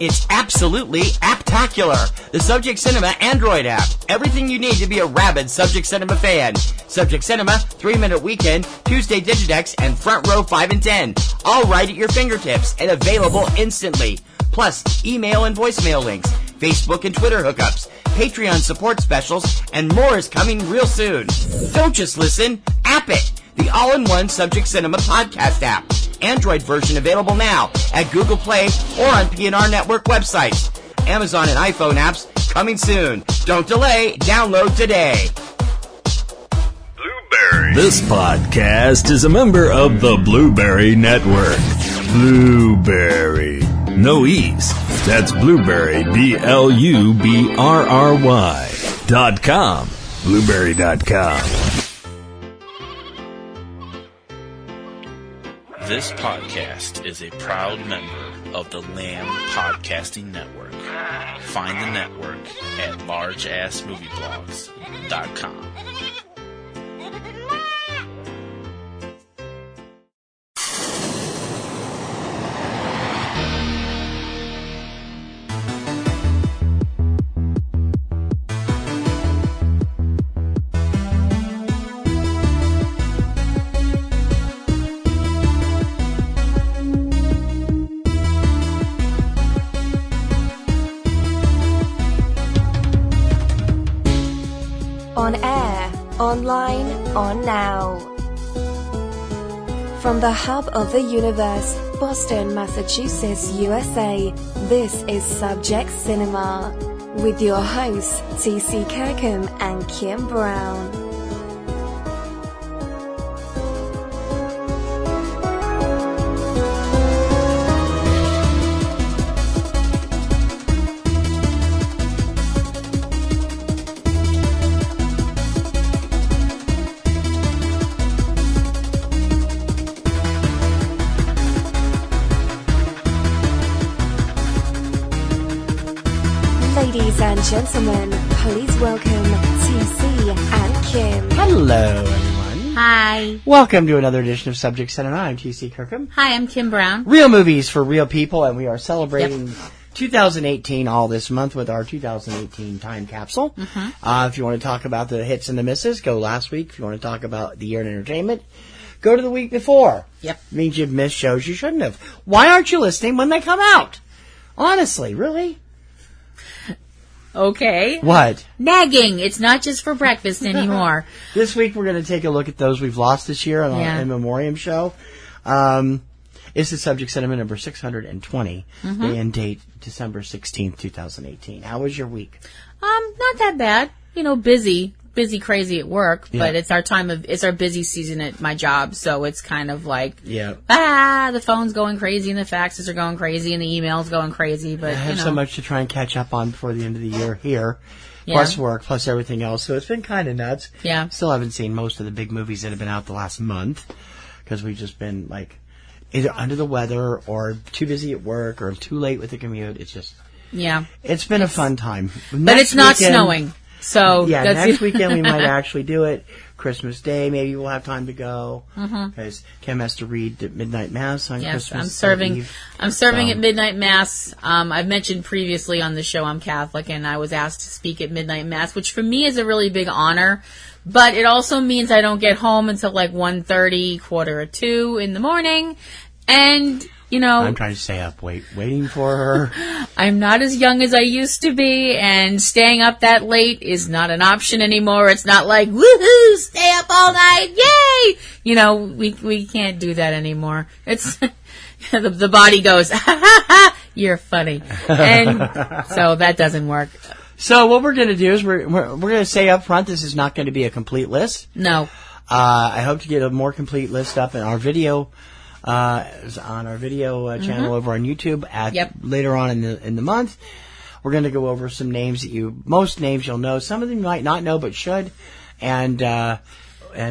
It's absolutely apptacular. The Subject Cinema Android app. Everything you need to be a rabid Subject Cinema fan. Subject Cinema, 3-Minute Weekend, Tuesday Digidex, and Front Row 5 and 10. All right at your fingertips and available instantly. Plus, email and voicemail links, Facebook and Twitter hookups, Patreon support specials, and more is coming real soon. Don't just listen, app it. The all-in-one Subject Cinema podcast app. Android version available now at Google Play or on PNR Network websites. Amazon and iPhone apps coming soon. Don't delay. Download today. Blueberry. This podcast is a member of the Blueberry Network. Blueberry. No E's. That's Blueberry, BLUBRRY.com. Blueberry.com. This podcast is a proud member of the Lamb Podcasting Network. Find the network at largeassmovieblogs.com. On air, online, on now. From the hub of the universe, Boston, Massachusetts, USA, this is Subject Cinema, with your hosts, T.C. Kirkham and Kim Brown. Ladies and gentlemen, please welcome TC and Kim. Hello, everyone. Hi. Welcome to another edition of Subject Cinema. I'm T.C. Kirkham. Hi, I'm Kim Brown. Real movies for real people, and we are celebrating 2018 all this month with our 2018 Time Capsule. Mm-hmm. If you want to talk about the hits and the misses, go last week. If you want to talk about the year in entertainment, go to the week before. Yep. Means you've missed shows you shouldn't have. Why aren't you listening when they come out? Honestly, really? Okay. What? Nagging. It's not just for breakfast anymore. This week we're going to take a look at those we've lost this year on our In Memoriam show. It's the Subject Cinema number 620. Day and date December 16th, 2018. How was your week? Not that bad. You know, busy, crazy at work, but it's our busy season at my job, so it's kind of like, the phone's going crazy and the faxes are going crazy and the email's going crazy, but I have so much to try and catch up on before the end of the year here. Plus work, plus everything else, so it's been kind of nuts. Yeah. Still haven't seen most of the big movies that have been out the last month, because we've just been, like, either under the weather or too busy at work or too late with the commute. It's just... Yeah. It's been a fun time. But it's not snowing. So next weekend we might actually do it. Christmas Day, maybe we'll have time to go because Kim has to read at midnight mass on Christmas. I'm serving. Eve. I'm serving at midnight mass. I've mentioned previously on the show I'm Catholic, and I was asked to speak at midnight mass, which for me is a really big honor. But it also means I don't get home until like 1:30, 1:45 in the morning, and. You know, I'm trying to stay up, waiting for her. I'm not as young as I used to be, and staying up that late is not an option anymore. It's not like, woohoo, stay up all night, yay! You know, we can't do that anymore. It's, the body goes, ha ha ha, you're funny. And so that doesn't work. So what we're going to do is we're going to say up front, this is not going to be a complete list. No. I hope to get a more complete list up in our video on our video channel over on YouTube later on in the month. We're going to go over some names most names you'll know. Some of them you might not know but should. And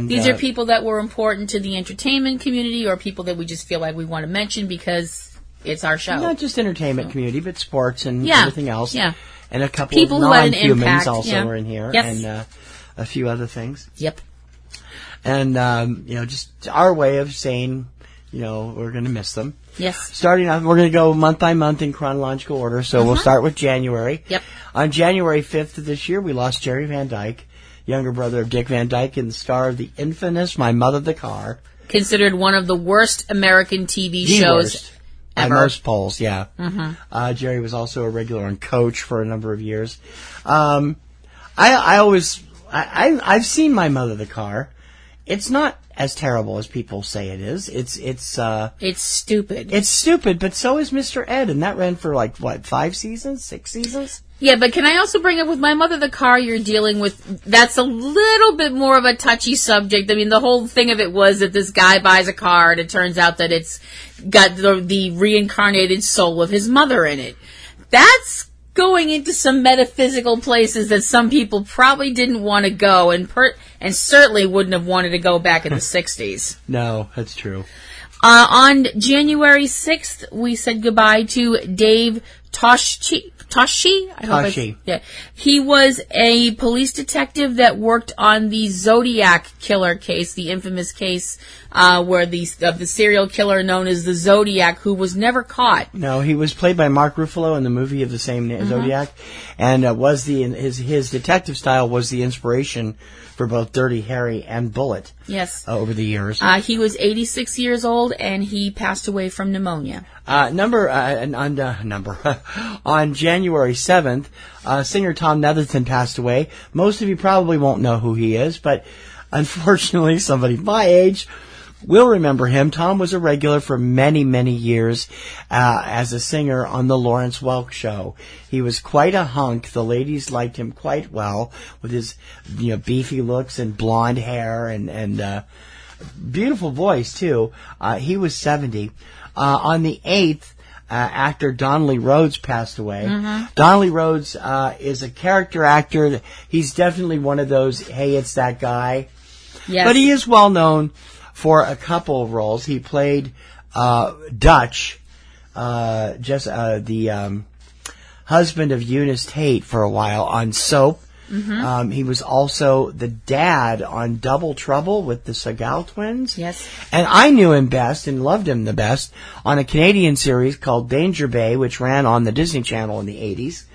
these are people that were important to the entertainment community or people that we just feel like we want to mention because it's our show. Not just entertainment community, but sports and everything else. Yeah. And a couple people of non-humans also are in here. Yes. And a few other things. Yep. And, just our way of saying... we're going to miss them. Yes. Starting off, we're going to go month by month in chronological order, so we'll start with January. Yep. On January 5th of this year, we lost Jerry Van Dyke, younger brother of Dick Van Dyke and the star of the infamous My Mother the Car. Considered one of the worst American TV shows worst. ever. By most polls, yeah. Jerry was also a regular on Coach for a number of years. I've seen My Mother the Car. It's not as terrible as people say it is. It's stupid. It's stupid, but so is Mr. Ed, and that ran for 5 seasons, 6 seasons? Yeah, but can I also bring up with My Mother the Car, you're dealing with, that's a little bit more of a touchy subject. I mean, the whole thing of it was that this guy buys a car, and it turns out that it's got the reincarnated soul of his mother in it. That's going into some metaphysical places that some people probably didn't want to go, and certainly wouldn't have wanted to go back in the 60s. No, that's true. On January 6th, we said goodbye to Dave Toschi. Yeah. He was a police detective that worked on the Zodiac killer case, the infamous case where the serial killer known as the Zodiac, who was never caught. No, he was played by Mark Ruffalo in the movie of the same name, Zodiac, and his detective style was the inspiration for both Dirty Harry and Bullet. Yes. Over the years. He was 86 years old, and he passed away from pneumonia. On January 7th, singer Tom Netherton passed away. Most of you probably won't know who he is, but unfortunately, somebody my age will remember him. Tom was a regular for many, many years as a singer on the Lawrence Welk Show. He was quite a hunk. The ladies liked him quite well with his beefy looks and blonde hair and beautiful voice, too. He was 70. On the 8th, actor Donnelly Rhodes passed away. Donnelly Rhodes is a character actor. He's definitely one of those, hey, it's that guy. Yes. But he is well known for a couple of roles. He played Dutch, the husband of Eunice Tate for a while on Soap. He was also the dad on Double Trouble with the Segal twins. Yes. And I knew him best and loved him the best on a Canadian series called Danger Bay, which ran on the Disney Channel in the 80s.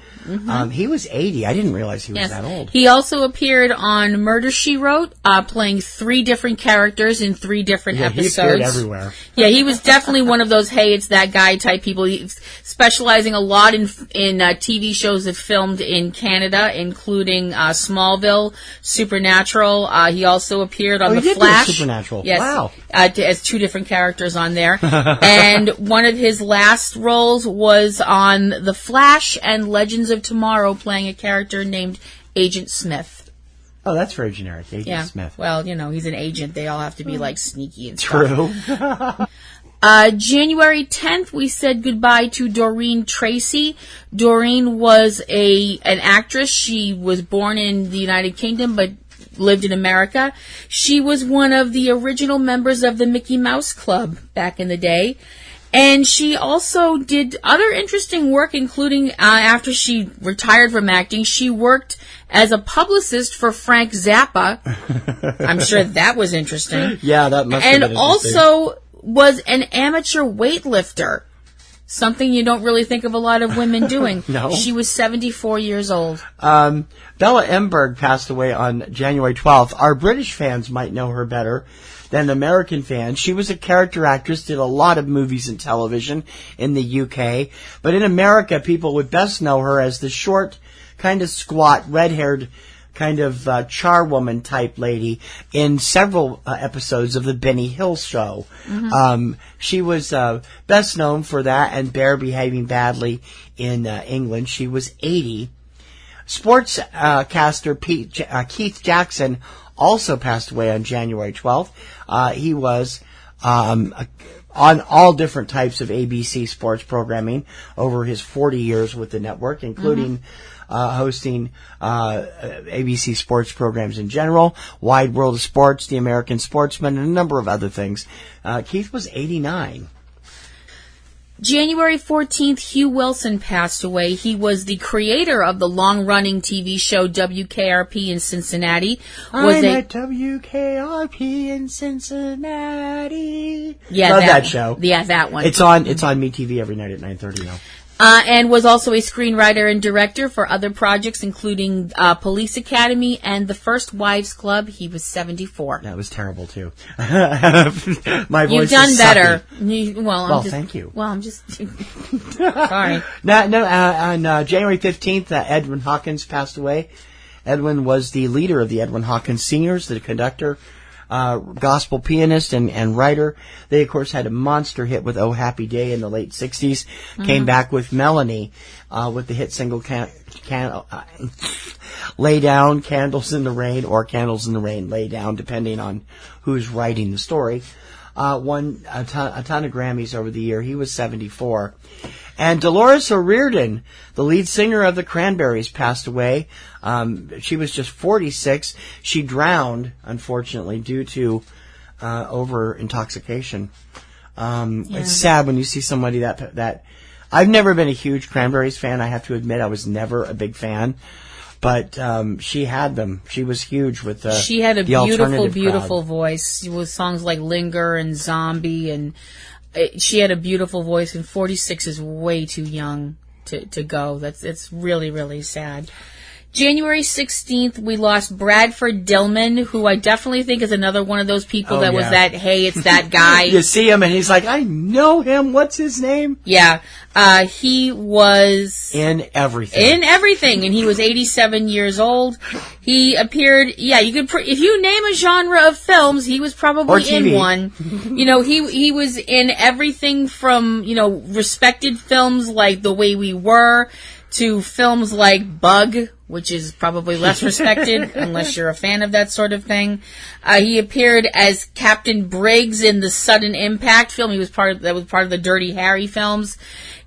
He was 80. I didn't realize he was that old. He also appeared on Murder, She Wrote, playing 3 different characters in 3 different episodes. He appeared everywhere. Yeah, he was definitely one of those, hey, it's that guy type people. He's specializing a lot in TV shows that filmed in Canada, including Smallville, Supernatural. He also appeared on The Flash. Supernatural. Yes, wow. As 2 different characters on there. And one of his last roles was on The Flash and Legends of Tomorrow, playing a character named Agent Smith. Oh, that's very generic, Agent Smith. Well, he's an agent. They all have to be sneaky and stuff. True. January 10th, we said goodbye to Doreen Tracy. Doreen was an actress. She was born in the United Kingdom, but lived in America. She was one of the original members of the Mickey Mouse Club back in the day. And she also did other interesting work, including after she retired from acting, she worked as a publicist for Frank Zappa. I'm sure that was interesting. Yeah, that must have been interesting. And also was an amateur weightlifter, something you don't really think of a lot of women doing. No. She was 74 years old. Bella Emberg passed away on January 12th. Our British fans might know her better than American fans. She was a character actress, did a lot of movies and television in the UK. But in America, people would best know her as the short, kind of squat, red-haired, kind of charwoman type lady in several episodes of the Benny Hill Show. She was best known for that and Bear Behaving Badly in England. She was 80. Sportscaster Keith Jackson also passed away on January 12th. He was on all different types of ABC sports programming over his 40 years with the network, including hosting ABC sports programs in general, Wide World of Sports, The American Sportsman, and a number of other things. Keith was 89. January 14th, Hugh Wilson passed away. He was the creator of the long-running TV show WKRP in Cincinnati. I'm at WKRP in Cincinnati. Yeah, love that show. Yeah, that one. It's on MeTV every night at 9:30 now. And was also a screenwriter and director for other projects, including Police Academy and The First Wives Club. He was 74. That was terrible, too. My voice You've done is better. Well, thank you. Well, I'm just... Sorry. On January 15th, Edwin Hawkins passed away. Edwin was the leader of the Edwin Hawkins Singers, the conductor, gospel pianist and writer. They, of course, had a monster hit with Oh Happy Day in the late 60s. Came back with Melanie with the hit single Lay Down, Candles in the Rain, or Candles in the Rain, Lay Down, depending on who's writing the story. Won a ton of Grammys over the year. He was 74. And Dolores O'Riordan, the lead singer of the Cranberries, passed away. She was just 46. She drowned, unfortunately, due to over intoxication. It's sad when you see somebody that I've never been a huge Cranberries fan. I have to admit, I was never a big fan. But she had them. She was huge with the She had a beautiful, beautiful voice with songs like Linger and Zombie, and she had a beautiful voice, and 46 is way too young to go. It's really, really sad. January 16th, we lost Bradford Dillman, who I definitely think is another one of those people was that, hey, it's that guy. You see him and he's like, I know him. What's his name? Yeah. He was... In everything. And he was 87 years old. He appeared... Yeah, you could... if you name a genre of films, he was probably in one. He was in everything from, respected films like The Way We Were to films like Bug, which is probably less respected unless you're a fan of that sort of thing. He appeared as Captain Briggs in the Sudden Impact film. He was part of the Dirty Harry films.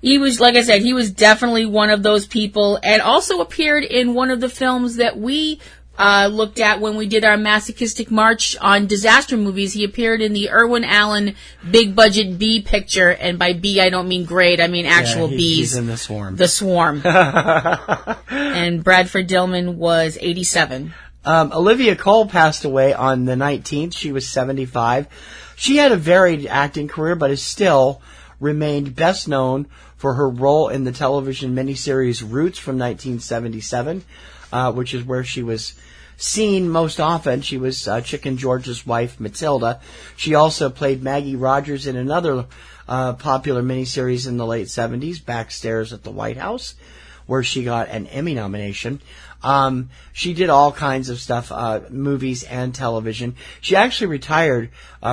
He was, like I said, he was definitely one of those people, and also appeared in one of the films that we looked at when we did our masochistic march on disaster movies. He appeared in the Irwin Allen big budget B picture, and by B I don't mean grade, I mean actual bees. He's in The Swarm. The Swarm. And Bradford Dillman was 87. Olivia Cole passed away on the 19th. She was 75. She had a varied acting career, but has still remained best known for her role in the television miniseries Roots from 1977, which is where she was seen most often. She was Chicken George's wife, Matilda. She also played Maggie Rogers in another popular miniseries in the late 70s, Backstairs at the White House, where she got an Emmy nomination. She did all kinds of stuff, movies and television. She actually retired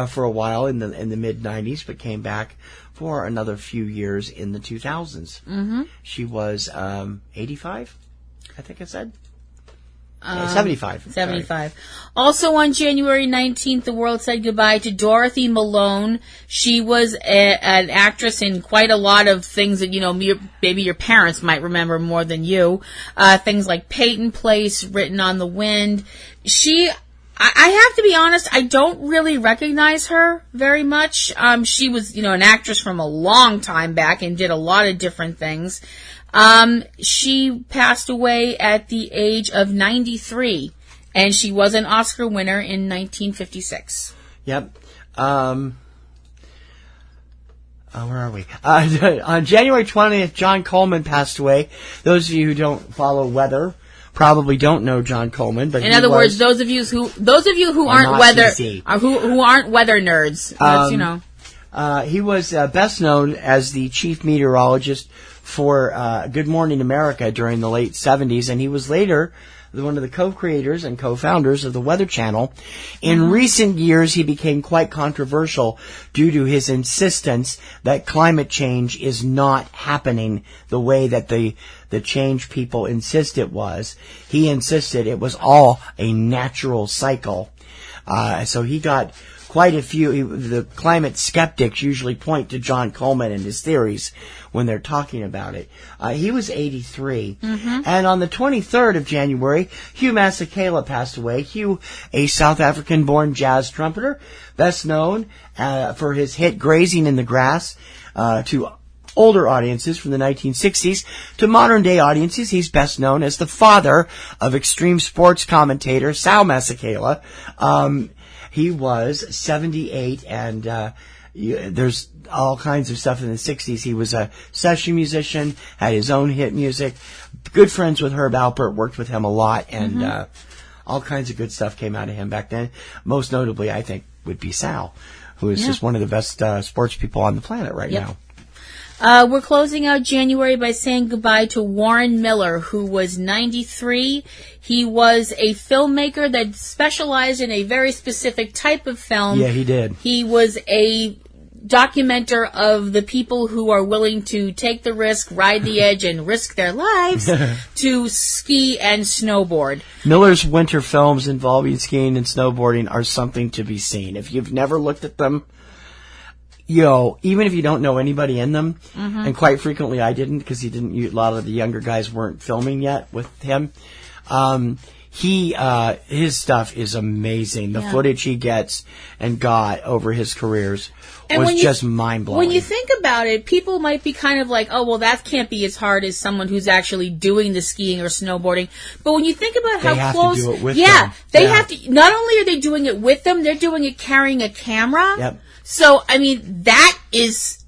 for a while in the mid-90s, but came back for another few years in the 2000s. Mm-hmm. She was 85, I think I said. 75. 75. Also on January 19th, the world said goodbye to Dorothy Malone. She was an actress in quite a lot of things that, maybe your parents might remember more than you. Things like Peyton Place, Written on the Wind. I have to be honest, I don't really recognize her very much. She was, an actress from a long time back and did a lot of different things. She passed away at the age of 93, and she was an Oscar winner in 1956. Yep. Where are we? On January 20th, John Coleman passed away. Those of you who don't follow weather probably don't know John Coleman, but in other words, those of you who aren't weather who aren't weather nerds, he was best known as the chief meteorologist for Good Morning America during the late 70s, and he was later one of the co-creators and co-founders of the Weather Channel. In recent years, he became quite controversial due to his insistence that climate change is not happening the way that the change people insist it was. He insisted it was all a natural cycle. So he got quite a few. The climate skeptics usually point to John Coleman and his theories when they're talking about it. He was 83. Mm-hmm. And on the 23rd of January, Hugh Masekela passed away. Hugh, a South African-born jazz trumpeter, best known for his hit Grazing in the Grass, to older audiences from the 1960s to modern-day audiences. He's best known as the father of extreme sports commentator Sal Masekela. He was 78, and there's all kinds of stuff in the 60s. He was a session musician, had his own hit music, good friends with Herb Alpert, worked with him a lot, and all kinds of good stuff came out of him back then. Most notably, I think, would be Sal, who is just one of the best sports people on the planet right now. We're closing out January by saying goodbye to Warren Miller, who was 93. He was a filmmaker that specialized in a very specific type of film. Yeah, he did. He was a documenter of the people who are willing to take the risk, ride the edge, and risk their lives to ski and snowboard. Miller's winter films involving skiing and snowboarding are something to be seen. If you've never looked at them, even if you don't know anybody in them, and quite frequently I didn't, because a lot of the younger guys weren't filming yet with him. His stuff is amazing. The footage he gets and got over his careers was just mind-blowing. When you think about it, people might be kind of like, oh, well, that can't be as hard as someone who's actually doing the skiing or snowboarding. But when you think about how close... They have to do it with them. They have to... Not only are they doing it with them, they're doing it carrying a camera. Yep. So, I mean, that is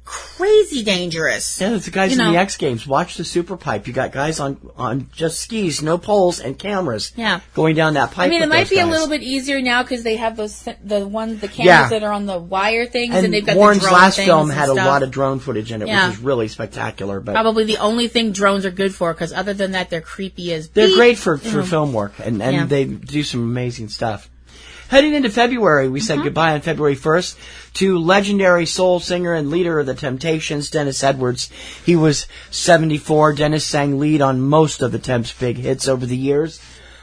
crazy dangerous. Yeah, it's the guys in the X Games. Watch the super pipe. You got guys on just skis, no poles, and cameras going down that pipe. I mean, it might be guys. a little bit easier now because they have the cameras that are on the wire things, and they've got Warren's the drone last things film and had stuff. a lot of drone footage in it, which is really spectacular. But probably the only thing drones are good for, because other than that, they're creepy as beep. They're great for film work, and they do some amazing stuff. Heading into February, we said goodbye on February 1st to legendary soul singer and leader of the Temptations, Dennis Edwards. He was 74. Dennis sang lead on most of the Temp's big hits over the years.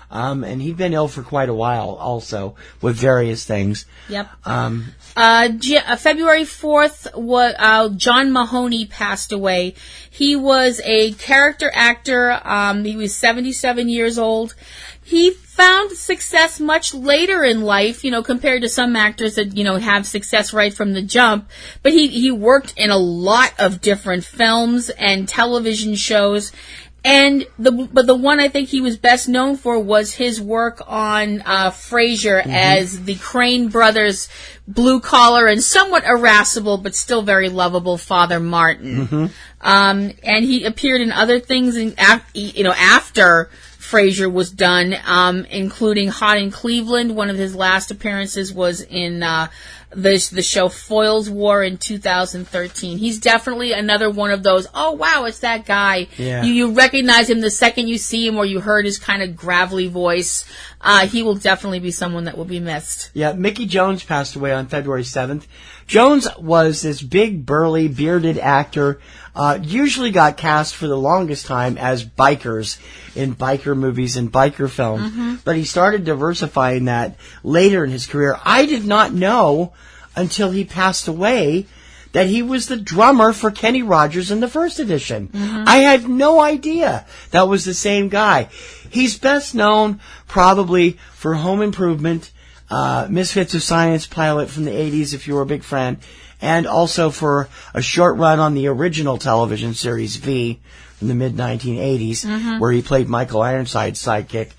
And he'd been ill for quite a while also with various things. Yep. February 4th, John Mahoney passed away. He was a character actor. He was 77 years old. He found success much later in life, compared to some actors that, have success right from the jump. But he worked in a lot of different films and television shows. And the one I think he was best known for was his work on Frasier as the Crane brothers' blue-collar and somewhat irascible but still very lovable Father Martin. And he appeared in other things, after Frasier was done, including Hot in Cleveland. One of his last appearances was in the show Foyle's War in 2013. He's definitely another one of those, oh, wow, it's that guy. Yeah. You recognize him the second you see him or you heard his kind of gravelly voice. He will definitely be someone that will be missed. Yeah, Mickey Jones passed away on February 7th. Jones was this big, burly, bearded actor, usually got cast for the longest time as bikers in biker movies and biker films. But he started diversifying that later in his career. I did not know until he passed away that he was the drummer for Kenny Rogers in the first edition. I had no idea that was the same guy. He's best known probably for Home Improvement, Misfits of Science pilot from the 80s, if you were a big fan, and also for a short run on the original television series V from the mid-1980s, where he played Michael Ironside's sidekick.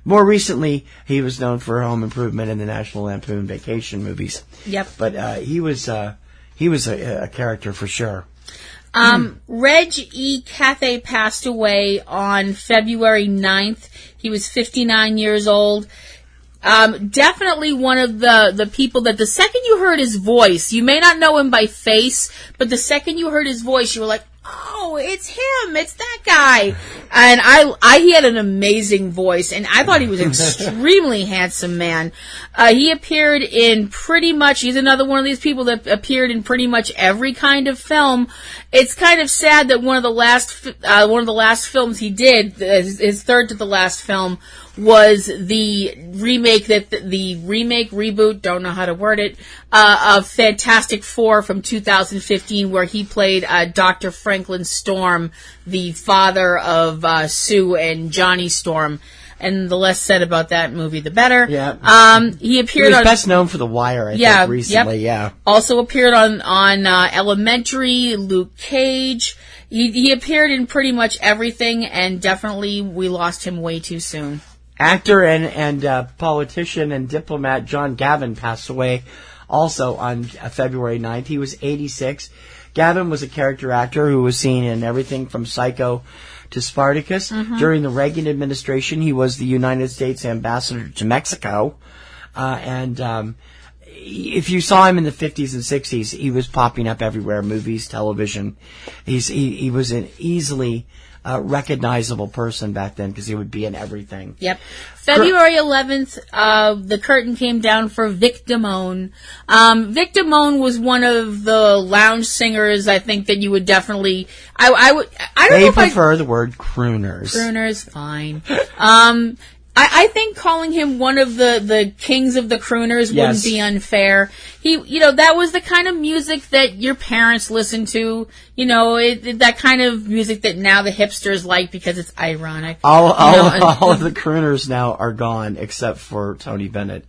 More recently, he was known for Home Improvement and the National Lampoon Vacation movies. Yep. But he was a character for sure. Reg E. Cathay passed away on February 9th. He was 59 years old. Definitely one of the people that the second you heard his voice, you may not know him by face, but the second you heard his voice, you were like, oh, it's him, it's that guy. And he had an amazing voice, and I thought he was an extremely handsome man. He appeared in he's another one of these people that appeared in pretty much every kind of film. It's kind of sad that one of the last films he did, his third to the last film, was the reboot, don't know how to word it, of Fantastic Four from 2015, where he played Dr. Franklin Storm, the father of Sue and Johnny Storm. and the less said about that movie, the better. Yeah. He appeared He was on best known for The Wire, I think, recently. Yeah. Also appeared on Elementary, Luke Cage. He appeared in pretty much everything, and definitely we lost him way too soon. Actor and politician and diplomat John Gavin passed away also on February 9th. He was 86. Gavin was a character actor who was seen in everything from Psycho to Spartacus. During the Reagan administration, he was the United States ambassador to Mexico. If you saw him in the 50s and 60s, he was popping up everywhere, movies, television. He was an easily recognizable person back then because he would be in everything. Yep. February 11th, the curtain came down for Victimone. Victimone was one of the lounge singers, I think, that you would definitely... I don't know if They prefer the word crooners. Crooners, fine. I think calling him one of the kings of the crooners wouldn't be unfair. That was the kind of music that your parents listened to. That kind of music that now the hipsters like because it's ironic. All of the crooners now are gone except for Tony Bennett.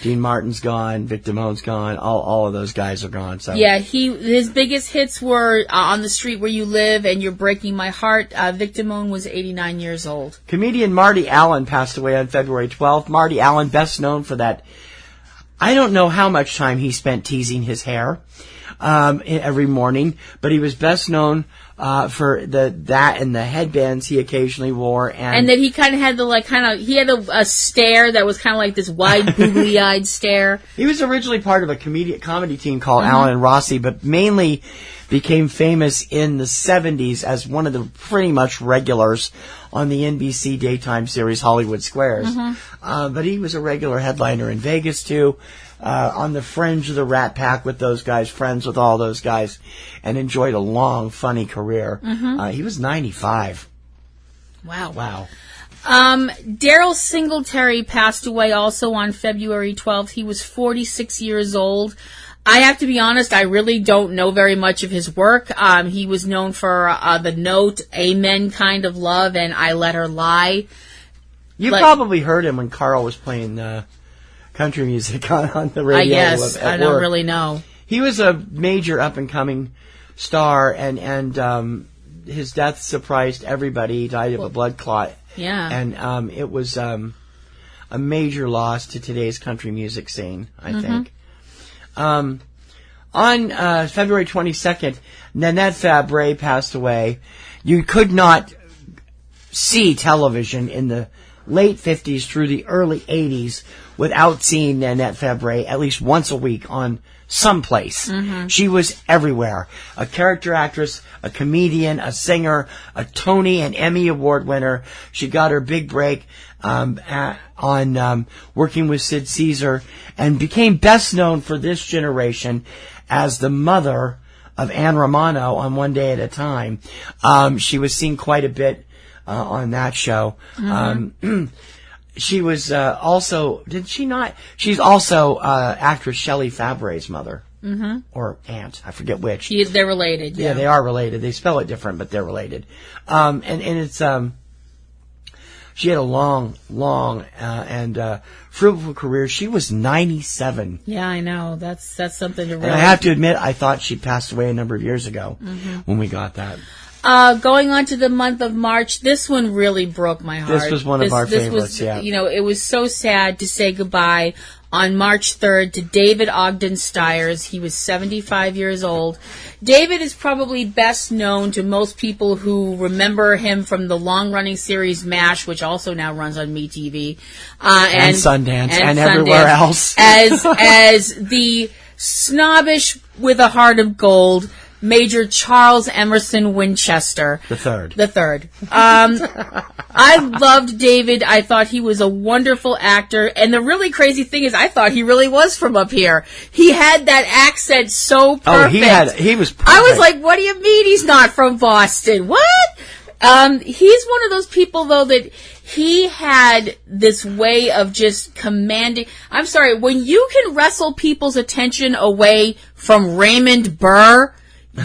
Dean Martin's gone. Victimone's gone. All of those guys are gone. So yeah, his biggest hits were On the Street Where You Live and You're Breaking My Heart. Victimone was 89 years old. Comedian Marty Allen passed away on February 12th. Marty Allen, best known for that. I don't know how much time he spent teasing his hair every morning, but he was best known for that and the headbands he occasionally wore, and that he kind of had he had a stare that was kind of like this wide, googly-eyed stare. He was originally part of a comedy team called Alan and Rosie, but mainly became famous in the 70s as one of the pretty much regulars on the NBC daytime series Hollywood Squares. But he was a regular headliner in Vegas too, on the fringe of the Rat Pack with those guys, friends with all those guys, and enjoyed a long, funny career. He was 95. Wow. Daryl Singletary passed away also on February 12th. He was 46 years old. I have to be honest, I really don't know very much of his work. He was known for The Note, Amen Kind of Love, and I Let Her Lie. You probably heard him when Carl was playing country music on the radio. I guess. I don't really know. He was a major up-and-coming star, and his death surprised everybody. He died of a blood clot. Yeah. And it was a major loss to today's country music scene, I think. On February 22nd, Nanette Fabre passed away. You could not see television in the late 50s through the early 80s without seeing Nanette Fabre at least once a week on someplace. She was everywhere. A character actress, a comedian, a singer, a Tony and Emmy Award winner. She got her big break on working with Sid Caesar, and became best known for this generation as the mother of Ann Romano on One Day at a Time. She was seen quite a bit on that show. She was also, did she not? She's also actress Shelley Fabre's mother. Or aunt, I forget which. They're related. Yeah, they are related. They spell it different, but they're related. And it's she had a long and fruitful career. She was 97. Yeah, I know. That's something to really... And I have to admit, I thought she passed away a number of years ago when we got that. Going on to the month of March, this one really broke my heart. This was one of our favorites, yeah. It was so sad to say goodbye on March 3rd to David Ogden Stiers. He was 75 years old. David is probably best known to most people who remember him from the long-running series MASH, which also now runs on MeTV. And Sundance, and everywhere else. as the snobbish with a heart of gold Major Charles Emerson Winchester. The third. I loved David. I thought he was a wonderful actor. And the really crazy thing is I thought he really was from up here. He had that accent so perfect. Oh, he was perfect. I was like, what do you mean he's not from Boston? What? He's one of those people, though, that he had this way of just commanding. I'm sorry, when you can wrestle people's attention away from Raymond Burr,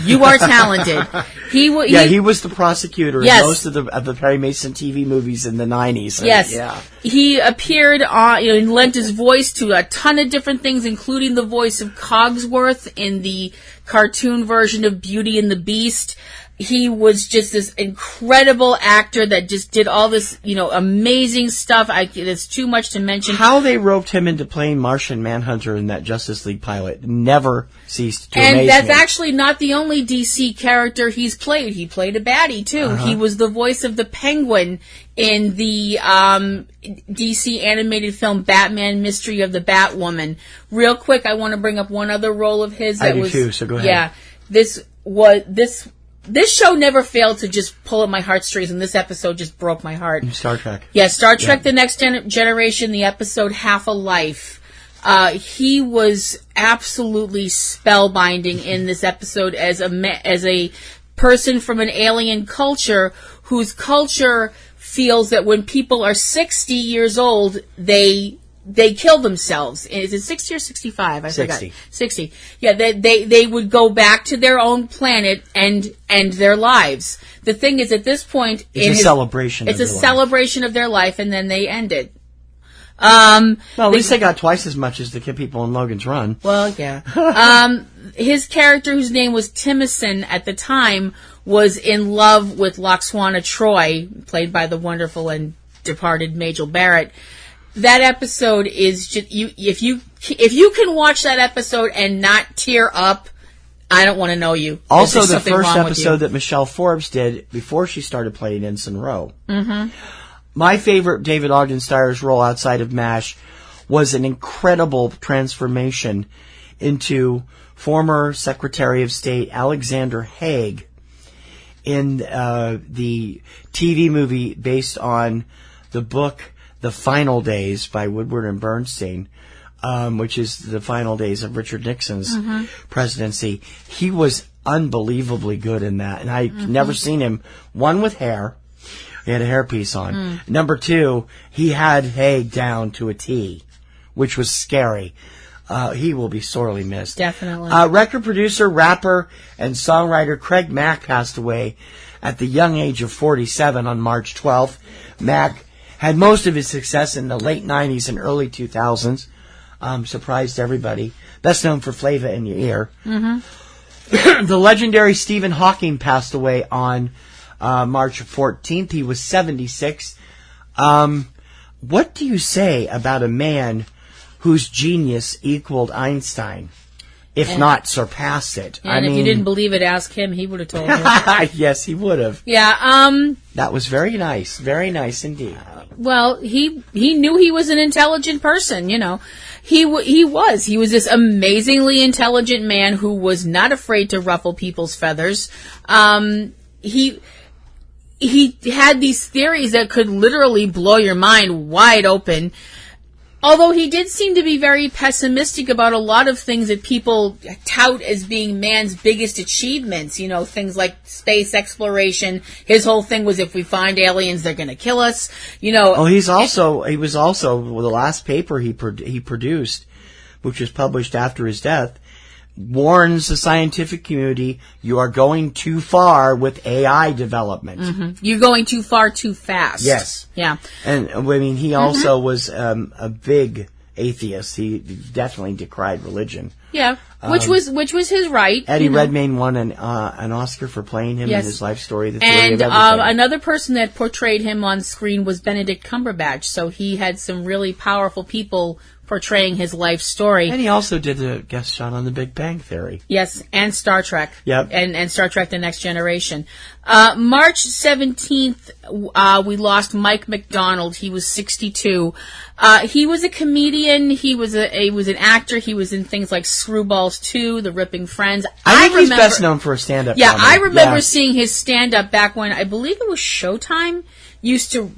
You are talented. He was the prosecutor yes. in most of the Perry Mason TV movies in the 90s. Yes. Yeah. He appeared on, and lent his voice to a ton of different things, including the voice of Cogsworth in the cartoon version of Beauty and the Beast. He was just this incredible actor that just did all this, amazing stuff. It's too much to mention. How they roped him into playing Martian Manhunter in that Justice League pilot never ceased to amaze me. And that's actually not the only DC character he's played. He played a baddie, too. Uh-huh. He was the voice of the Penguin in the DC animated film Batman Mystery of the Batwoman. Real quick, I want to bring up one other role of his. I do too, so go ahead. Yeah. This show never failed to just pull at my heartstrings, and this episode just broke my heart. Star Trek. Yeah, Star Trek The Next Generation, the episode Half a Life. He was absolutely spellbinding in this episode as a person from an alien culture whose culture feels that when people are 60 years old, they kill themselves. Is it 60 or 65? I 60. forgot. 60. Yeah, they would go back to their own planet and end their lives. The thing is, at this point, it's a celebration. It's a celebration of their life, and then they end it. Well, at least they got twice as much as the people in Logan's Run. Well, yeah. His character, whose name was Timison at the time, was in love with Loxwana Troy, played by the wonderful and departed Majel Barrett. That episode is just if you can watch that episode and not tear up, I don't want to know you. Also, the first episode that Michelle Forbes did before she started playing Ensign Rowe. Mm-hmm. My favorite David Ogden Steyer's role outside of MASH was an incredible transformation into former Secretary of State Alexander Haig in the TV movie based on the book The Final Days by Woodward and Bernstein, which is the final days of Richard Nixon's presidency. He was unbelievably good in that, and I'd never seen him, one, with hair. He had a hairpiece on. Number two, he had Haig down to a T, which was scary. He will be sorely missed. Definitely. Record producer, rapper, and songwriter Craig Mack passed away at the young age of 47 on March 12th. Mack had most of his success in the late 90s and early 2000s. Surprised everybody. Best known for Flava in Your Ear. Mm-hmm. The legendary Stephen Hawking passed away on March 14th. He was 76. What do you say about a man whose genius equaled Einstein, if not surpassed it? And if you didn't believe it, ask him. He would have told you. Yes, he would have. Yeah. That was very nice. Very nice indeed. Well, he knew he was an intelligent person, He was this amazingly intelligent man who was not afraid to ruffle people's feathers. He had these theories that could literally blow your mind wide open. Although he did seem to be very pessimistic about a lot of things that people tout as being man's biggest achievements, things like space exploration. His whole thing was, if we find aliens, they're going to kill us, he was also the last paper he produced, which was published after his death, warns the scientific community, you are going too far with AI development. Mm-hmm. You're going too far too fast. Yes. Yeah. And he also was a big atheist. He definitely decried religion. Yeah. Which was his right. Eddie Redmayne won an Oscar for playing him in his life story, The Theory of Everything. Another person that portrayed him on screen was Benedict Cumberbatch. So he had some really powerful people portraying his life story. And he also did a guest shot on The Big Bang Theory. Yes, and Star Trek. Yep. And Star Trek The Next Generation. March 17th, we lost Mike McDonald. He was 62. He was a comedian. He was an actor. He was in things like Screwballs 2, The Ripping Friends. I think he's best known for a stand-up Yeah, comedy. I remember seeing his stand-up back when, I believe it was Showtime, used to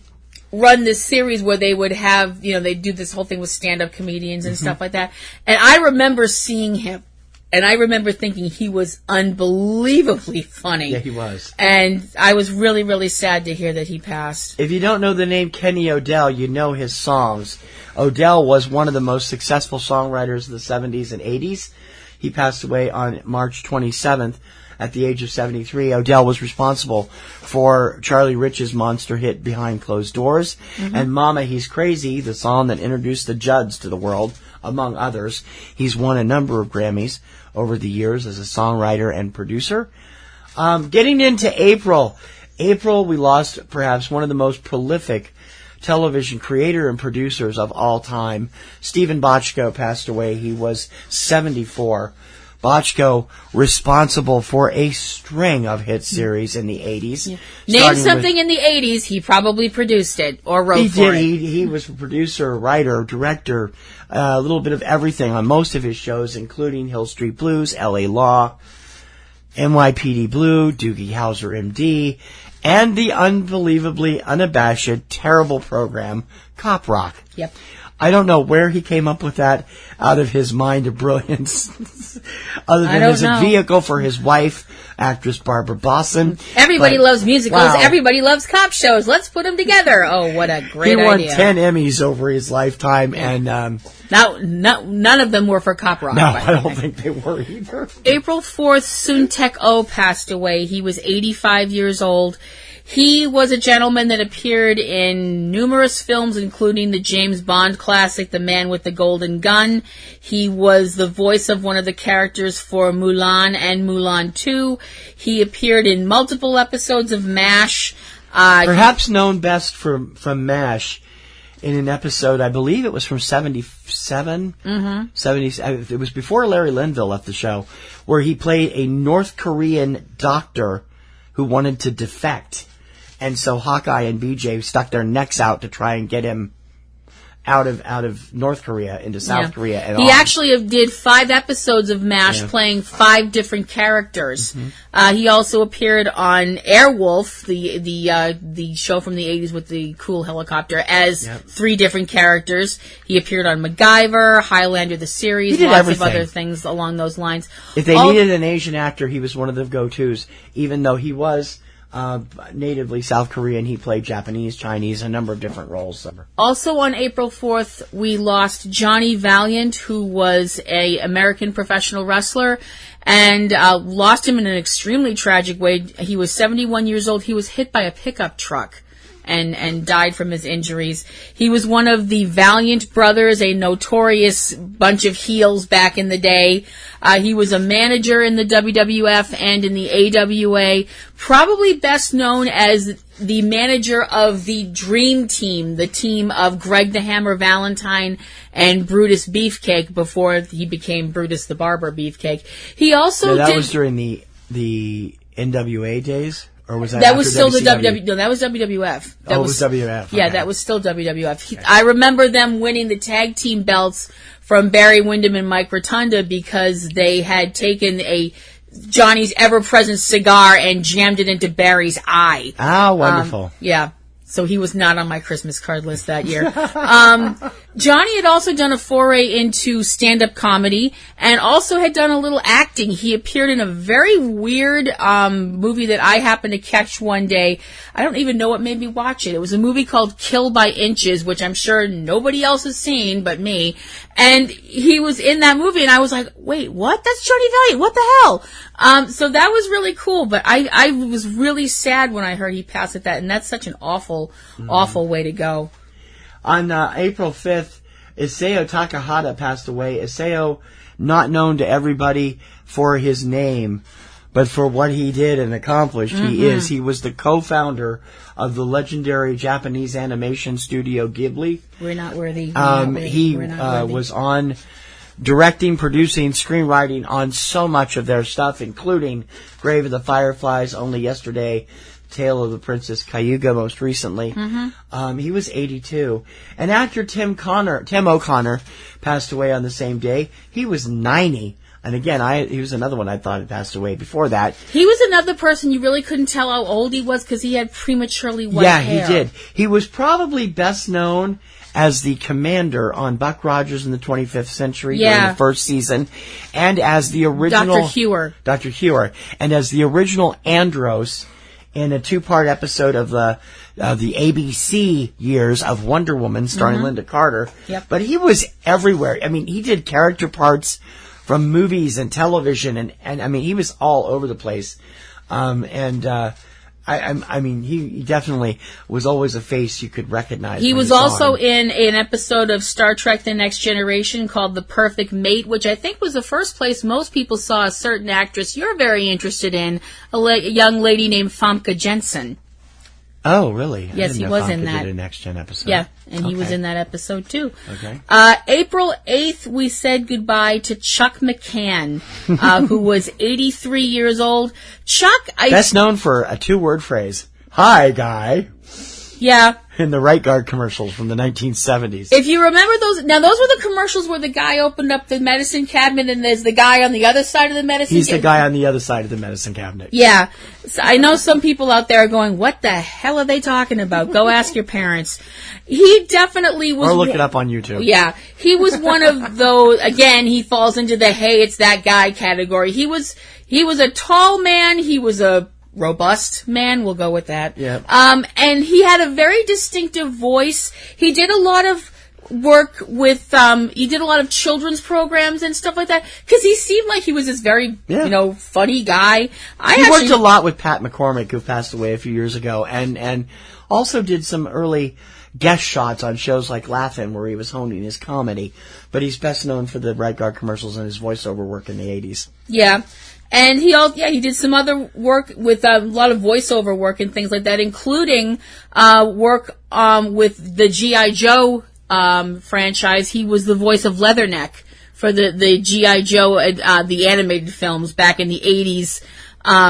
run this series where they would have, they do this whole thing with stand-up comedians and stuff like that. And I remember seeing him, and I remember thinking he was unbelievably funny. Yeah, he was. And I was really, really sad to hear that he passed. If you don't know the name Kenny Odell, you know his songs. Odell was one of the most successful songwriters of the 70s and 80s. He passed away on March 27th at the age of 73. Odell was responsible for Charlie Rich's monster hit Behind Closed Doors, and Mama, He's Crazy, the song that introduced the Judds to the world, among others. He's won a number of Grammys over the years as a songwriter and producer. Getting into April, we lost perhaps one of the most prolific television creator and producers of all time. Stephen Bochco passed away. He was 74. Bochco, responsible for a string of hit series in the 80s. Yeah. Name something in the 80s, he probably produced it or wrote for it. He was a producer, writer, director, a little bit of everything on most of his shows, including Hill Street Blues, L.A. Law, NYPD Blue, Doogie Howser, MD, and the unbelievably unabashed, terrible program, Cop Rock. Yep. I don't know where he came up with that out of his mind of brilliance, other than as a vehicle for his wife, actress Barbara Boston. Everybody loves musicals. Wow. Everybody loves cop shows. Let's put them together. Oh, what a great idea. He won 10 Emmys over his lifetime, and none of them were for Cop Rock. No, I don't think they were either. April 4th, Soon Tek Oh passed away. He was 85 years old. He was a gentleman that appeared in numerous films, including the James Bond classic, The Man with the Golden Gun. He was the voice of one of the characters for Mulan and Mulan 2. He appeared in multiple episodes of MASH. Perhaps known best from MASH in an episode, I believe it was from 77? 70, it was before Larry Linville left the show, where he played a North Korean doctor who wanted to defect. And so Hawkeye and BJ stuck their necks out to try and get him out of North Korea into South Korea. And he actually did 5 episodes of MASH, playing 5 different characters. He also appeared on Airwolf, the show from the 80s with the cool helicopter, as 3 different characters. He appeared on MacGyver, Highlander the series, lots of other things along those lines. If they needed an Asian actor, he was one of the go-tos, even though he was natively South Korean. He played Japanese, Chinese, a number of different roles. Also on April 4th, we lost Johnny Valiant, who was an American professional wrestler, and lost him in an extremely tragic way. He was 71 years old. He was hit by a pickup truck and died from his injuries. He was one of the Valiant brothers, a notorious bunch of heels back in the day. He was a manager in the WWF and in the AWA, probably best known as the manager of the Dream Team, the team of Greg the Hammer Valentine and Brutus Beefcake before he became Brutus the Barber Beefcake. He also that was during the NWA days? Or was that was still WCW? The WWF. No, that was WWF. That was WWF. Okay. Yeah, that was still WWF. I remember them winning the tag team belts from Barry Windham and Mike Rotunda because they had taken Johnny's ever-present cigar and jammed it into Barry's eye. Ah, wonderful. Yeah. So he was not on my Christmas card list that year. Johnny had also done a foray into stand-up comedy and also had done a little acting. He appeared in a very weird movie that I happened to catch one day. I don't even know what made me watch it. It was a movie called Kill by Inches, which I'm sure nobody else has seen but me. And he was in that movie, and I was like, wait, what? That's Johnny Valiant. What the hell? So that was really cool, but I was really sad when I heard he passed at that, and that's such an awful way to go. On April 5th, Isao Takahata passed away. Isao, not known to everybody for his name, but for what he did and accomplished. He was the co-founder of the legendary Japanese animation studio Ghibli. We're not worthy. He was on directing, producing, screenwriting on so much of their stuff, including Grave of the Fireflies, only yesterday, Tale of the Princess Cayuga most recently. He was 82. And actor Tim O'Connor passed away on the same day. He was 90. And again, he was another one I thought had passed away before that. He was another person you really couldn't tell how old he was because he had prematurely white hair. Yeah, he did. He was probably best known as the commander on Buck Rogers in the 25th Century during the first season, and as the original Dr. Hewer, and as the original Andros in a 2-part episode of the ABC years of Wonder Woman starring Linda Carter. Yep. But he was everywhere. I mean, he did character parts from movies and television, and I mean, he was all over the place. I mean, he definitely was always a face you could recognize. He was also in an episode of Star Trek The Next Generation called The Perfect Mate, which I think was the first place most people saw a certain actress you're very interested in, a young lady named Famke Jensen. Oh, really? Yes, he was in that. Did a Next Gen episode. Yeah, and he was in that episode too. Okay. April 8th, we said goodbye to Chuck McCann, who was 83 years old. Chuck, best known for a 2-word phrase. Hi, guy. Yeah. In the Right Guard commercials from the 1970s. If you remember those were the commercials where the guy opened up the medicine cabinet and there's the guy on the other side of the medicine cabinet. He's the guy on the other side of the medicine cabinet. Yeah. So I know some people out there are going, what the hell are they talking about? Go ask your parents. He definitely was... Or look it up on YouTube. Yeah. He was one of those, again, he falls into the, hey, it's that guy category. He was a tall man. He was a robust man, we'll go with that. Yeah. And he had a very distinctive voice. He did a lot of work with, he did a lot of children's programs and stuff like that, because he seemed like he was this very, funny guy. He worked a lot with Pat McCormick, who passed away a few years ago, and also did some early guest shots on shows like Laugh-In, where he was honing his comedy. But he's best known for the Right Guard commercials and his voiceover work in the 80s. Yeah. And he did some other work with a lot of voiceover work and things like that, including work with the G.I. Joe franchise. He was the voice of Leatherneck for the G.I. Joe, the animated films back in the 80s,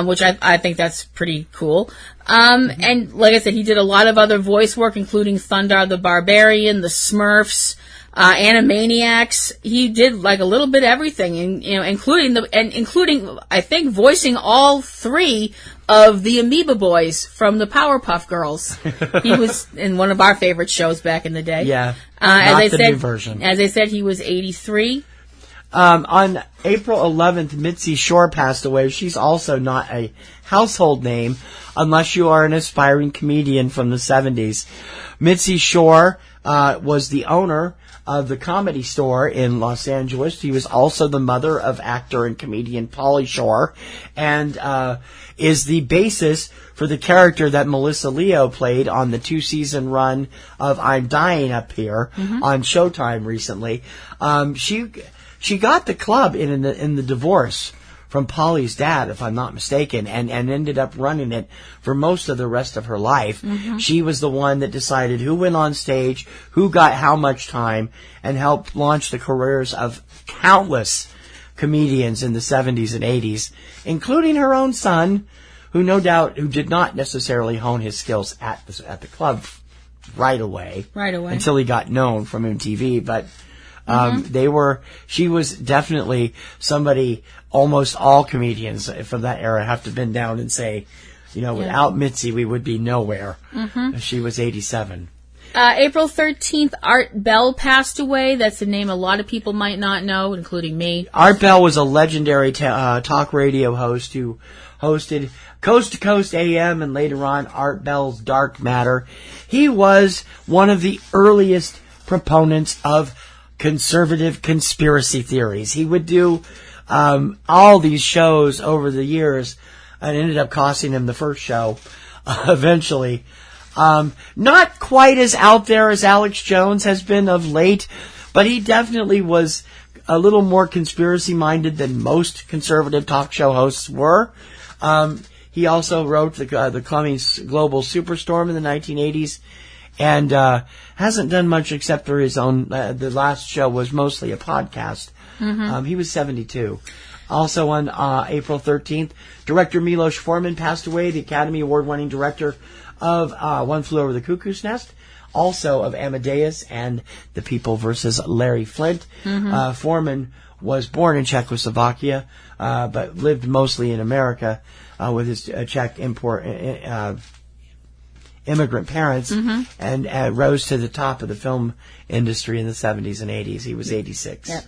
which I think that's pretty cool. And like I said, he did a lot of other voice work, including Thundar the Barbarian, the Smurfs, Animaniacs. He did like a little bit of everything, and including I think voicing all 3 of the Amoeba Boys from the Powerpuff Girls. He was in one of our favorite shows back in the day. Yeah, new version. As I said, he was 83. On April 11th, Mitzi Shore passed away. She's also not a household name unless you are an aspiring comedian from the 70s. Mitzi Shore was the owner of the Comedy Store in Los Angeles. He was also the mother of actor and comedian Pauly Shore, and is the basis for the character that Melissa Leo played on the 2-season run of I'm Dying Up Here on Showtime recently. She got the club in the divorce from Pauly's dad, if I'm not mistaken, and ended up running it for most of the rest of her life. She was the one that decided who went on stage, who got how much time, and helped launch the careers of countless comedians in the 70s and 80s, including her own son, who did not necessarily hone his skills at the club right away. Until he got known from MTV, but she was definitely somebody almost all comedians from that era have to bend down and say, without Mitzi, we would be nowhere. She was 87. April 13th, Art Bell passed away. That's a name a lot of people might not know, including me. Art Bell was a legendary talk radio host who hosted Coast to Coast AM and later on Art Bell's Dark Matter. He was one of the earliest proponents of conservative conspiracy theories. He would do all these shows over the years, and ended up costing him the first show eventually. Not quite as out there as Alex Jones has been of late, but he definitely was a little more conspiracy-minded than most conservative talk show hosts were. He also wrote the coming global superstorm in the 1980s, and hasn't done much except for his own. The last show was mostly a podcast. He was 72. Also on April 13th, director Milos Forman passed away, the Academy Award-winning director of One Flew Over the Cuckoo's Nest, also of Amadeus and The People vs. Larry Flint. Forman was born in Czechoslovakia, but lived mostly in America with his Czech immigrant parents, and rose to the top of the film industry in the 70s and 80s. He was 86. Yep.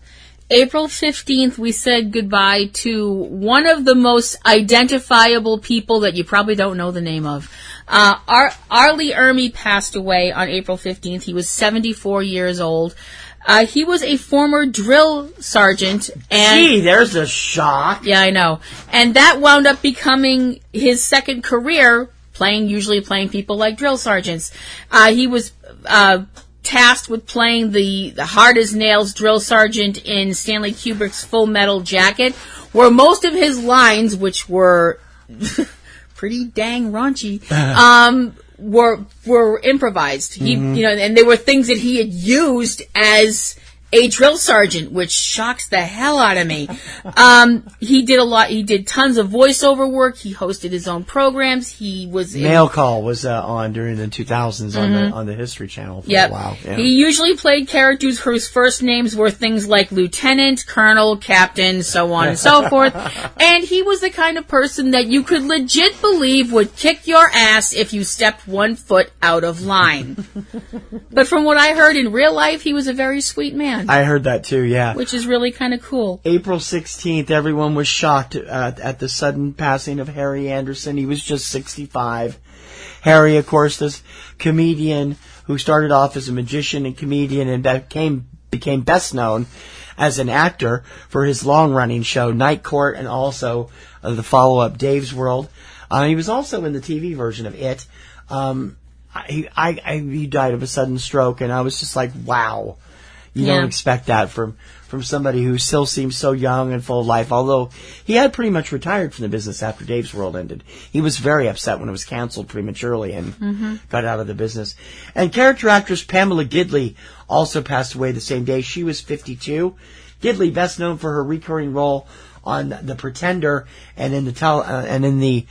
April 15th, we said goodbye to one of the most identifiable people that you probably don't know the name of. Arlie Ermey passed away on April 15th. He was 74 years old. He was a former drill sergeant. And Gee, there's a shock. yeah, I know. And that wound up becoming his second career, usually playing people like drill sergeants. He was tasked with playing the hard-as-nails drill sergeant in Stanley Kubrick's Full Metal Jacket, where most of his lines, which were pretty dang raunchy, were improvised. He, and they were things that he had used as a drill sergeant, which shocks the hell out of me. He did a lot. He did tons of voiceover work. He hosted his own programs. He was Mail Call was on during the 2000s on the History Channel for a while. Yeah. He usually played characters whose first names were things like Lieutenant, Colonel, Captain, so on and so forth. And he was the kind of person that you could legit believe would kick your ass if you stepped 1 foot out of line. But from what I heard in real life, he was a very sweet man. I heard that too, yeah. Which is really kind of cool. April 16th, everyone was shocked at the sudden passing of Harry Anderson. He was just 65. Harry, of course, this comedian who started off as a magician and comedian and became best known as an actor for his long-running show Night Court and also the follow-up Dave's World. He was also in the TV version of It. He died of a sudden stroke, and I was just like, wow. You don't expect that from somebody who still seems so young and full of life, although he had pretty much retired from the business after Dave's World ended. He was very upset when it was canceled prematurely and got out of the business. And character actress Pamela Gidley also passed away the same day. She was 52. Gidley, best known for her recurring role on The Pretender and in the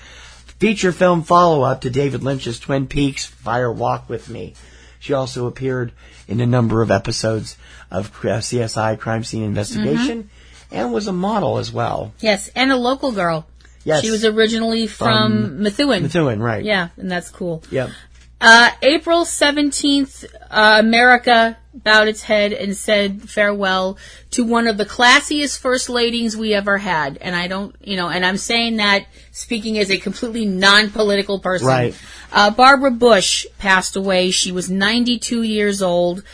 feature film follow-up to David Lynch's Twin Peaks, Fire Walk With Me. She also appeared in a number of episodes of CSI Crime Scene Investigation and was a model as well. Yes, and a local girl. Yes. She was originally from Methuen. Methuen, right. Yeah, and that's cool. Yep. April 17th, America bowed its head and said farewell to one of the classiest first ladies we ever had. And I don't, and I'm saying that speaking as a completely non-political person. Right. Barbara Bush passed away. She was 92 years old.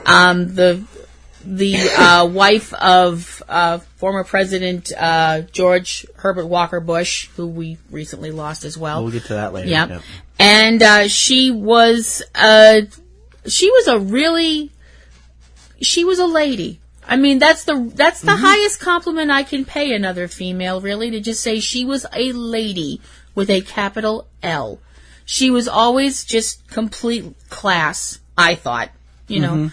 The wife of former President George Herbert Walker Bush, who we recently lost as well. We'll get to that later. Yep. And she was a lady. I mean, that's the highest compliment I can pay another female, really, to just say she was a lady with a capital L. She was always just complete class, I thought, and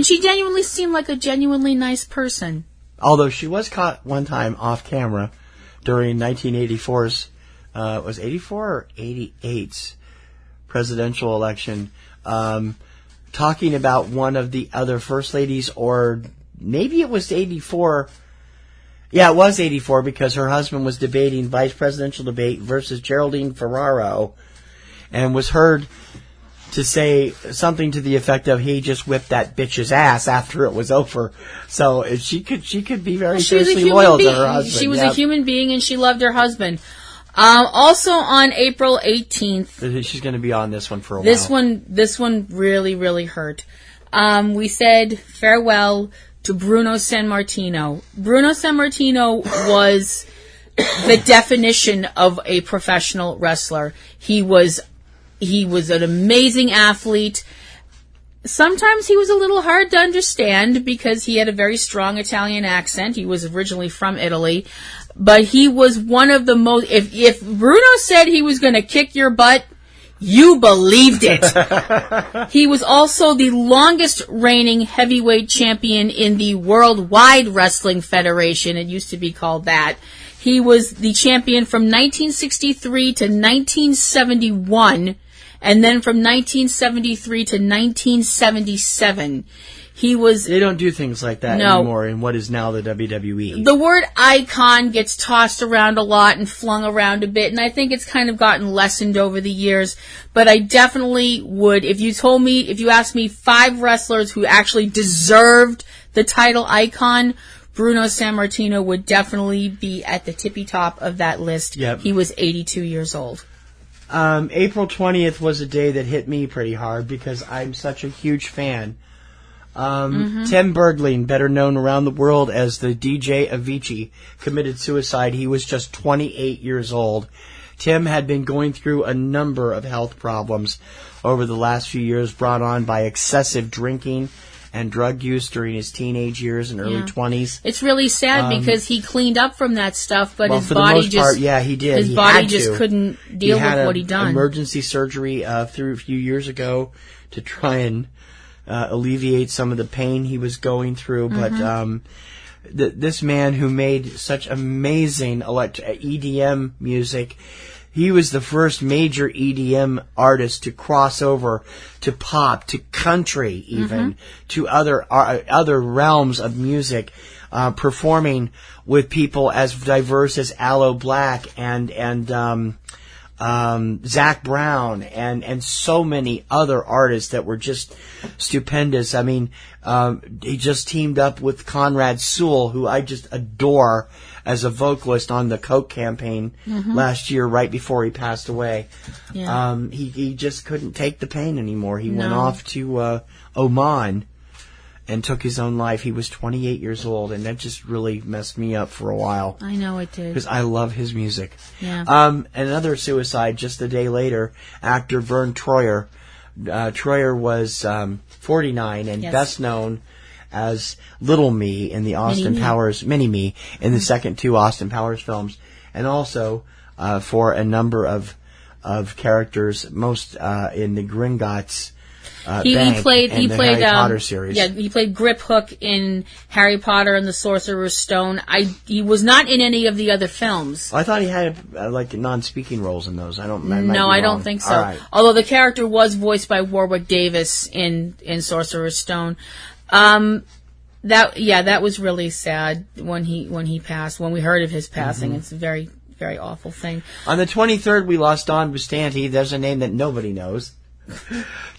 she genuinely seemed like a genuinely nice person. Although she was caught one time off camera during 1984's, was 84 or 88's presidential election, talking about one of the other first ladies, or maybe it was 84. Yeah, it was 84 because her husband was debating vice presidential debate versus Geraldine Ferraro and was heard to say something to the effect of, he just whipped that bitch's ass after it was over. So she could be very seriously loyal to her husband. She was a human being and she loved her husband. Also on April 18th. She's going to be on this one for a while. This one really, really hurt. We said farewell to Bruno Sammartino. Bruno Sammartino was the definition of a professional wrestler. He was an amazing athlete. Sometimes he was a little hard to understand because he had a very strong Italian accent. He was originally from Italy. But he was one of the most... If Bruno said he was going to kick your butt, you believed it. He was also the longest reigning heavyweight champion in the Worldwide Wrestling Federation. It used to be called that. He was the champion from 1963 to 1971, and then from 1973 to 1977. They don't do things like that anymore in what is now the WWE. The word icon gets tossed around a lot and flung around a bit, and I think it's kind of gotten lessened over the years. But I definitely would, if you asked me 5 wrestlers who actually deserved the title icon, Bruno Sammartino would definitely be at the tippy top of that list. Yep. He was 82 years old. April 20th was a day that hit me pretty hard because I'm such a huge fan Tim Bergling, better known around the world as the DJ Avicii, committed suicide. He was just 28 years old. Tim had been going through a number of health problems over the last few years, brought on by excessive drinking and drug use during his teenage years and early 20s. It's really sad because he cleaned up from that stuff, but his for body the most part, he did. His he body had just to. couldn't deal with what he'd done. Emergency surgery through a few years ago to try and alleviate some of the pain he was going through. But this man who made such amazing EDM music, he was the first major EDM artist to cross over to pop, to country, even to other realms of music, performing with people as diverse as Aloe Black and Zach Brown and so many other artists that were just stupendous. I mean, he just teamed up with Conrad Sewell, who I just adore as a vocalist on the Coke campaign last year, right before he passed away. Yeah. He just couldn't take the pain anymore. He went off to Oman and took his own life. He was 28 years old, and that just really messed me up for a while. I know it did. Because I love his music. Yeah. Another suicide just a day later, actor Vern Troyer. Troyer was 49 and best known as Little Me in the Austin Powers, Mini-Me in the second two Austin Powers films, and also for a number of characters, most in the Gringotts. He played Harry Potter series. Yeah, he played Grip Hook in Harry Potter and the Sorcerer's Stone. He was not in any of the other films. I thought he had non-speaking roles in those. I don't think so. Right. Although the character was voiced by Warwick Davis in Sorcerer's Stone. That was really sad when he passed. When we heard of his passing, it's a very, very awful thing. On the 23rd, we lost Don Bustante. There's a name that nobody knows.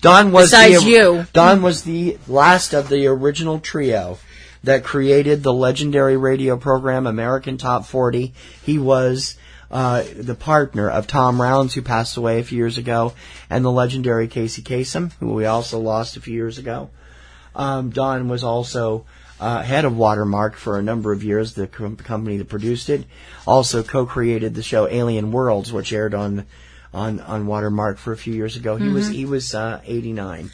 Don was the last of the original trio that created the legendary radio program American Top 40. He was the partner of Tom Rounds, who passed away a few years ago, and the legendary Casey Kasem, who we also lost a few years ago. Don was also head of Watermark for a number of years, the company that produced it. Also co-created the show Alien Worlds, which aired on Watermark for a few years ago. He was 89.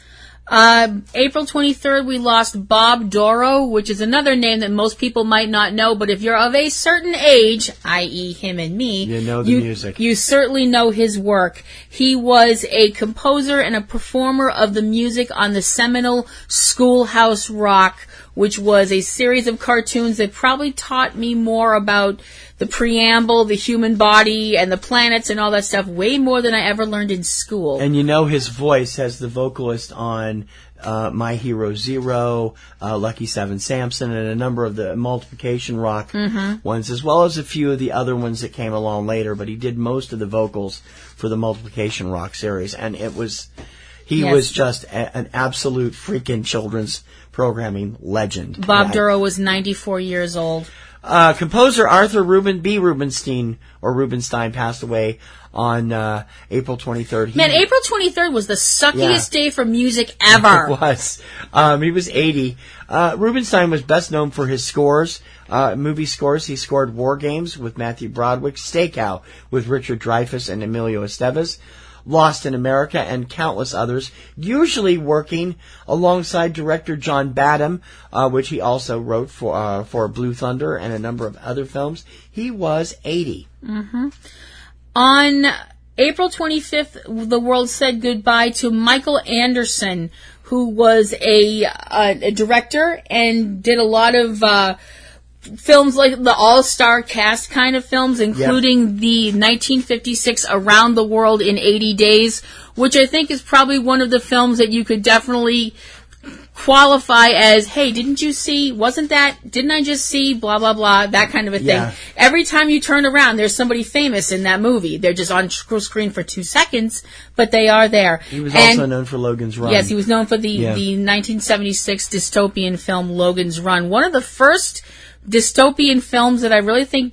April 23rd, we lost Bob Doro, which is another name that most people might not know, but if you're of a certain age, i.e. him and me, you know the music. You certainly know his work. He was a composer and a performer of the music on the seminal Schoolhouse Rock, which was a series of cartoons that probably taught me more about the preamble, the human body, and the planets and all that stuff, way more than I ever learned in school. And you know his voice as the vocalist on My Hero Zero, Lucky Seven Samson, and a number of the Multiplication Rock ones, as well as a few of the other ones that came along later, but he did most of the vocals for the Multiplication Rock series, and he was just an absolute freaking children's programming legend. Bob Duro was 94 years old. Composer Arthur Rubinstein passed away on April 23rd. April 23rd was the suckiest day for music ever. It was. He was 80. Rubinstein was best known for his scores, movie scores. He scored War Games with Matthew Broderick, Stakeout with Richard Dreyfuss and Emilio Estevez, Lost in America, and countless others, usually working alongside director John Badham, which he also wrote for Blue Thunder and a number of other films. He was 80. On April 25th, the world said goodbye to Michael Anderson, who was a director and did a lot of films like the all-star cast kind of films, including the 1956 Around the World in 80 Days, which I think is probably one of the films that you could definitely qualify as, hey, didn't I just see, blah, blah, blah, that kind of a thing. Yeah. Every time you turn around, there's somebody famous in that movie. They're just on screen for 2 seconds, but they are there. He was also known for Logan's Run. Yes, he was known for the 1976 dystopian film Logan's Run. One of the first dystopian films that I really think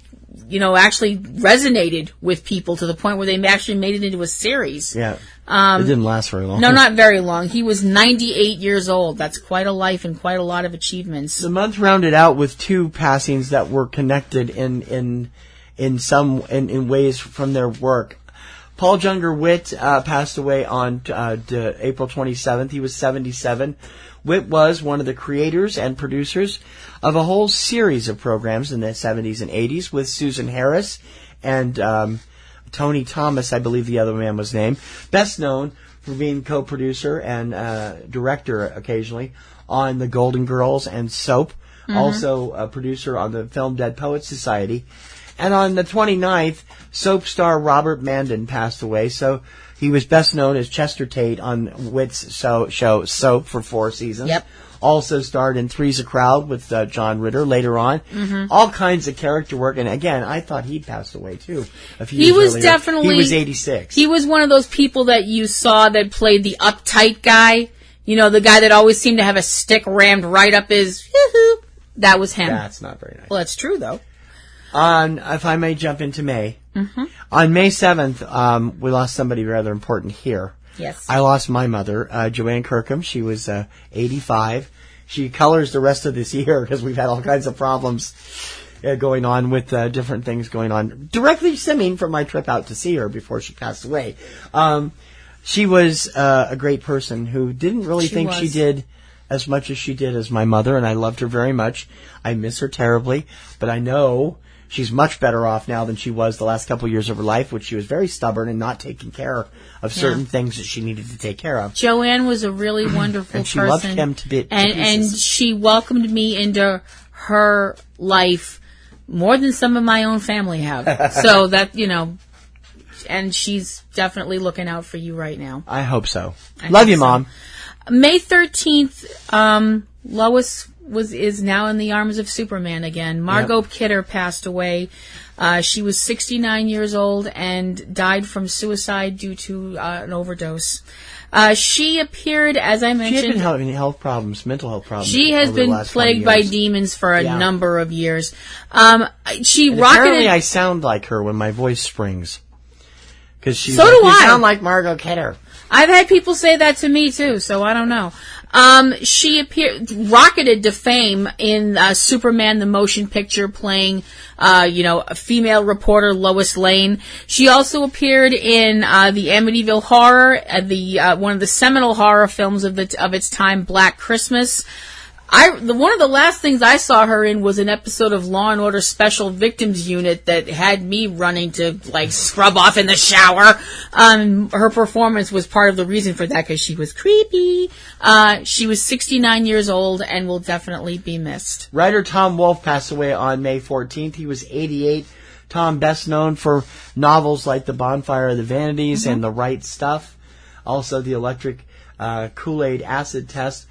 actually resonated with people to the point where they actually made it into a series. Yeah. It didn't last very long. No, not very long. He was 98 years old. That's quite a life and quite a lot of achievements. The month rounded out with 2 passings that were connected in ways from their work. Paul Junger-Witt passed away on April 27th. He was 77. Witt was one of the creators and producers of a whole series of programs in the 70s and 80s with Susan Harris and Tony Thomas, I believe the other man was named. Best known for being co-producer and director occasionally on The Golden Girls and Soap. Mm-hmm. Also a producer on the film Dead Poets Society. And on the 29th, soap star Robert Mandan passed away. So he was best known as Chester Tate on Witt's show Soap for 4 seasons. Yep. Also starred in Three's a Crowd with John Ritter later on. Mm-hmm. All kinds of character work. And again, I thought he passed away too. He was definitely... He was 86. He was one of those people that you saw that played the uptight guy. The guy that always seemed to have a stick rammed right up his... That was him. That's not very nice. Well, that's true, though. If I may jump into May. Mm-hmm. On May 7th, we lost somebody rather important here. Yes. I lost my mother, Joanne Kirkham. She was 85. She colors the rest of this year because we've had all kinds of problems going on with different things going on. Directly stemming from my trip out to see her before she passed away. She was a great person who didn't really think she did as much as she did as my mother, and I loved her very much. I miss her terribly, but I know she's much better off now than she was the last couple of years of her life, which she was very stubborn and not taking care of certain things that she needed to take care of. Joanne was a really wonderful and she person. loved him to bits. And she welcomed me into her life more than some of my own family have. So that, and she's definitely looking out for you right now. I hope so. Love you, Mom. May 13th, Lois is now in the arms of Superman again. Margot Kidder passed away. She was 69 years old and died from suicide due to an overdose. She appeared, as I mentioned... She had been having health problems, mental health problems. She has been plagued by demons for a number of years. She rocketed... Apparently I sound like her when my voice springs. Because so do I. You sound like Margot Kidder. I've had people say that to me too, so I don't know. She rocketed to fame in Superman the Motion Picture, playing a female reporter, Lois Lane. She also appeared in the Amityville Horror, one of the seminal horror films of its time, Black Christmas. One of the last things I saw her in was an episode of Law and Order Special Victims Unit that had me running to scrub off in the shower. Her performance was part of the reason for that because she was creepy. She was 69 years old and will definitely be missed. Writer Tom Wolfe passed away on May 14th. He was 88. Tom, best known for novels like The Bonfire of the Vanities and The Right Stuff. Also the Electric Kool-Aid Acid Test.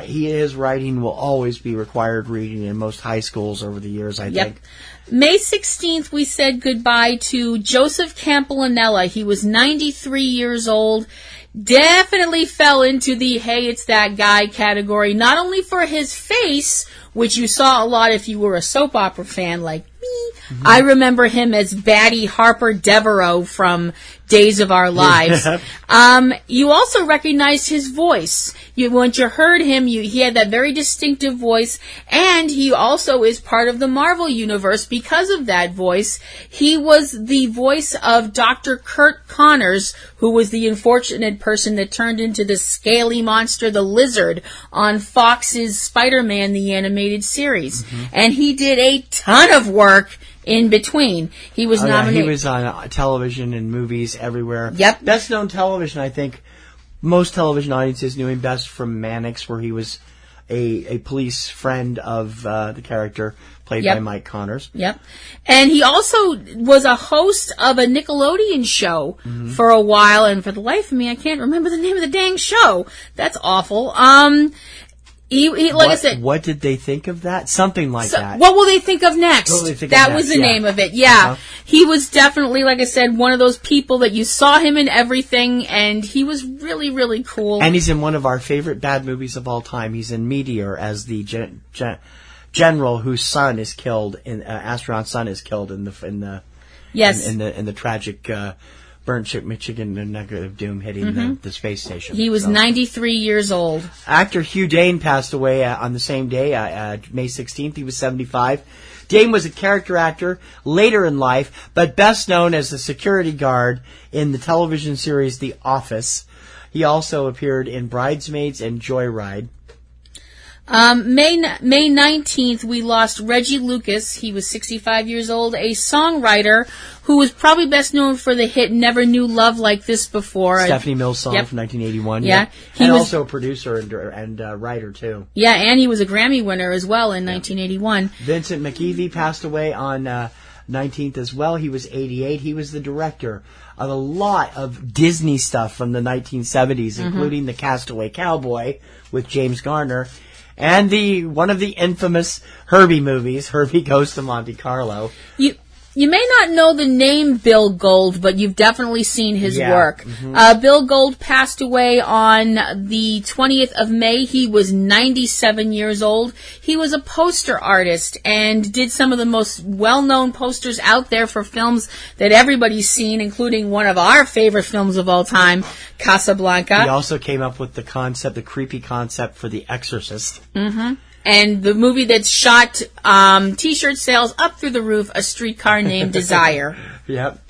His writing will always be required reading in most high schools over the years, I think. May 16th, we said goodbye to Joseph Campanella. He was 93 years old. Definitely fell into the hey, it's that guy category, not only for his face, which you saw a lot if you were a soap opera fan like me. Mm-hmm. I remember him as Baddie Harper Devereaux from Days of Our Lives. You also recognized his voice. Once you heard him, he had that very distinctive voice, and he also is part of the Marvel Universe because of that voice. He was the voice of Dr. Kurt Connors, who was the unfortunate person that turned into the scaly monster, the Lizard, on Fox's Spider-Man, the animated series. Mm-hmm. And he did a ton of work in between. He was nominated. He was on television and movies everywhere. Yep. Best known television, I think. Most television audiences knew him best from Mannix, where he was a police friend of the character played by Mike Connors. Yep. And he also was a host of a Nickelodeon show for a while, and for the life of me, I can't remember the name of the dang show. That's awful. I said, what did they think of that? Something like that. What will they think of next? That was the name of it. Yeah. Uh-huh. He was definitely, like I said, one of those people that you saw him in everything, and he was really, really cool. And he's in one of our favorite bad movies of all time. He's in Meteor as the general whose son is killed astronaut's son is killed in the Yes. in the tragic burnt chicken nugget of doom hitting the space station. He was 93 years old. Actor Hugh Dane passed away on the same day, May 16th. He was 75. Dane was a character actor later in life, but best known as a security guard in the television series The Office. He also appeared in Bridesmaids and Joyride. May 19th, we lost Reggie Lucas. He was 65 years old, a songwriter who was probably best known for the hit Never Knew Love Like This Before. Stephanie Mills' song Yep. from 1981. Yeah. And also a producer and writer, too. Yeah, and he was a Grammy winner as well in 1981. Vincent McEvey passed away on 19th as well. He was 88. He was the director of a lot of Disney stuff from the 1970s, including The Castaway Cowboy with James Garner, and one of the infamous Herbie movies, Herbie Goes to Monte Carlo. You may not know the name Bill Gold, but you've definitely seen his work. Bill Gold passed away on the 20th of May. He was 97 years old. He was a poster artist and did some of the most well-known posters out there for films that everybody's seen, including one of our favorite films of all time, Casablanca. He also came up with the creepy concept for The Exorcist. And the movie that shot T-shirt sales up through the roof, A Streetcar Named Desire. Yep.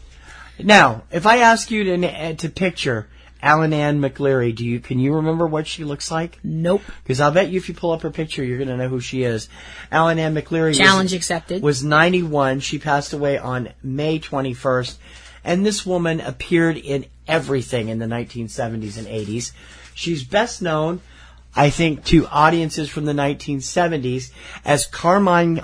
Now, if I ask you to picture Alan Ann McLeary, can you remember what she looks like? Nope. Because I'll bet you if you pull up her picture, you're going to know who she is. Alan Ann McLeary Challenge accepted. Was 91. She passed away on May 21st. And this woman appeared in everything in the 1970s and 80s. She's best known, I think, to audiences from the 1970s as Carmen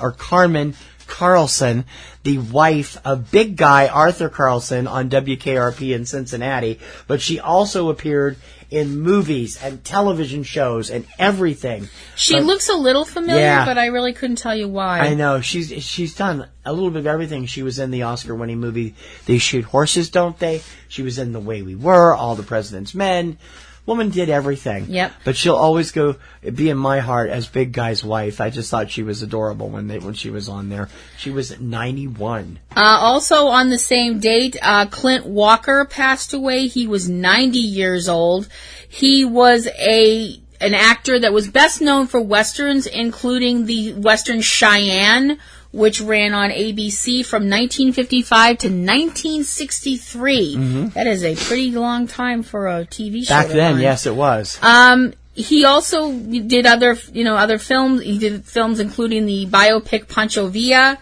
Carlson, the wife of big guy Arthur Carlson on WKRP in Cincinnati. But she also appeared in movies and television shows and everything. She looks a little familiar, Yeah. but I really couldn't tell you why. I know. She's done a little bit of everything. She was in the Oscar-winning movie They Shoot Horses, Don't They? She was in The Way We Were, All the President's Men. Woman did everything. Yep. But she'll always be in my heart as Big Guy's wife. I just thought she was adorable when she was on there. She was 91. Also on the same date, Clint Walker passed away. He was 90 years old. He was an actor that was best known for westerns, including the western Cheyenne, which ran on ABC from 1955 to 1963. That is a pretty long time for a TV show. Back then, yes, it was. He also did other films. He did films including the biopic Pancho Villa.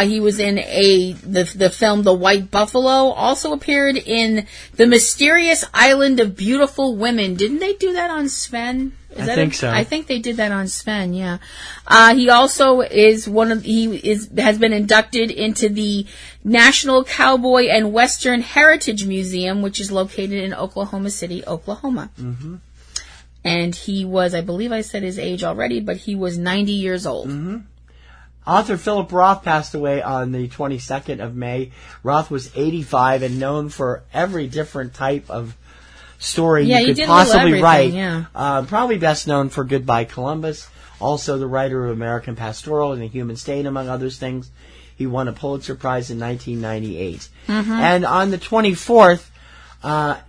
He was in the film The White Buffalo. Also appeared in The Mysterious Island of Beautiful Women. Didn't they do that on Sven? I think so. I think they did that on Sven. Yeah. He also has been inducted into the National Cowboy and Western Heritage Museum, which is located in Oklahoma City, Oklahoma. And he was, I believe I said his age already, but he was 90 years old. Author Philip Roth passed away on the 22nd of May. Roth was 85 and known for every different type of story you could possibly write. Yeah. Probably best known for Goodbye Columbus. Also the writer of American Pastoral and The Human Stain, among other things. He won a Pulitzer Prize in 1998. And on the 24th,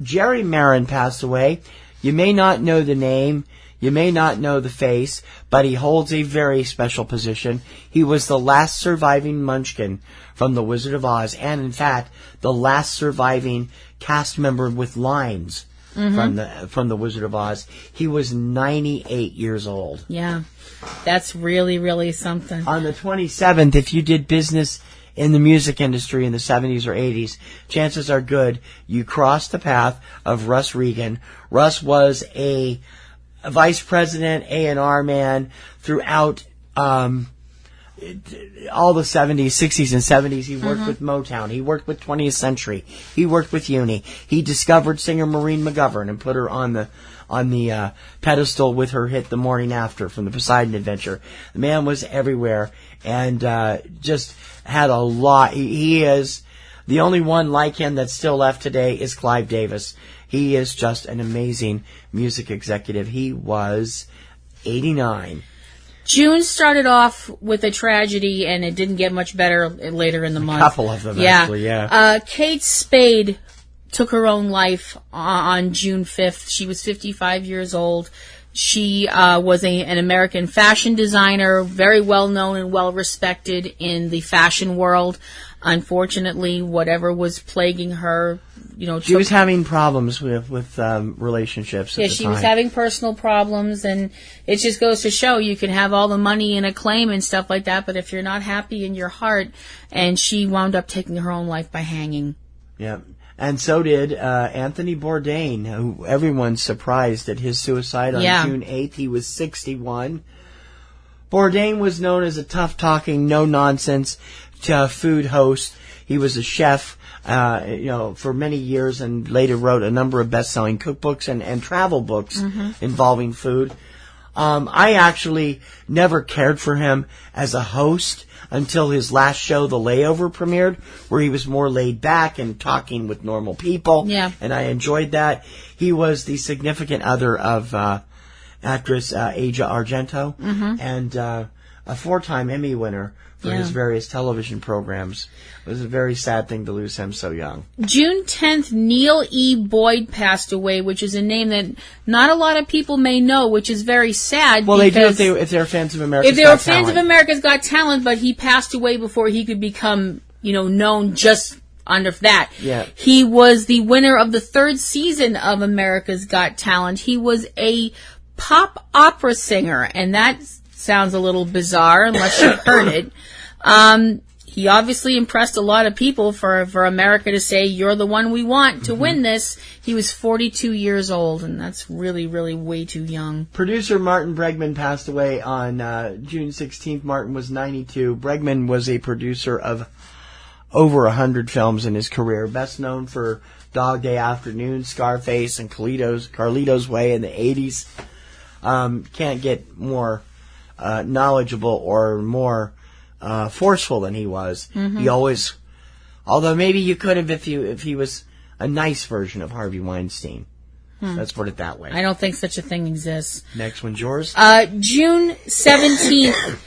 Jerry Marin passed away. You may not know the name. You may not know the face, but he holds a very special position. He was the last surviving Munchkin from The Wizard of Oz, and in fact, the last surviving cast member with lines from the Wizard of Oz. He was 98 years old. Yeah, that's really, really something. On the 27th, if you did business in the music industry in the 70s or 80s, chances are good you crossed the path of Russ Regan. Russ was a vice president, A&R man throughout all the 70s, 60s, and 70s. He worked with Motown. He worked with 20th Century. He worked with Uni. He discovered singer Maureen McGovern and put her on the pedestal with her hit The Morning After from the Poseidon Adventure. The man was everywhere and just had a lot. He is the only one like him that's still left today is Clive Davis. He is just an amazing music executive. He was 89. June started off with a tragedy, and it didn't get much better later in the month. A couple of them, actually, yeah. Kate Spade took her own life on June 5th. She was 55 years old. She was an American fashion designer, very well known and well respected in the fashion world. Unfortunately, whatever was plaguing her, she was having problems with relationships. Yeah, at the she time. was having personal problems, and it just goes to show you can have all the money and acclaim and stuff like that, but if you're not happy in your heart, and she wound up taking her own life by hanging. Yeah. And so did Anthony Bourdain, who everyone's surprised at his suicide on June 8th. He was 61. Bourdain was known as a tough-talking, no-nonsense food host. He was a chef, for many years, and later wrote a number of best-selling cookbooks and travel books involving food. I actually never cared for him as a host until his last show, The Layover, premiered, where he was more laid back and talking with normal people. Yeah. And I enjoyed that. He was the significant other of actress Asia Argento, and a 4-time Emmy winner for his various television programs. It was a very sad thing to lose him so young. June 10th, Neil E. Boyd passed away, which is a name that not a lot of people may know, which is very sad. Well, they do if they're fans of America's Got Talent. If they were fans of America's Got Talent, but he passed away before he could become, known just under that. Yeah. He was the winner of the 3rd season of America's Got Talent. He was a pop opera singer, and that sounds a little bizarre unless you've heard it. He obviously impressed a lot of people for America to say, you're the one we want to win this. He was 42 years old, and that's really, really way too young. Producer Martin Bregman passed away on June 16th. Martin was 92. Bregman was a producer of over 100 films in his career, best known for Dog Day Afternoon, Scarface, and Carlito's Way in the 80s. Can't get more knowledgeable or more forceful than he was. He always, although maybe you could have if he was a nice version of Harvey Weinstein. Let's put it that way. I don't think such a thing exists. Next one's yours. June 17th.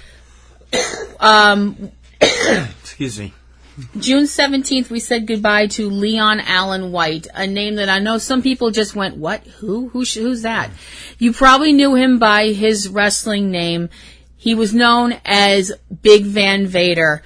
Excuse me. June 17th, we said goodbye to Leon Allen White, a name that I know some people just went, what? Who's that? You probably knew him by his wrestling name. He was known as Big Van Vader.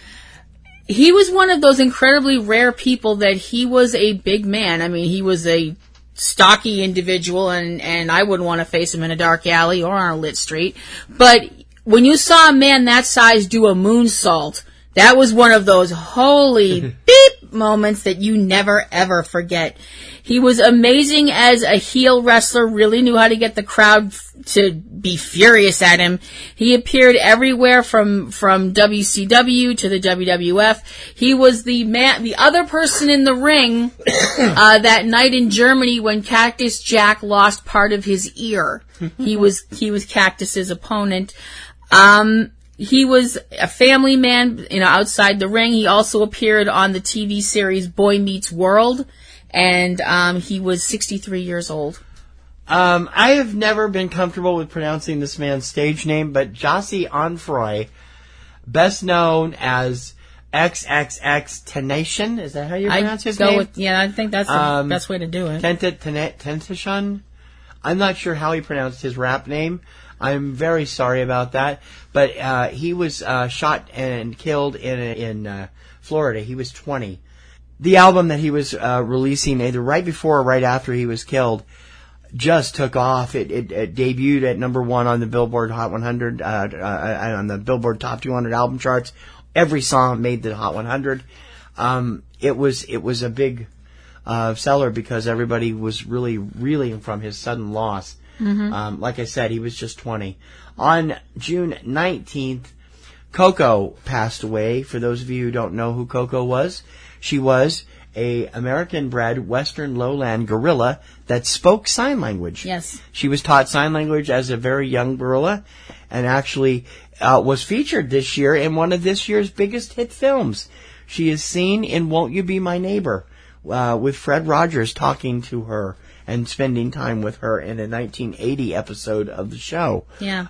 He was one of those incredibly rare people that he was a big man. I mean, he was a stocky individual, and I wouldn't want to face him in a dark alley or on a lit street. But when you saw a man that size do a moonsault, that was one of those holy beep moments that you never, ever forget. He was amazing as a heel wrestler, really knew how to get the crowd to be furious at him. He appeared everywhere from WCW to the WWF. He was the other person in the ring that night in Germany when Cactus Jack lost part of his ear. He was Cactus's opponent. He was a family man, outside the ring. He also appeared on the TV series Boy Meets World, and he was 63 years old. I have never been comfortable with pronouncing this man's stage name, but Jossie Onfroy, best known as XXX Tenation, is that how you pronounce his name? I think that's the best way to do it. Tentation? I'm not sure how he pronounced his rap name. I'm very sorry about that, but he was shot and killed in Florida. He was 20. The album that he was releasing either right before or right after he was killed just took off. It debuted at number 1 on the Billboard Hot 100, on the Billboard Top 200 album charts. Every song made the Hot 100. It was a big seller because everybody was really reeling from his sudden loss. Like I said, he was just 20. On June 19th, Coco passed away. For those of you who don't know who Coco was, she was a American-bred Western lowland gorilla that spoke sign language. Yes. She was taught sign language as a very young gorilla and actually was featured this year in one of this year's biggest hit films. She is seen in Won't You Be My Neighbor with Fred Rogers talking to her and spending time with her in a 1980 episode of the show. Yeah.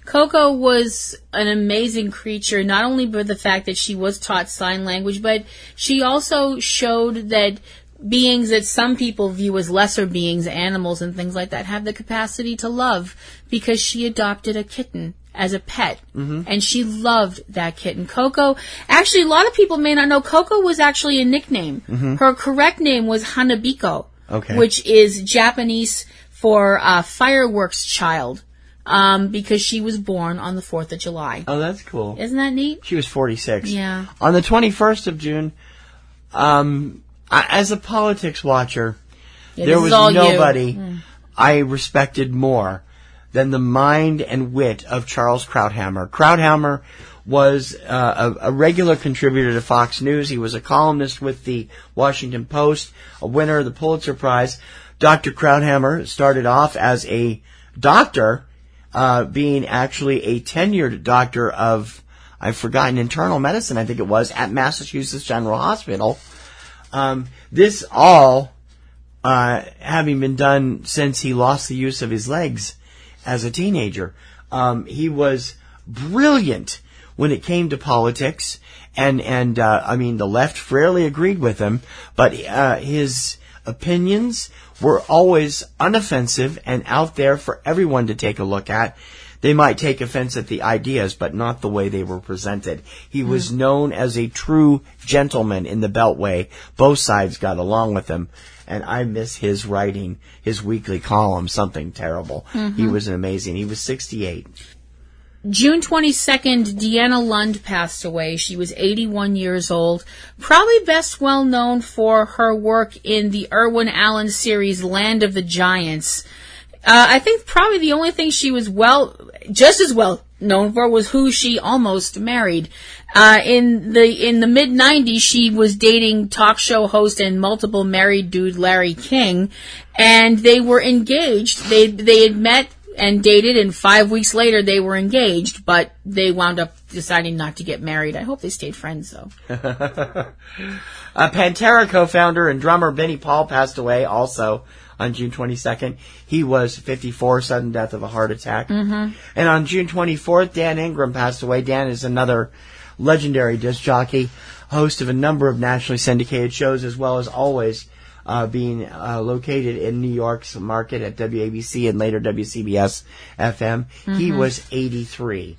Coco was an amazing creature, not only by the fact that she was taught sign language, but she also showed that beings that some people view as lesser beings, animals and things like that, have the capacity to love, because she adopted a kitten as a pet, and she loved that kitten. Coco, actually, a lot of people may not know, Coco was actually a nickname. Her correct name was Hanabiko, which is Japanese for fireworks child, because she was born on the 4th of July. Oh, that's cool. Isn't that neat? She was 46. Yeah. On the 21st of June, as a politics watcher, there was nobody I respected more than the mind and wit of Charles Krauthammer. Krauthammer was a regular contributor to Fox News. He was a columnist with the Washington Post, a winner of the Pulitzer Prize. Dr. Krauthammer started off as a doctor, being actually a tenured doctor of, I've forgotten, internal medicine, I think it was, at Massachusetts General Hospital. This all having been done since he lost the use of his legs as a teenager. He was brilliant when it came to politics, and I mean, the left rarely agreed with him, but his opinions were always unoffensive and out there for everyone to take a look at. They might take offense at the ideas, but not the way they were presented. He was known as a true gentleman in the Beltway. Both sides got along with him. And I miss his writing, his weekly column, Something Terrible. He was amazing. He was 68. June 22nd, Deanna Lund passed away. She was 81 years old. Probably best well known for her work in the Irwin Allen series, Land of the Giants. I think probably the only thing she was just as well known for was who she almost married. In the mid-90s, she was dating talk show host and multiple married dude Larry King, and they were engaged. They had met and dated, and 5 weeks later they were engaged, but they wound up deciding not to get married. I hope they stayed friends, though. Pantera co-founder and drummer Benny Paul passed away also on June 22nd. He was 54, sudden death of a heart attack. And on June 24th, Dan Ingram passed away. Dan is another legendary disc jockey, host of a number of nationally syndicated shows, as well as always being located in New York's market at WABC and later WCBS FM. He was 83.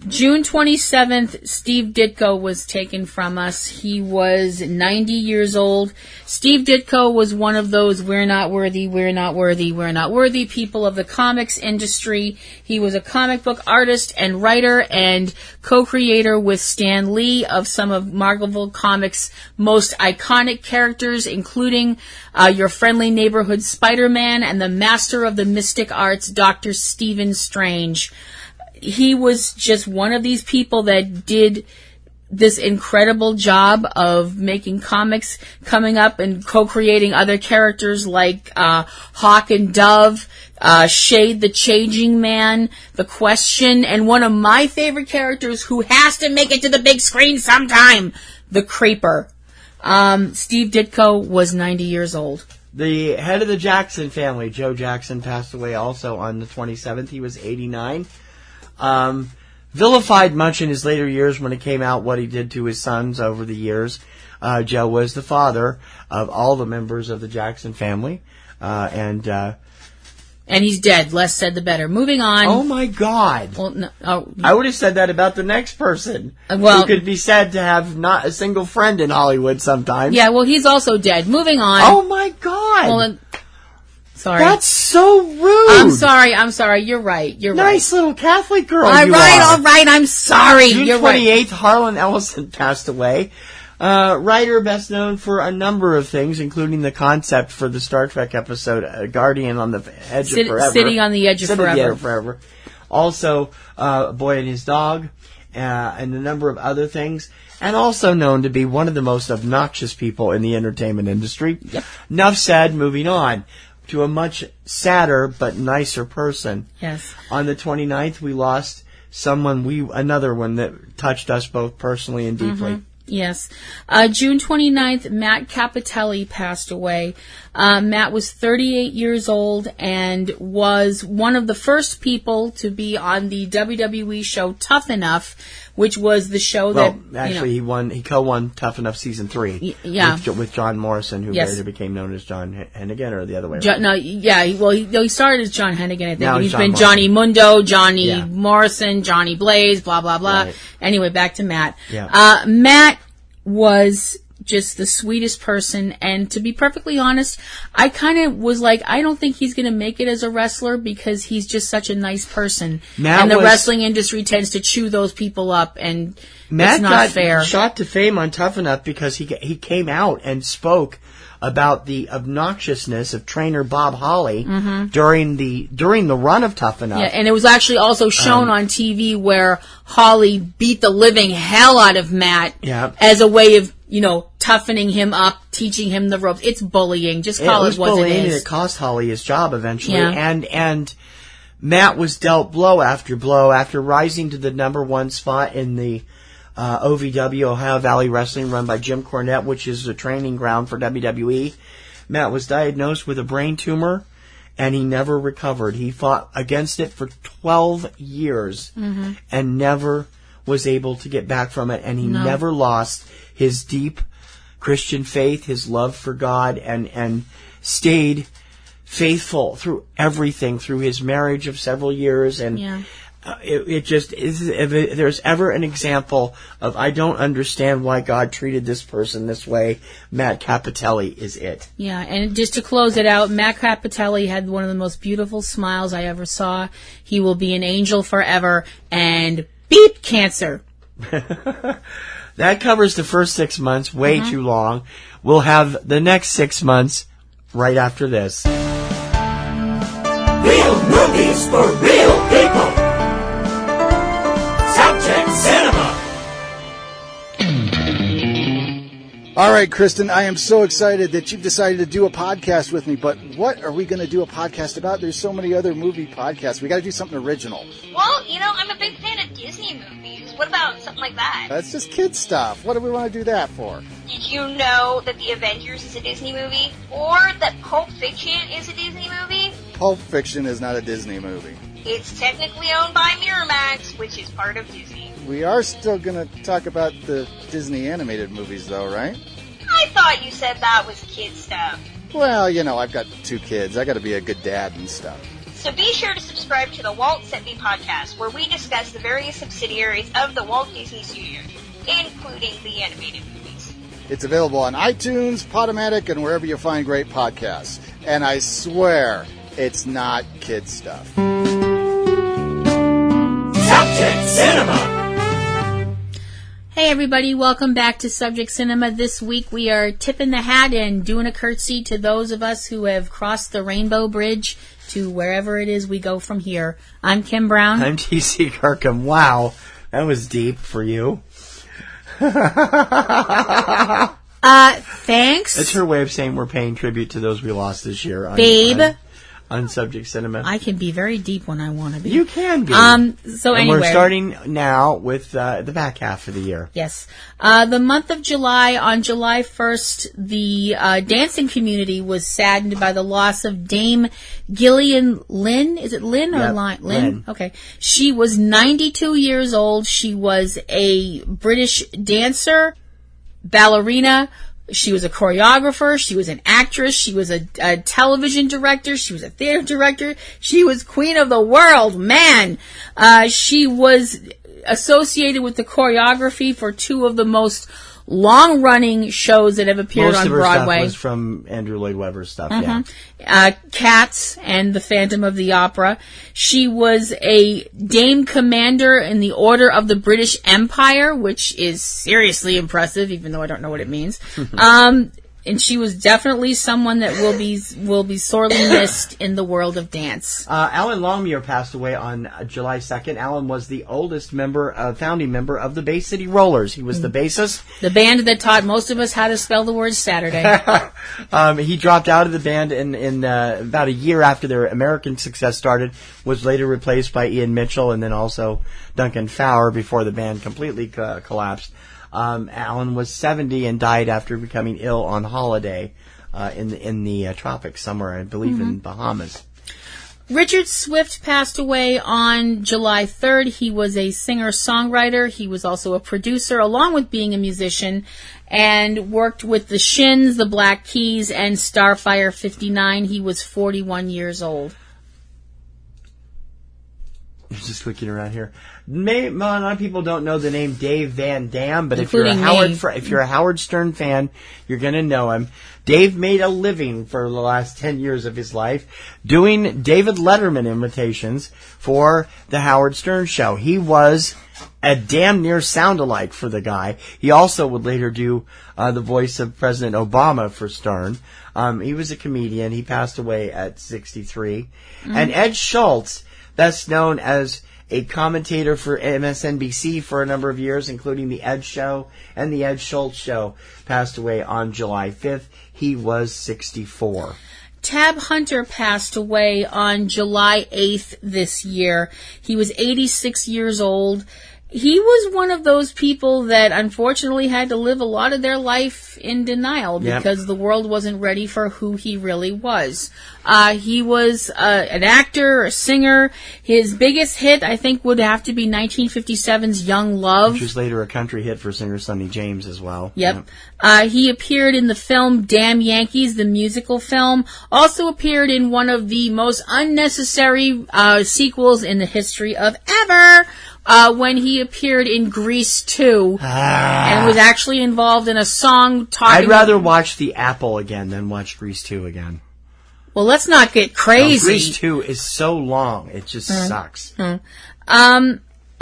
June 27th, Steve Ditko was taken from us. He was 90 years old. Steve Ditko was one of those we're not worthy people of the comics industry. He was a comic book artist and writer and co-creator with Stan Lee of some of Marvel Comics' most iconic characters, including your friendly neighborhood Spider-Man and the master of the mystic arts, Dr. Stephen Strange. He was just one of these people that did this incredible job of making comics, coming up and co-creating other characters like Hawk and Dove, Shade the Changing Man, The Question, and one of my favorite characters who has to make it to the big screen sometime, The Creeper. Steve Ditko was 90 years old. The head of the Jackson family, Joe Jackson, passed away also on the 27th. He was 89. Vilified much in his later years when it came out what he did to his sons over the years. Joe was the father of all the members of the Jackson family, and he's dead. Less said, the better. Moving on. Oh my God! Well, no, I would have said that about the next person, who could be said to have not a single friend in Hollywood sometimes. Yeah, well, he's also dead. Moving on. Oh my God! Well, sorry. That's so rude. I'm sorry. You're right. Nice little Catholic girl. All right. I'm sorry. June 28th, Harlan Ellison passed away. Writer best known for a number of things, including the concept for the Star Trek episode Guardian on the Edge of Forever. Sitting on the Edge of Forever. Also, Boy and His Dog, and a number of other things. And also known to be one of the most obnoxious people in the entertainment industry. Yep. Enough said, moving on to a much sadder but nicer person. Yes. On the 29th, we lost another one that touched us both personally and deeply. Yes. June 29th, Matt Capitelli passed away. Matt was 38 years old and was one of the first people to be on the WWE show Tough Enough, which was the show he co-won Tough Enough Season 3 with John Morrison, who later became known as John Hennigan, or the other way around. He started as John Hennigan, I think. Now He's John been Morrison. Johnny Mundo, Johnny Morrison, Johnny Blaze, blah, blah, blah. Right. Anyway, back to Matt. Yeah. Matt was just the sweetest person, and to be perfectly honest, I kind of was like, I don't think he's going to make it as a wrestler because he's just such a nice person. And the wrestling industry tends to chew those people up, and Matt it's not fair. got shot to fame on Tough Enough because he came out and spoke about the obnoxiousness of trainer Bob Holly during the run of Tough Enough. Yeah, and it was actually also shown on TV where Holly beat the living hell out of Matt as a way of, toughening him up, teaching him the ropes. It's bullying. Just call it what it bullying, is. and it cost Holly his job eventually. Yeah. And Matt was dealt blow after blow after rising to the number one spot in the OVW, Ohio Valley Wrestling, run by Jim Cornette, which is a training ground for WWE. Matt was diagnosed with a brain tumor, and he never recovered. He fought against it for 12 years and never was able to get back from it, and he never lost his deep Christian faith, his love for God, and stayed faithful through everything, through his marriage of several years, and it just is. If there's ever an example of I don't understand why God treated this person this way, Matt Capitelli is it. Yeah, and just to close it out, Matt Capitelli had one of the most beautiful smiles I ever saw. He will be an angel forever, and beat cancer. That covers the first 6 months, way too long. We'll have the next 6 months right after this. Real movies for real people. Subject Cinema. All right, Kristen, I am so excited that you've decided to do a podcast with me, but what are we going to do a podcast about? There's so many other movie podcasts. We got to do something original. Well, I'm a big fan of Disney movies. What about something like that? That's just kid stuff. What do we want to do that for? Did you know that The Avengers is a Disney movie? Or that Pulp Fiction is a Disney movie? Pulp Fiction is not a Disney movie. It's technically owned by Miramax, which is part of Disney. We are still going to talk about the Disney animated movies, though, right? I thought you said that was kid stuff. Well, I've got 2 kids. I got to be a good dad and stuff. So be sure to subscribe to the Walt Sent Me podcast, where we discuss the various subsidiaries of the Walt Disney Studios, including the animated movies. It's available on iTunes, Podomatic, and wherever you find great podcasts. And I swear, it's not kid stuff. Subject Cinema. Hey everybody, welcome back to Subject Cinema. This week we are tipping the hat and doing a curtsy to those of us who have crossed the Rainbow Bridge to wherever it is we go from here. I'm Kim Brown. I'm T.C. Kirkham. Wow, that was deep for you. Thanks. That's her way of saying we're paying tribute to those we lost this year. Babe. On Subject Cinema. I can be very deep when I want to be. You can be. And we're starting now with the back half of the year. Yes. The month of July, on July 1st, the dancing community was saddened by the loss of Dame Gillian Lynn. Is it Lynn or Lynn? Lynn. Okay. She was 92 years old. She was a British dancer, ballerina. She was a choreographer. She was an actress. She was a television director. She was a theater director. She was queen of the world, man. She was associated with the choreography for 2 of the most long-running shows that have appeared on Broadway. Most of her stuff was from Andrew Lloyd Webber's stuff, Cats and The Phantom of the Opera. She was a Dame Commander in the Order of the British Empire, which is seriously impressive, even though I don't know what it means. And she was definitely someone that will be sorely missed in the world of dance. Alan Longmuir passed away on July 2nd. Alan was the oldest founding member of the Bay City Rollers. He was the bassist. The band that taught most of us how to spell the word Saturday. He dropped out of the band in about a year after their American success started, was later replaced by Ian Mitchell and then also Duncan Fowler before the band completely collapsed. Alan was 70 and died after becoming ill on holiday in the tropics somewhere, I believe in Bahamas. Richard Swift passed away on July 3rd. He was a singer-songwriter. He was also a producer, along with being a musician, and worked with the Shins, the Black Keys, and Starfire 59. He was 41 years old. Just looking around here. A lot of people don't know the name Dave Van Dam, but if Including you're a Howard Stern fan, you're going to know him. Dave made a living for the last 10 years of his life doing David Letterman imitations for the Howard Stern show. He was a damn near sound-alike for the guy. He also would later do the voice of President Obama for Stern. He was a comedian. He passed away at 63. And Ed Schultz, best known as a commentator for MSNBC for a number of years, including The Ed Show and The Ed Schultz Show, passed away on July 5th. He was 64. Tab Hunter passed away on July 8th this year. He was 86 years old. He was one of those people that unfortunately had to live a lot of their life in denial because the world wasn't ready for who he really was. He was an actor, a singer. His biggest hit, I think, would have to be 1957's Young Love. Which was later a country hit for singer Sonny James as well. Yep. He appeared in the film Damn Yankees, the musical film. Also appeared in one of the most unnecessary sequels in the history of ever, when he appeared in Grease 2 and was actually involved in a song talking... I'd rather watch The Apple again than watch Grease 2 again. Well, let's not get crazy. No, Grease 2 is so long. It just sucks.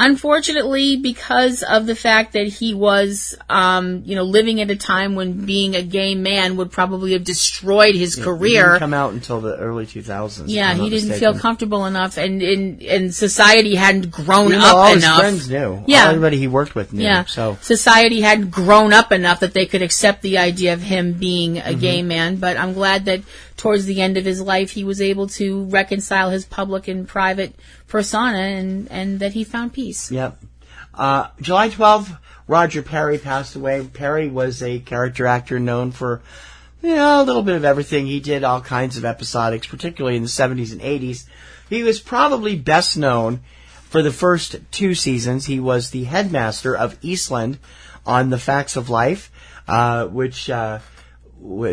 Unfortunately, because of the fact that he was, living at a time when being a gay man would probably have destroyed his career. It didn't come out until the early 2000s. Yeah, he didn't feel comfortable enough, and society hadn't grown up all enough. His friends knew. Yeah. Everybody he worked with knew. Yeah. So society hadn't grown up enough that they could accept the idea of him being a gay man. But I'm glad that towards the end of his life, he was able to reconcile his public and private persona, and that he found peace. Yep. July 12th, Roger Perry passed away. Perry was a character actor known for, a little bit of everything. He did all kinds of episodics, particularly in the 70s and 80s. He was probably best known for the first 2 seasons. He was the headmaster of Eastland on The Facts of Life, which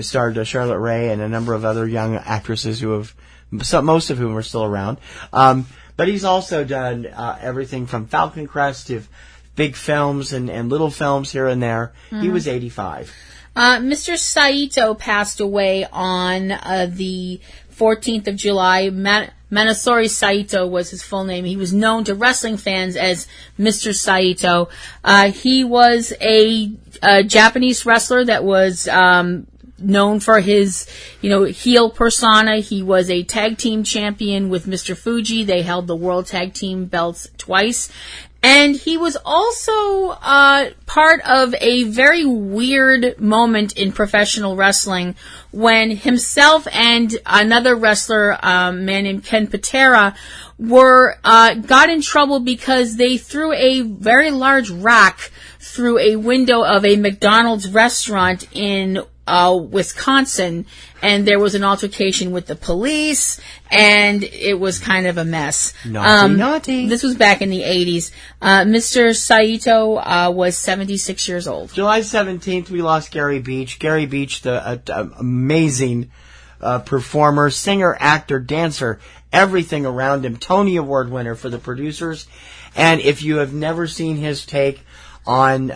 starred Charlotte Rae and a number of other young actresses most of whom are still around. But he's also done everything from Falcon Crest to big films and little films here and there. He was 85. Mr. Saito passed away on the 14th of July. Manasori Saito was his full name. He was known to wrestling fans as Mr. Saito. He was a Japanese wrestler that was known for his, heel persona. He was a tag team champion with Mr. Fuji. They held the World Tag Team belts twice. And he was also part of a very weird moment in professional wrestling when himself and another wrestler, man named Ken Patera, got in trouble because they threw a very large rock through a window of a McDonald's restaurant in Wisconsin, and there was an altercation with the police, and it was kind of a mess. Naughty. This was back in the 80s. Mr. Saito was 76 years old. July 17th, we lost Gary Beach. Gary Beach, the amazing performer, singer, actor, dancer, everything around him. Tony Award winner for The Producers. And if you have never seen his take on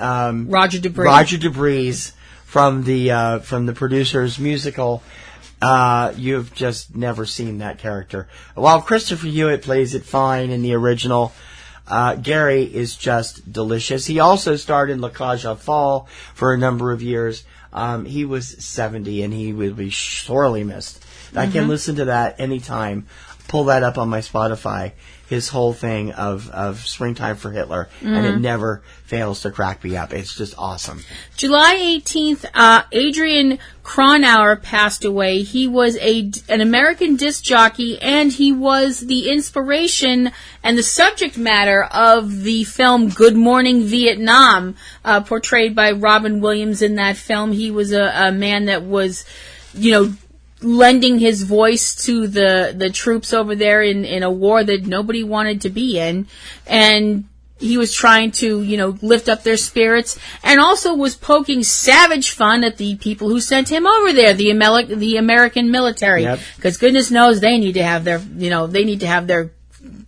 Roger Debris from the Producers musical, you've just never seen that character. While Christopher Hewitt plays it fine in the original, Gary is just delicious. He also starred in La Cage aux Folles for a number of years. He was 70 and he will be sorely missed. I can listen to that anytime. pull that up on my Spotify. His whole thing of Springtime for Hitler, and it never fails to crack me up. It's just awesome. July 18th, Adrian Cronauer passed away. He was an American disc jockey, and he was the inspiration and the subject matter of the film Good Morning Vietnam, portrayed by Robin Williams in that film. He was a man that was, lending his voice to the troops over there in a war that nobody wanted to be in. And he was trying to, lift up their spirits, and also was poking savage fun at the people who sent him over there, the American military. Because goodness knows they need to have their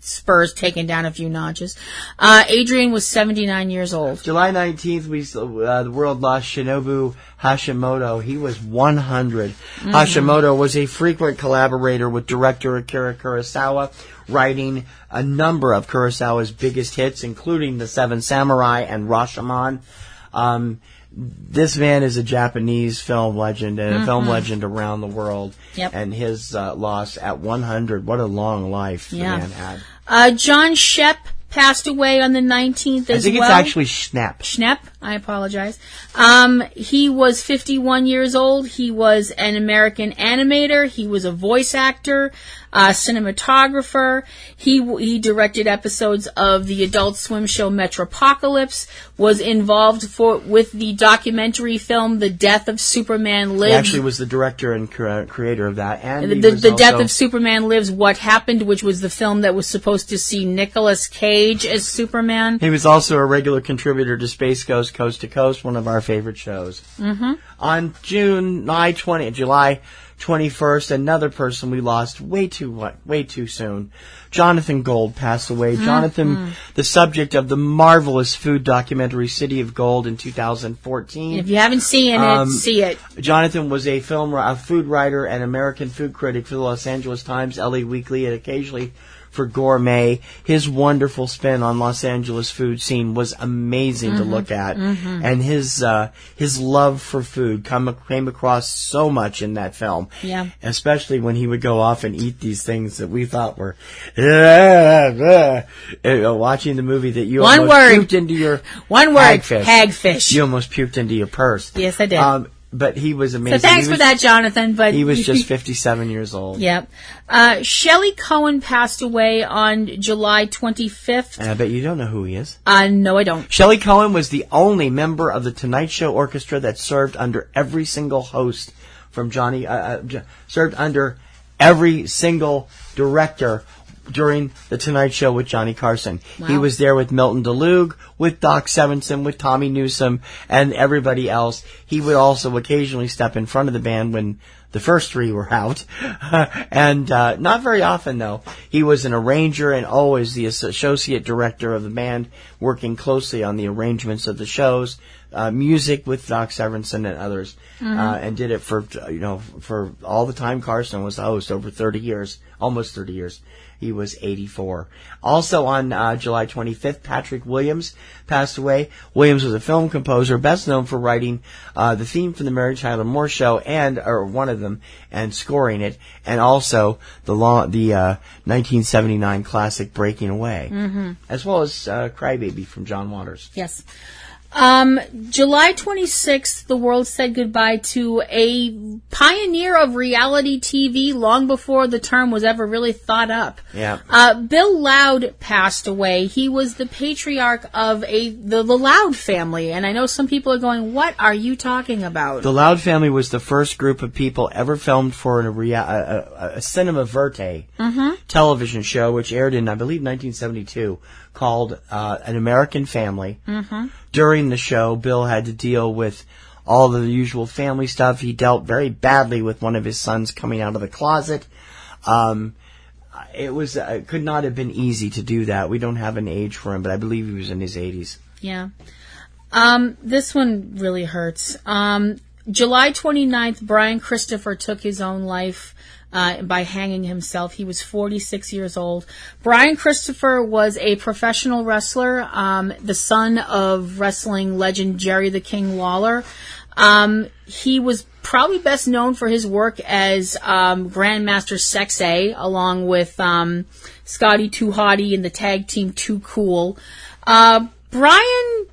spurs taken down a few notches. Adrian was 79 years old. July 19th, the world lost Shinobu Hashimoto. He was 100. Hashimoto was a frequent collaborator with director Akira Kurosawa, writing a number of Kurosawa's biggest hits, including The Seven Samurai and Rashomon. This man is a Japanese film legend and a film legend around the world. And his loss at 100, what a long life the man had. John Shep passed away on the 19th as well. I think it's actually Schnepp. Schnepp, I apologize. He was 51 years old. He was an American animator. He was a voice actor, cinematographer. He directed episodes of the Adult Swim show Metropocalypse, was involved with the documentary film The Death of Superman Lives. He actually was the director and creator of that. And the Death of Superman Lives, What Happened, which was the film that was supposed to see Nicolas Cage as Superman. He was also a regular contributor to Space Ghost Coast to Coast, one of our favorite shows. On July 21st, another person we lost way too soon. Jonathan Gold passed away. Jonathan, the subject of the marvelous food documentary City of Gold in 2014. If you haven't seen it, see it. Jonathan was a food writer and American food critic for the Los Angeles Times, LA Weekly, and occasionally for Gourmet. His wonderful spin on Los Angeles food scene was amazing to look at, and his love for food came across so much in that film. Especially when he would go off and eat these things that we thought were watching the movie that you puked into your hagfish. You almost puked into your purse. Yes, I did. But he was amazing. So thanks for that, Jonathan. But he was just 57 years old. Yep. Shelley Cohen passed away on July 25th. And I bet you don't know who he is. No, I don't. Shelley Cohen was the only member of the Tonight Show orchestra that served under every single host from Johnny. Served under every single director during the Tonight Show with Johnny Carson. Wow. He was there with Milton DeLuge, with Doc Severinsen, with Tommy Newsom, and everybody else. He would also occasionally step in front of the band when the first three were out. And not very often, though. He was an arranger and always the associate director of the band, working closely on the arrangements of the shows, music with Doc Severinsen and others, and did it for all the time Carson was the host, over 30 years, almost 30 years. He was 84. Also on July 25th, Patrick Williams passed away. Williams was a film composer, best known for writing the theme for the Mary Tyler Moore Show, or one of them, and scoring it, and also the 1979 classic Breaking Away, as well as Crybaby from John Waters. Yes. July 26th, the world said goodbye to a pioneer of reality TV long before the term was ever really thought up. Bill Loud passed away. He was the patriarch of the Loud family, and I know some people are going, what are you talking about? The Loud family was the first group of people ever filmed for a Cinema Verte television show, which aired in, I believe, 1972, called An American Family. During the show, Bill had to deal with all the usual family stuff. He dealt very badly with one of his sons coming out of the closet. It could not have been easy to do that. We don't have an age for him, but I believe he was in his 80s. Yeah. This one really hurts. July 29th, Brian Christopher took his own life by hanging himself. He was 46 years old. Brian Christopher was a professional wrestler, the son of wrestling legend Jerry the King Lawler. He was probably best known for his work as Grandmaster Sexay, along with Scotty Too Hottie and the tag team Too Cool. Brian,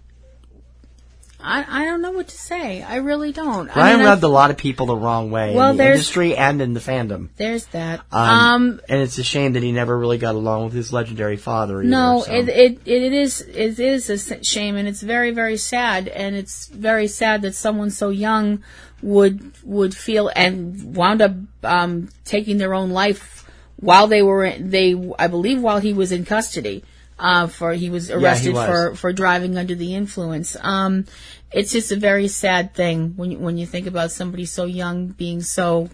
I don't know what to say. I really don't. Brian rubbed a lot of people the wrong way in the industry and in the fandom. There's that. And it's a shame that he never really got along with his legendary father either. No, so. it is a shame, and it's very, very sad. And it's very sad that someone so young would feel and wound up taking their own life while I believe while he was in custody. He was arrested for driving under the influence. It's just a very sad thing when you think about somebody so young being so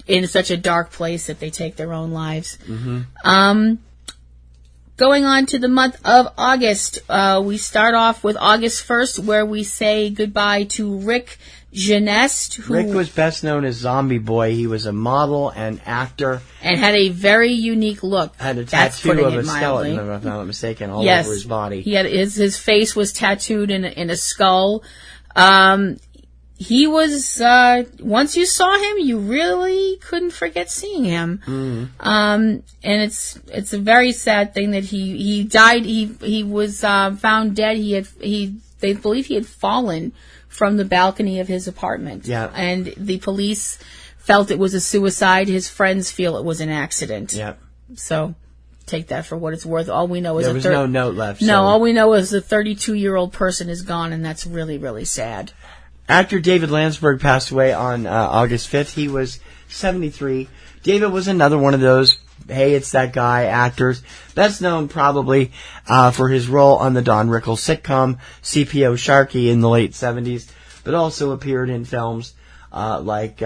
in such a dark place that they take their own lives. Mm-hmm. Going on to the month of August, we start off with August 1st, where we say goodbye to Rick Genest. Rick was best known as Zombie Boy. He was a model and actor. And had a very unique look. Had a tattoo of a skeleton, if I'm not mistaken, all over his body. He had his face was tattooed in a skull. He was, once you saw him, you really couldn't forget seeing him. Mm. And it's a very sad thing that he died. He was, found dead. They believe he had fallen from the balcony of his apartment. Yeah. And the police felt it was a suicide. His friends feel it was an accident. Yeah. So take that for what it's worth. All we know is there was no note left. No, all we know is the 32-year-old person is gone, and that's really, really sad. Actor David Landsberg passed away on August 5th. He was 73. David was another one of those, hey, it's that guy actors. Best known probably for his role on the Don Rickles sitcom CPO Sharky in the late 70s, but also appeared in films like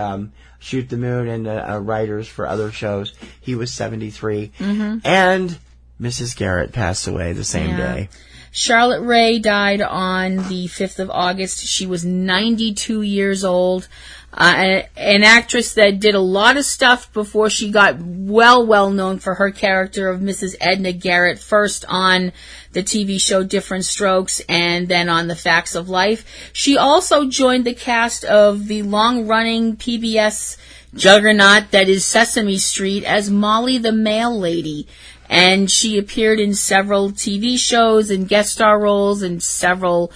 Shoot the Moon and writers for other shows. He was 73. Mm-hmm. And Mrs. Garrett passed away the same day. Charlotte Rae died on the 5th of August. She was 92 years old. An actress that did a lot of stuff before she got well known for her character of Mrs. Edna Garrett, first on the TV show Different Strokes and then on The Facts of Life. She also joined the cast of the long-running PBS juggernaut that is Sesame Street as Molly the Mail Lady. And she appeared in several TV shows and guest star roles and several,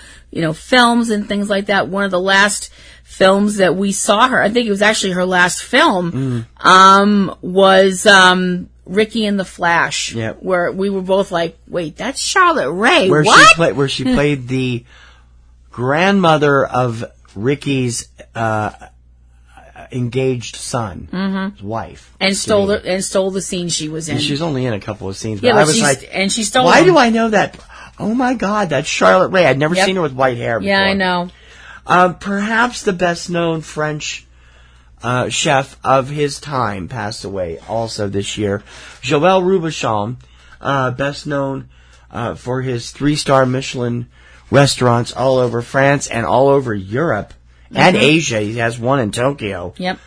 films and things like that. One of the last films that we saw her, I think it was actually her last film, was Ricky and the Flash, where we were both like, wait, that's Charlotte Rae, what? Where she played the grandmother of Ricky's engaged son, his wife, and stole the scene she was in. And she was only in a couple of scenes, but I was like, and she stole. Why do I know that? Oh my God, that's Charlotte Rae. I'd never seen her with white hair before. Yeah, I know. Perhaps the best known French chef of his time passed away also this year. Joël Robuchon, best known for his 3-star Michelin restaurants all over France and all over Europe. And Asia. He has one in Tokyo. Yep.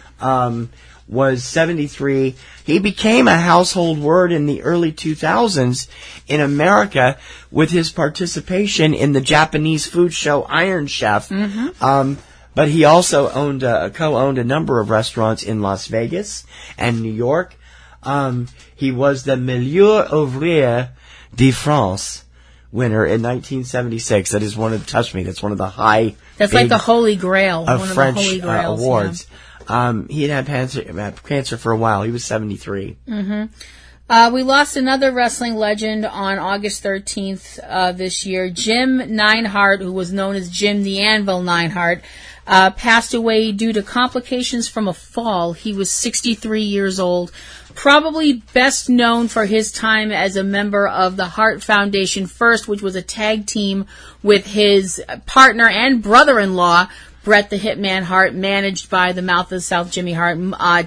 Was 73. He became a household word in the early 2000s in America with his participation in the Japanese food show Iron Chef. Mm-hmm. But he also co-owned a number of restaurants in Las Vegas and New York. He was the Meilleur Ouvrier de France winner in 1976. That is that's one of the high. That's like the Holy Grail of one French of the Holy Grails, awards. Yeah. He had cancer for a while. He was 73. Mm-hmm. We lost another wrestling legend on August 13th this year. Jim Neidhart, who was known as Jim the Anvil Neidhart, passed away due to complications from a fall. He was 63 years old. Probably best known for his time as a member of the Hart Foundation First, which was a tag team with his partner and brother-in-law, Bret the Hitman Hart, managed by the Mouth of the South Jimmy Hart,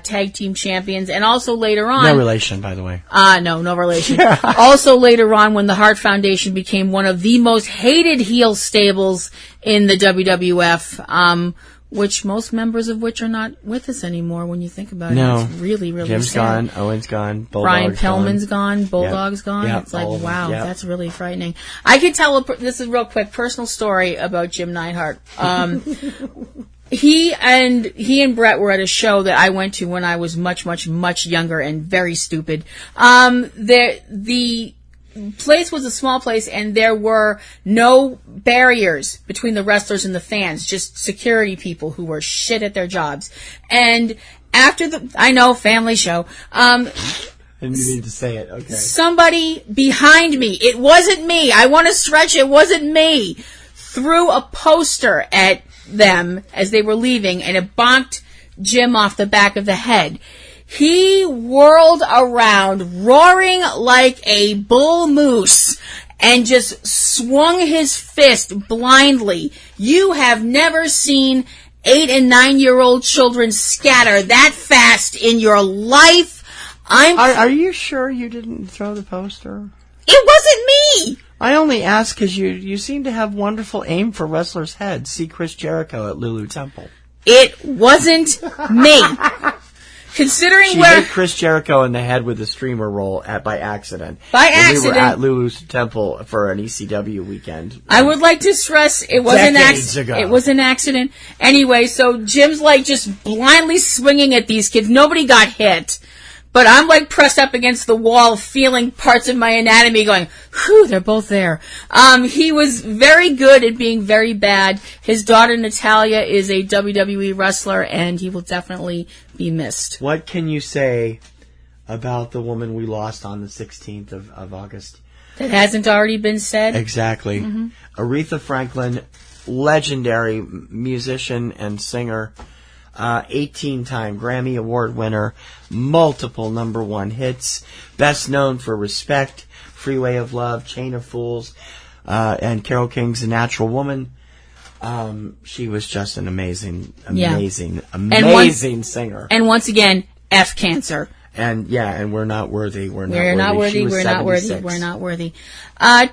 tag team champions, and also later on... No relation, by the way. No relation. Also later on, when the Hart Foundation became one of the most hated heel stables in the WWF, which most members of which are not with us anymore when you think about No. it. It's really, really Jim's sad. gone. Owen's gone. Brian Bulldog's Pillman's gone. Bulldog's Yep. gone. Yep, It's like, all of them. wow, Yep. that's really frightening. I could tell, this is a real quick personal story about Jim Neidhart. He and Brett were at a show that I went to when I was much, much, much younger and very stupid. The place was a small place, and there were no barriers between the wrestlers and the fans, just security people who were shit at their jobs. And after I know, family show, And you need to say it, okay. somebody behind me, it wasn't me, I want to stretch, it wasn't me, threw a poster at them as they were leaving, and it bonked Jim off the back of the head. He whirled around, roaring like a bull moose, and just swung his fist blindly. You have never seen 8 and 9-year-old children scatter that fast in your life. Are you sure you didn't throw the poster? It wasn't me! I only ask because you seem to have wonderful aim for wrestlers' heads. See Chris Jericho at Lulu Temple. It wasn't me. Considering She where... hit Chris Jericho in the head with a streamer roll by accident. By when accident. We were at Lulu's Temple for an ECW weekend. I would like to stress it was Decades ago. It was an accident. Anyway, so Jim's like just blindly swinging at these kids. Nobody got hit. But I'm like pressed up against the wall, feeling parts of my anatomy going, whew, they're both there. He was very good at being very bad. His daughter Natalia is a WWE wrestler, and he will definitely be missed. What can you say about the woman we lost on the 16th of August? That hasn't already been said? Exactly. Mm-hmm. Aretha Franklin, legendary musician and singer, 18-time Grammy Award winner, multiple #1 hits, best known for Respect, Freeway of Love, Chain of Fools, and Carole King's A Natural Woman. She was just an amazing singer. And once again, F cancer. And we're not worthy. We're We're not worthy. She was We're not worthy. 76. We're not worthy. On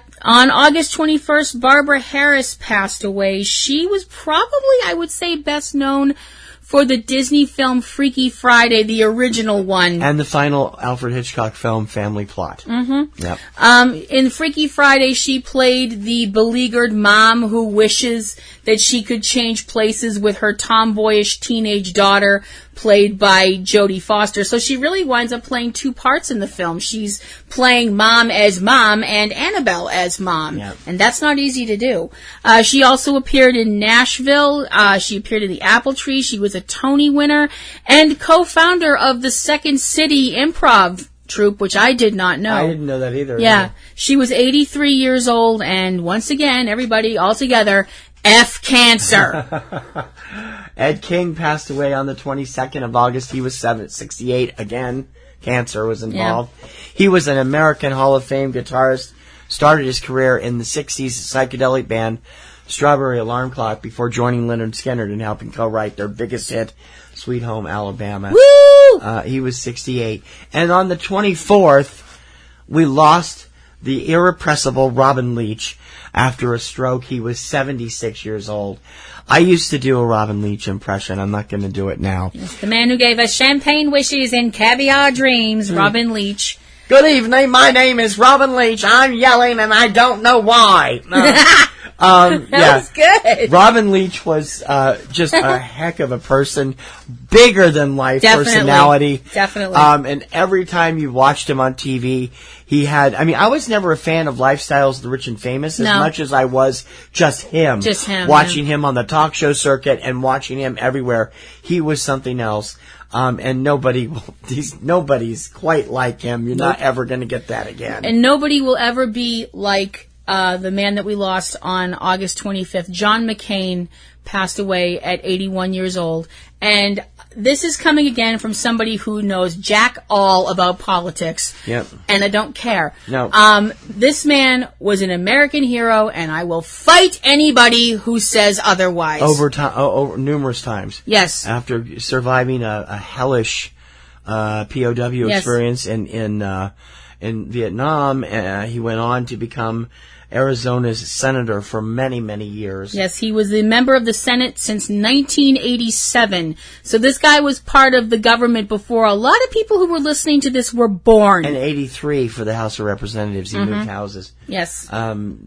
August 21st, Barbara Harris passed away. She was probably, I would say, best known for the Disney film Freaky Friday, the original one. And the final Alfred Hitchcock film, Family Plot. Mm-hmm. Yep. In Freaky Friday, she played the beleaguered mom who wishes that she could change places with her tomboyish teenage daughter, played by Jodie Foster. So she really winds up playing two parts in the film. She's playing mom as mom and Annabelle as mom. Yep. And that's not easy to do. She also appeared in Nashville. She appeared in The Apple Tree. She was a Tony winner and co-founder of the Second City Improv troupe, which I did not know. I didn't know that either. Yeah. She was 83 years old, and once again, everybody all together, F cancer. Ed King passed away on the 22nd of August. He was 68 again. Cancer was involved. Yeah. He was an American Hall of Fame guitarist. Started his career in the 60s psychedelic band Strawberry Alarm Clock before joining Lynyrd Skynyrd and helping co-write their biggest hit, Sweet Home Alabama. Woo! He was 68. And on the 24th, we lost the irrepressible Robin Leach after a stroke. He was 76 years old. I used to do a Robin Leach impression. I'm not going to do it now. It's the man who gave us champagne wishes and caviar dreams, Robin Leach. Good evening. My name is Robin Leach. I'm yelling and I don't know why. That was good. Robin Leach was just a heck of a person, bigger than life personality. Definitely. And every time you watched him on TV, he had, I was never a fan of Lifestyles of the Rich and Famous as much as I was just him. Watching him on the talk show circuit and watching him everywhere. He was something else. And nobody's quite like him. You're not ever going to get that again. And nobody will ever be like the man that we lost on August 25th. John McCain passed away at 81 years old. And this is coming again from somebody who knows jack all about politics. Yep. And I don't care. No. This man was an American hero, and I will fight anybody who says otherwise. Over numerous times. Yes. After surviving a hellish POW experience in Vietnam, he went on to become Arizona's senator for many, many years. Yes, he was a member of the Senate since 1987. So this guy was part of the government before a lot of people who were listening to this were born. And 83 for the House of Representatives. He moved houses. Yes.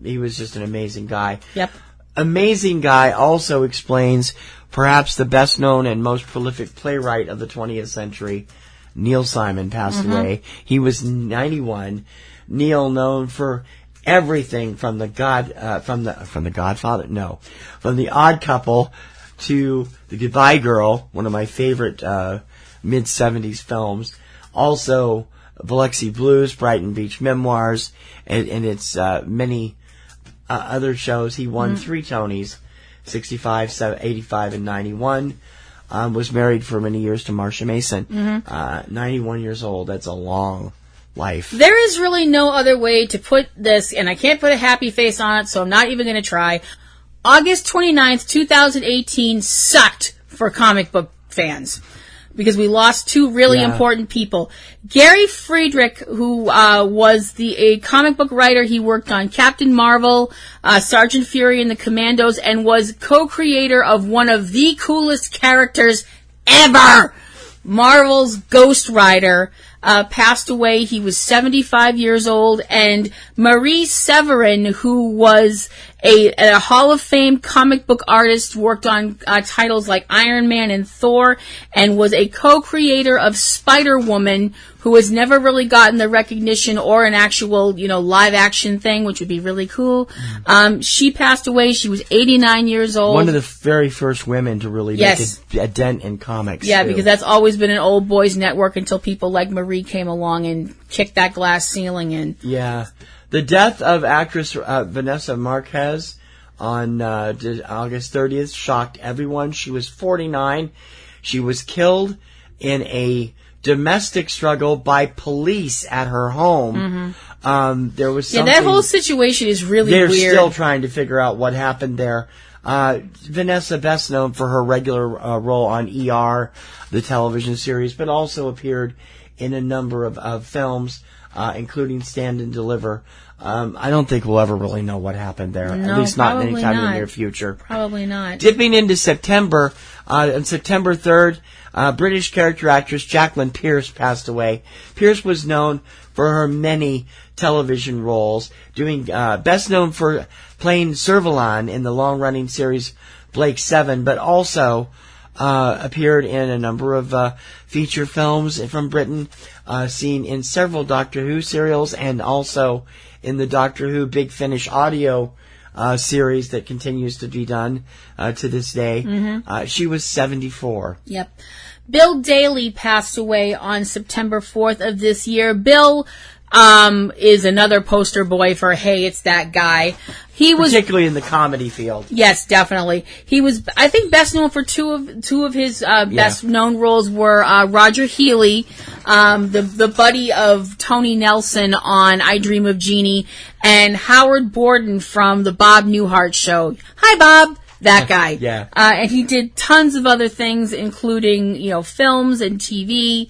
He was just an amazing guy. Yep. Amazing guy also explains perhaps the best known and most prolific playwright of the 20th century. Neil Simon passed away. He was 91. Neil, known for everything from the Godfather, from The Odd Couple to The Goodbye Girl, one of my favorite mid-70s films. Also, Biloxi Blues, Brighton Beach Memoirs, and its many other shows. He won 3 Tonys, 65, 85, and 91. Was married for many years to Marsha Mason. 91 years old. That's a long life. There is really no other way to put this, and I can't put a happy face on it, so I'm not even going to try. August 29th, 2018 sucked for comic book fans because we lost 2 really important people. Gary Friedrich, who was a comic book writer. He worked on Captain Marvel, Sergeant Fury and the Commandos, and was co-creator of one of the coolest characters ever, Marvel's Ghost Rider. Passed away. He was 75 years old. And Marie Severin, who was a Hall of Fame comic book artist, worked on titles like Iron Man and Thor, and was a co-creator of Spider-Woman, who has never really gotten the recognition or an actual, live action thing, which would be really cool. She passed away. She was 89 years old. One of the very first women to really make a dent in comics. Yeah, too. because that's always been an old boys network until people like Marie came along and kicked that glass ceiling in. Yeah. The death of actress Vanessa Marquez on August 30th shocked everyone. She was 49. She was killed in a domestic struggle by police at her home. There was something... Yeah, that whole situation is really weird. They're still trying to figure out what happened there. Vanessa, best known for her regular role on ER, the television series, but also appeared in a number of films, including Stand and Deliver. I don't think we'll ever really know what happened there, No, at least not anytime in the not. near future. Probably not. Dipping into September, on September 3rd, British character actress Jacqueline Pearce passed away. Pearce was known for her many television roles, best known for playing Servalan in the long-running series Blake 7, but also appeared in a number of feature films from Britain, seen in several Doctor Who serials, and also in the Doctor Who Big Finish audio series that continues to be done to this day. She was 74. Yep. Bill Daly passed away on September 4th of this year. Bill is another poster boy for, hey, it's that guy. He was particularly in the comedy field. Yes, definitely. He was, I think, best known for two of his best known roles were Roger Healy, the buddy of Tony Nelson on I Dream of Jeannie, and Howard Borden from the Bob Newhart Show. Hi, Bob. That guy. Yeah. And he did tons of other things, including, films and TV.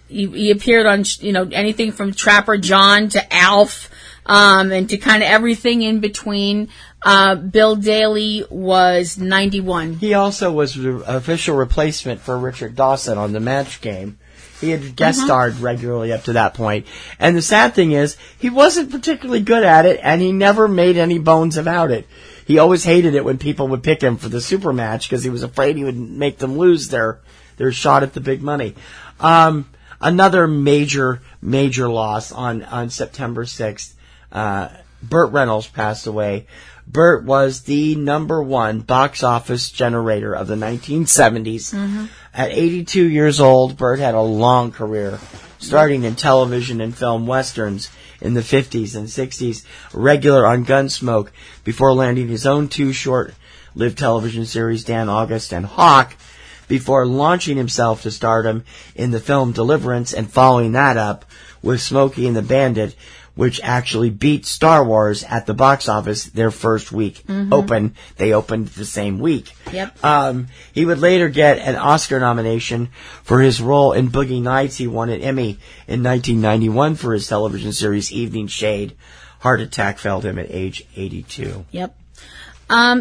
He appeared on, anything from Trapper John to Alf, and to kind of everything in between. Bill Daly was 91. He also was the official replacement for Richard Dawson on the Match Game. He had guest starred regularly up to that point. And the sad thing is, he wasn't particularly good at it, and he never made any bones about it. He always hated it when people would pick him for the super match because he was afraid he would make them lose their shot at the big money. Another major loss on September 6th. Burt Reynolds passed away. Burt was the #1 box office generator of the 1970s. At 82 years old, Burt had a long career, starting in television and film westerns in the 50s and 60s, regular on Gunsmoke, before landing his own 2 short-lived television series, Dan August and Hawk, before launching himself to stardom in the film Deliverance and following that up with Smokey and the Bandit, which actually beat Star Wars at the box office their first week open. They opened the same week. Yep. He would later get an Oscar nomination for his role in Boogie Nights. He won an Emmy in 1991 for his television series Evening Shade. heart attack felled him at age 82. Yep.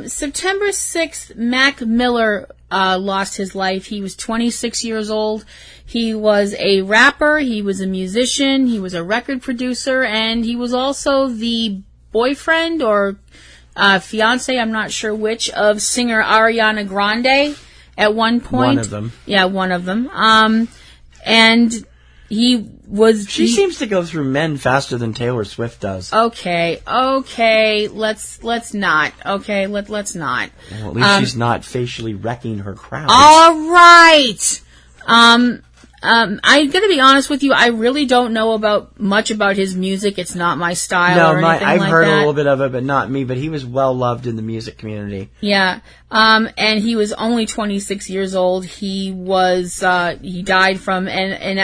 September 6th, Mac Miller lost his life. He was 26 years old. He was a rapper, he was a musician, he was a record producer, and he was also the boyfriend or fiance, I'm not sure which, of singer Ariana Grande at one point. One of them. Yeah, one of them. And he was... She seems to go through men faster than Taylor Swift does. Okay, let's not. Okay, let's not. Well, at least she's not facially wrecking her crowd. All right. I'm gonna be honest with you. I really don't know much about his music. It's not my style or anything I've like heard that. a little bit of it, but not me. But he was well loved in the music community. Yeah. And he was only 26 years old. He died from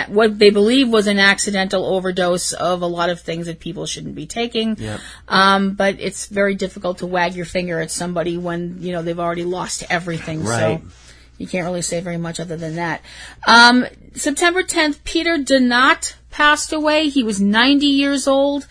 what they believe was an accidental overdose of a lot of things that people shouldn't be taking. Yep. But it's very difficult to wag your finger at somebody when, they've already lost everything. Right. So you can't really say very much other than that. September 10th, Peter Donat passed away. He was 90 years old.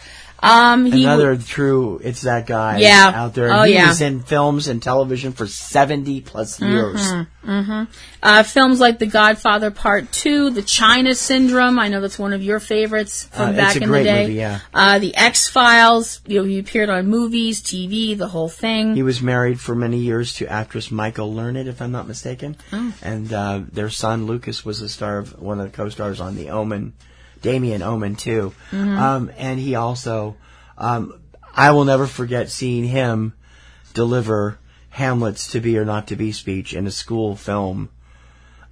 Another true, it's that guy out there. Oh, he was in films and television for 70 plus years. Films like The Godfather Part 2, The China Syndrome. I know that's one of your favorites from back in the day. It's a great movie, yeah. The X-Files. He appeared on movies, TV, the whole thing. He was married for many years to actress Michael Learned, if I'm not mistaken. Oh. And their son, Lucas, was the star of one of the co-stars on The Omen. Damien Omen, too. And he also, I will never forget seeing him deliver Hamlet's To Be or Not to Be speech in a school film.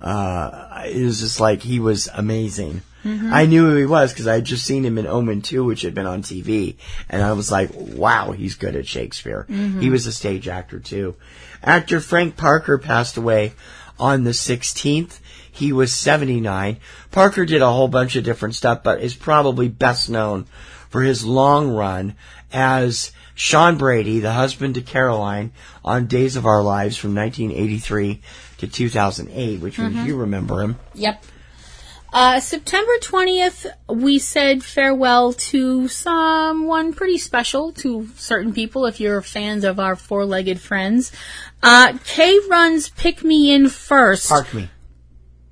It was just like, he was amazing. I knew who he was because I had just seen him in Omen 2, which had been on TV. And I was like, wow, he's good at Shakespeare. He was a stage actor, too. Actor Frank Parker passed away on the 16th. He was 79. Parker did a whole bunch of different stuff, but is probably best known for his long run as Sean Brady, the husband to Caroline, on Days of Our Lives from 1983 to 2008, which you remember him. Yep. September 20th, we said farewell to someone pretty special to certain people, if you're fans of our four-legged friends. Kay runs Pick Me In First. Park Me.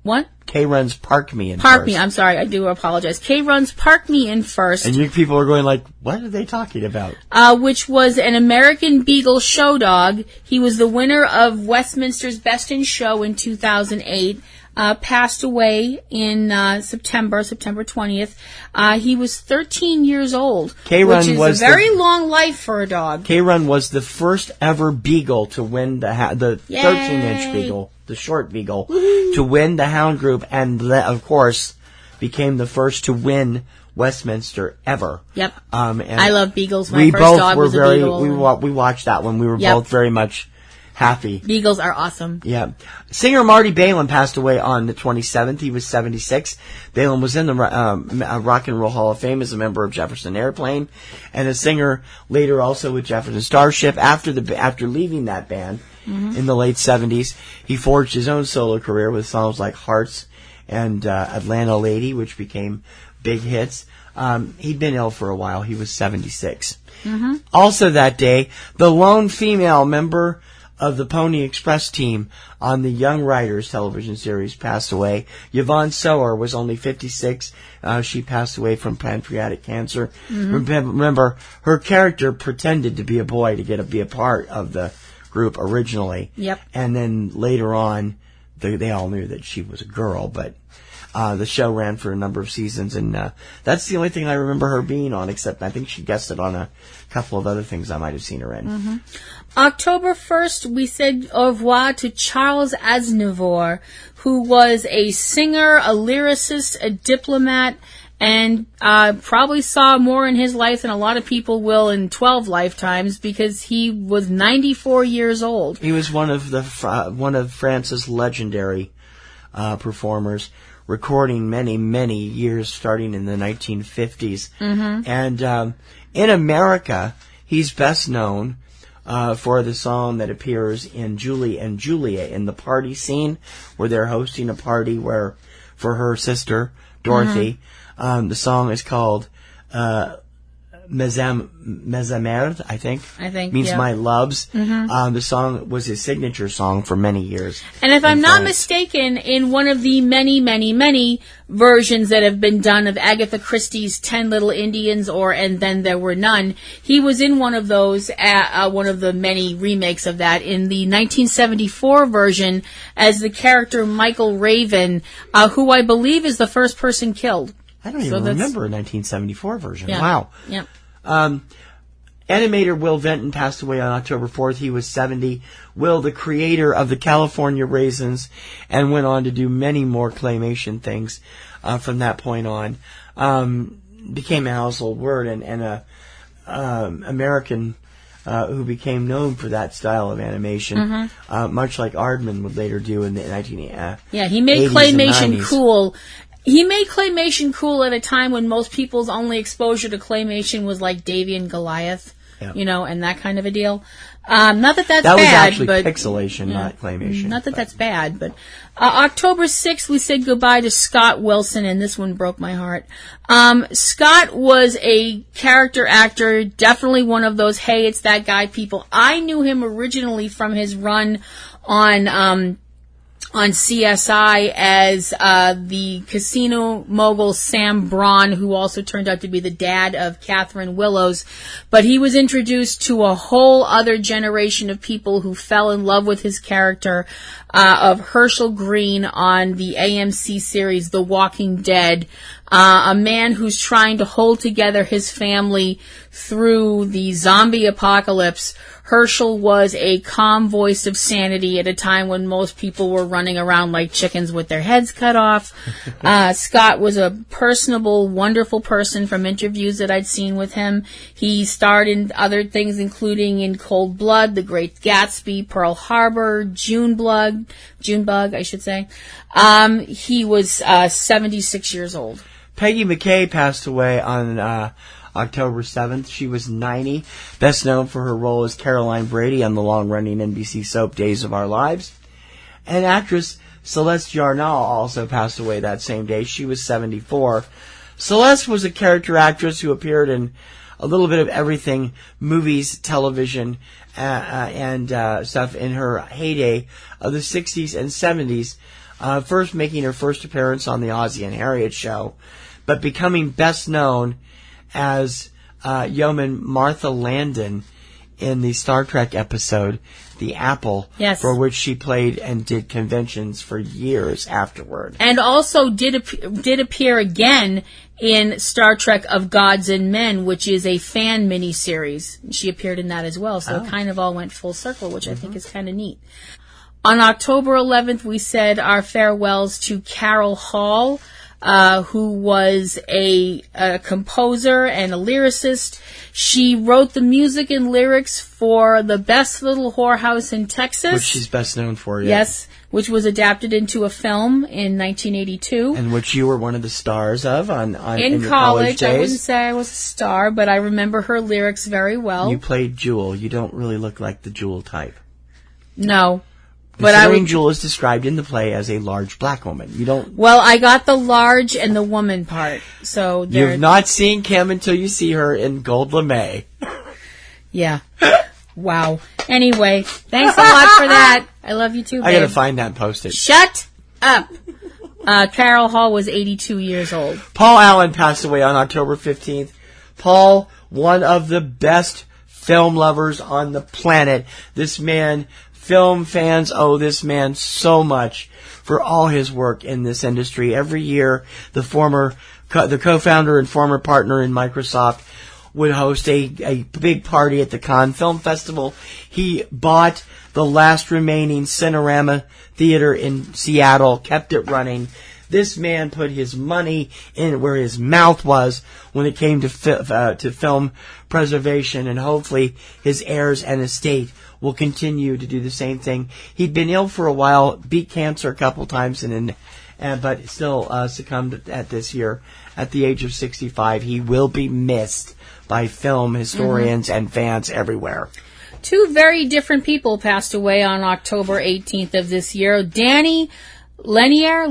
What? Kay runs Park Me In First. Park Me, I'm sorry, I do apologize. Kay runs Park Me In First. And you people are going like, what are they talking about? Which was an American Beagle show dog. He was the winner of Westminster's Best in Show in 2008. Passed away in September 20th. He was 13 years old, which is a very long life for a dog. K-Run was the first ever beagle to win the 13-inch beagle, the short beagle, to win the Hound Group, and of course became the first to win Westminster ever. Yep. And I love beagles. My first dog was a beagle. We watched that one. We were both very much happy. Beagles are awesome. Yeah. Singer Marty Balin passed away on the 27th. He was 76. Balin was in the Rock and Roll Hall of Fame as a member of Jefferson Airplane, and a singer later also with Jefferson Starship. After leaving that band in the late 70s, he forged his own solo career with songs like Hearts and Atlanta Lady, which became big hits. He'd been ill for a while. He was 76. Also that day, the lone female member of the Pony Express team on the Young Riders television series passed away. Yvonne Sower was only 56. She passed away from pancreatic cancer. Remember, her character pretended to be a boy to be a part of the group originally. Yep. And then later on, they all knew that she was a girl, but the show ran for a number of seasons, and that's the only thing I remember her being on, except I think she guested on a couple of other things I might have seen her in. October 1st, we said au revoir to Charles Aznavour, who was a singer, a lyricist, a diplomat, and probably saw more in his life than a lot of people will in 12 lifetimes, because he was 94 years old. He was one of France's legendary performers, recording many years starting in the 1950s. And in America, he's best known for the song that appears in Julie and Julia in the party scene, where they're hosting a party for her sister, Dorothy. The song is called Mezamerd, I think. Means yeah. my loves. The song was his signature song for many years. And if I'm not mistaken, in one of the many, many, many versions that have been done of Agatha Christie's 10 Little Indians And Then There Were None, he was in one of those, one of the many remakes of that, in the 1974 version as the character Michael Raven, who I believe is the first person killed. I don't even remember a 1974 version. Yeah. Wow. Yep. Animator Will Venton passed away on October 4th. He was 70. Will, the creator of the California Raisins, and went on to do many more claymation things from that point on. Became a household word and a American who became known for that style of animation, much like Aardman would later do in the 1980s. Yeah, he made claymation cool. He made claymation cool at a time when most people's only exposure to claymation was like Davy and Goliath, and that kind of a deal. Not that that's bad. That was actually but, pixelation, not claymation. Not that that's bad, but October 6th, we said goodbye to Scott Wilson, and this one broke my heart. Scott was a character actor, definitely one of those, hey, it's that guy people. I knew him originally from his run on CSI as the casino mogul Sam Braun, who also turned out to be the dad of Catherine Willows. But he was introduced to a whole other generation of people who fell in love with his character of Herschel Green on the AMC series The Walking Dead. A man who's trying to hold together his family through the zombie apocalypse. Herschel was a calm voice of sanity at a time when most people were running around like chickens with their heads cut off. Scott was a personable, wonderful person from interviews that I'd seen with him. He starred in other things, including in Cold Blood, The Great Gatsby, Pearl Harbor, Junebug, I should say. He was 76 years old. Peggy McKay passed away on October 7th. She was 90, best known for her role as Caroline Brady on the long-running NBC soap Days of Our Lives. And actress Celeste Yarnall also passed away that same day. She was 74. Celeste was a character actress who appeared in a little bit of everything, movies, television, and stuff in her heyday of the 60s and 70s, first making her first appearance on the Ozzie and Harriet show, but becoming best known as yeoman Martha Landon in the Star Trek episode The Apple, yes, for which she played and did conventions for years afterward. And also did appear again in Star Trek of Gods and Men, which is a fan miniseries. She appeared in that as well, so it kind of all went full circle, which I think is kind of neat. On October 11th, we said our farewells to Carol Hall, who was a composer and a lyricist. She wrote the music and lyrics for The Best Little Whorehouse in Texas. Which she's best known for, yeah. Yes, which was adapted into a film in 1982. And which you were one of the stars of in your college days. I wouldn't say I was a star, but I remember her lyrics very well. You played Jewel. You don't really look like the Jewel type. No. Considering Jewel is described in the play as a large black woman. You don't. Well, I got the large and the woman part. So you've not seen Kim until you see her in Gold LeMay. Yeah. Wow. Anyway, thanks a lot for that. I love you too, babe. I gotta find that and post it. Shut up. Carol Hall was 82 years old. Paul Allen passed away on October 15th. Paul, one of the best film lovers on the planet. This man, film fans owe this man so much for all his work in this industry. Every year, the co-founder and former partner in Microsoft would host a big party at the Cannes Film Festival. He bought the last remaining Cinerama Theater in Seattle, kept it running. This man put his money in where his mouth was when it came to film preservation, and hopefully his heirs and estate will continue to do the same thing. He'd been ill for a while, beat cancer a couple times, but still succumbed at this year at the age of 65. He will be missed by film historians and fans everywhere. Two very different people passed away on October 18th of this year. Danny Lanier,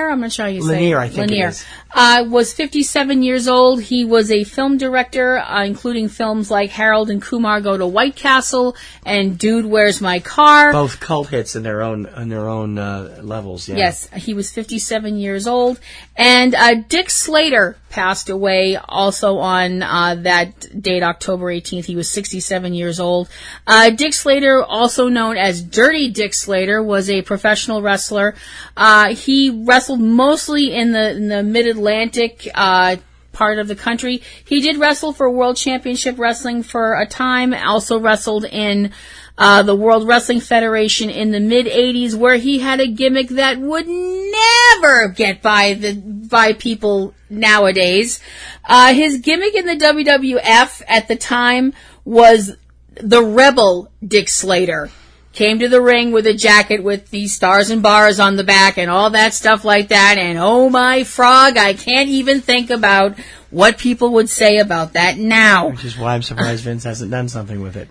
I'm not sure how you say Lanier, it. I think Lanier. it is. Was 57 years old. He was a film director, including films like Harold and Kumar Go to White Castle and Dude, Where's My Car? Both cult hits in their own levels. Yeah. Yes, he was 57 years old. And Dick Slater passed away also on that date, October 18th. He was 67 years old. Dick Slater, also known as Dirty Dick Slater, was a professional wrestler. He wrestled mostly in the mid-Atlantic part of the country. He did wrestle for World Championship Wrestling for a time, also wrestled in the World Wrestling Federation in the mid-'80s, where he had a gimmick that would never get by people nowadays. His gimmick in the WWF at the time was the Rebel Dick Slater. Came to the ring with a jacket with the stars and bars on the back and all that stuff like that. And oh my frog, I can't even think about what people would say about that now. Which is why I'm surprised Vince hasn't done something with it.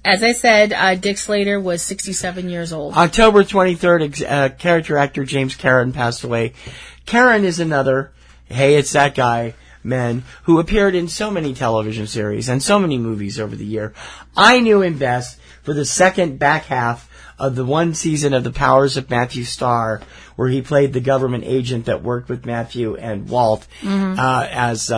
As I said, Dick Slater was 67 years old. October 23rd, character actor James Karen passed away. Karen is another, hey, it's that guy, man, who appeared in so many television series and so many movies over the year. I knew him best for the second back half of the one season of The Powers of Matthew Starr, where he played the government agent that worked with Matthew and Walt as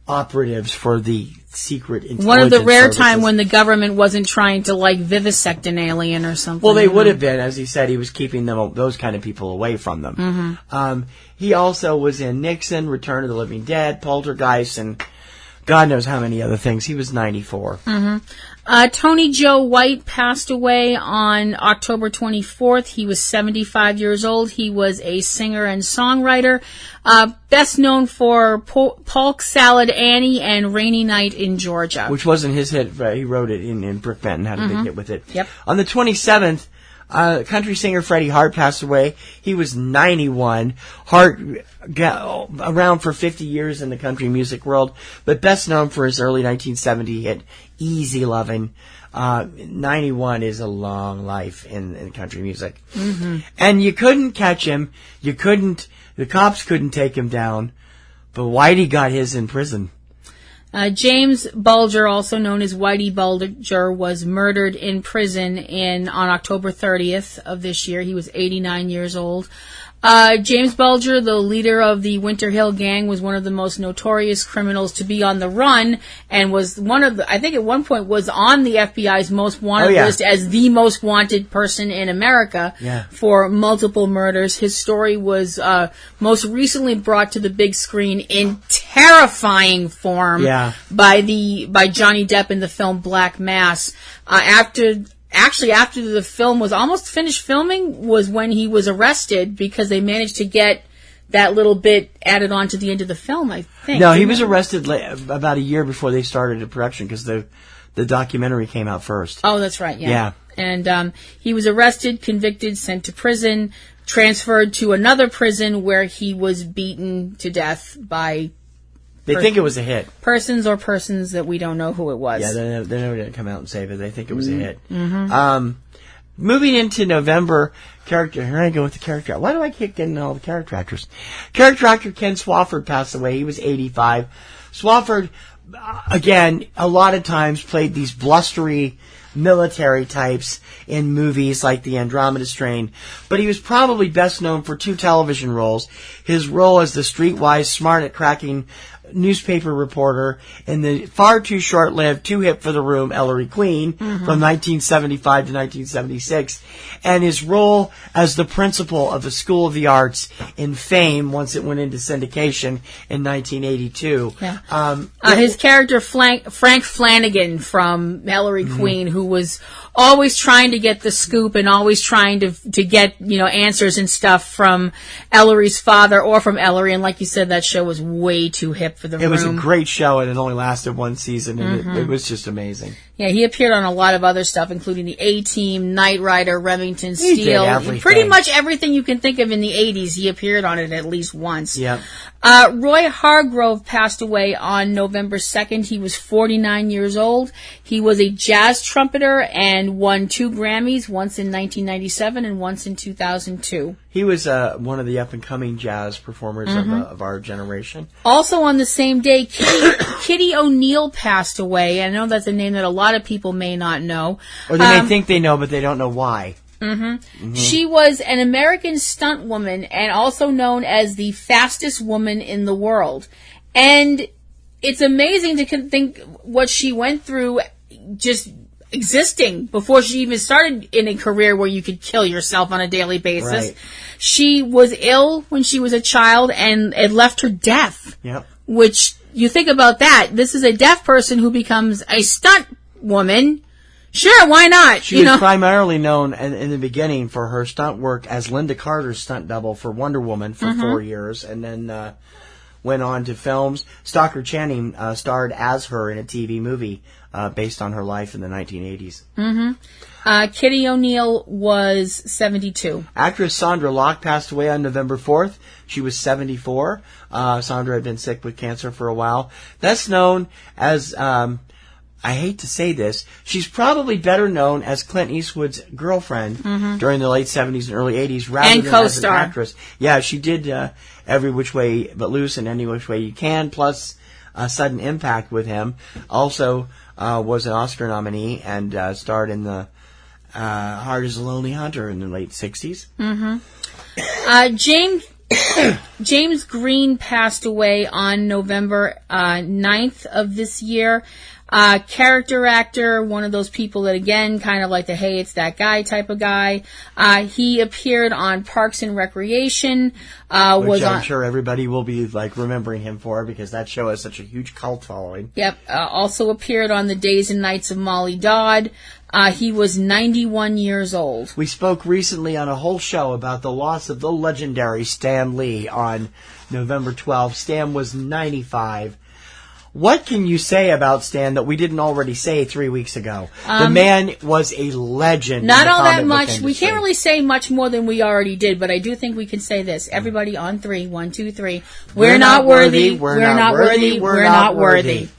operatives for the secret intelligence One of the rare services. time when the government wasn't trying to, like, vivisect an alien or something. Well, they would have been, as he said, he was keeping those kind of people away from them. He also was in Nixon, Return of the Living Dead, Poltergeist, and God knows how many other things. He was 94. Tony Joe White passed away on October 24th. He was 75 years old. He was a singer and songwriter, best known for Polk Salad Annie and Rainy Night in Georgia. Which wasn't his hit. He wrote it in Brick Benton, had a big hit with it. Yep. On the 27th, country singer Freddie Hart passed away. He was 91. Hart got around for 50 years in the country music world, but best known for his early 1970 hit, Easy Lovin'. 91 is a long life in country music. And you couldn't catch him. The cops couldn't take him down, but Whitey got his in prison. James Bulger, also known as Whitey Bulger, was murdered in prison on October 30th of this year. He was 89 years old. James Bulger, the leader of the Winter Hill Gang, was one of the most notorious criminals to be on the run, and was I think at one point was on the FBI's most wanted list as the most wanted person in America for multiple murders. His story was most recently brought to the big screen in terrifying form by Johnny Depp in the film Black Mass. After the film was almost finished filming was when he was arrested, because they managed to get that little bit added on to the end of the film, I think. No, he was arrested about a year before they started the production, because the documentary came out first. Oh, that's right, yeah. And he was arrested, convicted, sent to prison, transferred to another prison where he was beaten to death by... They think it was a hit. Persons that we don't know who it was. Yeah, they're never going to come out and say, but they think it was a hit. Moving into November, here I go with the character. Why do I keep getting all the character actors? Character actor Ken Swofford passed away. He was 85. Swofford, again, a lot of times played these blustery military types in movies like The Andromeda Strain, but he was probably best known for two television roles. His role as the streetwise, smart at cracking newspaper reporter in the far too short-lived, too hip for the room Ellery Queen from 1975 to 1976, and his role as the principal of the School of the Arts in Fame once it went into syndication in 1982. His character Frank Flanagan from Ellery Queen, who was always trying to get the scoop and always trying to get answers and stuff from Ellery's father or from Ellery, and like you said, that show was way too hip for the room. It was a great show, and it only lasted one season, and it was just amazing. Yeah, he appeared on a lot of other stuff, including the A-Team, Knight Rider, Remington Steele. He did everything. Pretty much everything you can think of in the 80s, he appeared on it at least once. Yep. Roy Hargrove passed away on November 2nd. He was 49 years old. He was a jazz trumpeter and won 2 Grammys, once in 1997 and once in 2002. He was one of the up-and-coming jazz performers of our generation. Also on the same day, Kitty O'Neill passed away. I know that's a name that a lot of people may not know. Or they may think they know, but they don't know why. She was an American stunt woman and also known as the fastest woman in the world. And it's amazing to think what she went through just existing before she even started in a career where you could kill yourself on a daily basis. Right. She was ill when she was a child and it left her deaf. Yep. Which, you think about that. This is a deaf person who becomes a stunt woman. Sure, why not? She was primarily known in the beginning for her stunt work as Linda Carter's stunt double for Wonder Woman for 4 years, and then went on to films. Stockard Channing starred as her in a TV movie based on her life in the 1980s. Kitty O'Neill was 72. Actress Sandra Locke passed away on November 4th. She was 74. Sandra had been sick with cancer for a while. That's known as, I hate to say this, she's probably better known as Clint Eastwood's girlfriend during the late 70s and early 80s rather than as an actress. Yeah, she did Every Which Way But Loose and Any Which Way You Can, plus Sudden Impact with him. Also was an Oscar nominee and starred in the Hard as a Lonely Hunter in the late 60s. James Green passed away on November 9th of this year. Character actor, one of those people that, again, kind of like the hey, it's that guy type of guy. He appeared on Parks and Recreation. Which I'm sure everybody will be remembering him for, because that show has such a huge cult following. Yep. Also appeared on The Days and Nights of Molly Dodd. He was 91 years old. We spoke recently on a whole show about the loss of the legendary Stan Lee on November 12th. Stan was 95. What can you say about Stan that we didn't already say 3 weeks ago? The man was a legend. Not in the all that comic book much. industry. We can't really say much more than we already did, but I do think we can say this. Everybody on 3. 1, 2, 3. We're not worthy. We're not worthy. We're not worthy.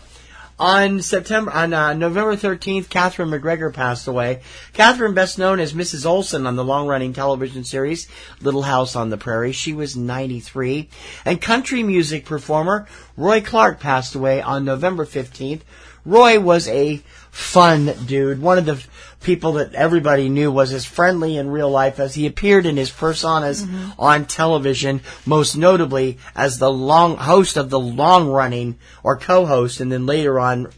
On November 13th, Catherine McGregor passed away. Catherine, best known as Mrs. Olsen on the long-running television series Little House on the Prairie. She was 93. And country music performer Roy Clark passed away on November 15th. Roy was a fun dude. One of the people that everybody knew was as friendly in real life as he appeared in his personas on television, most notably as the host of the long-running, or co-host, and then later on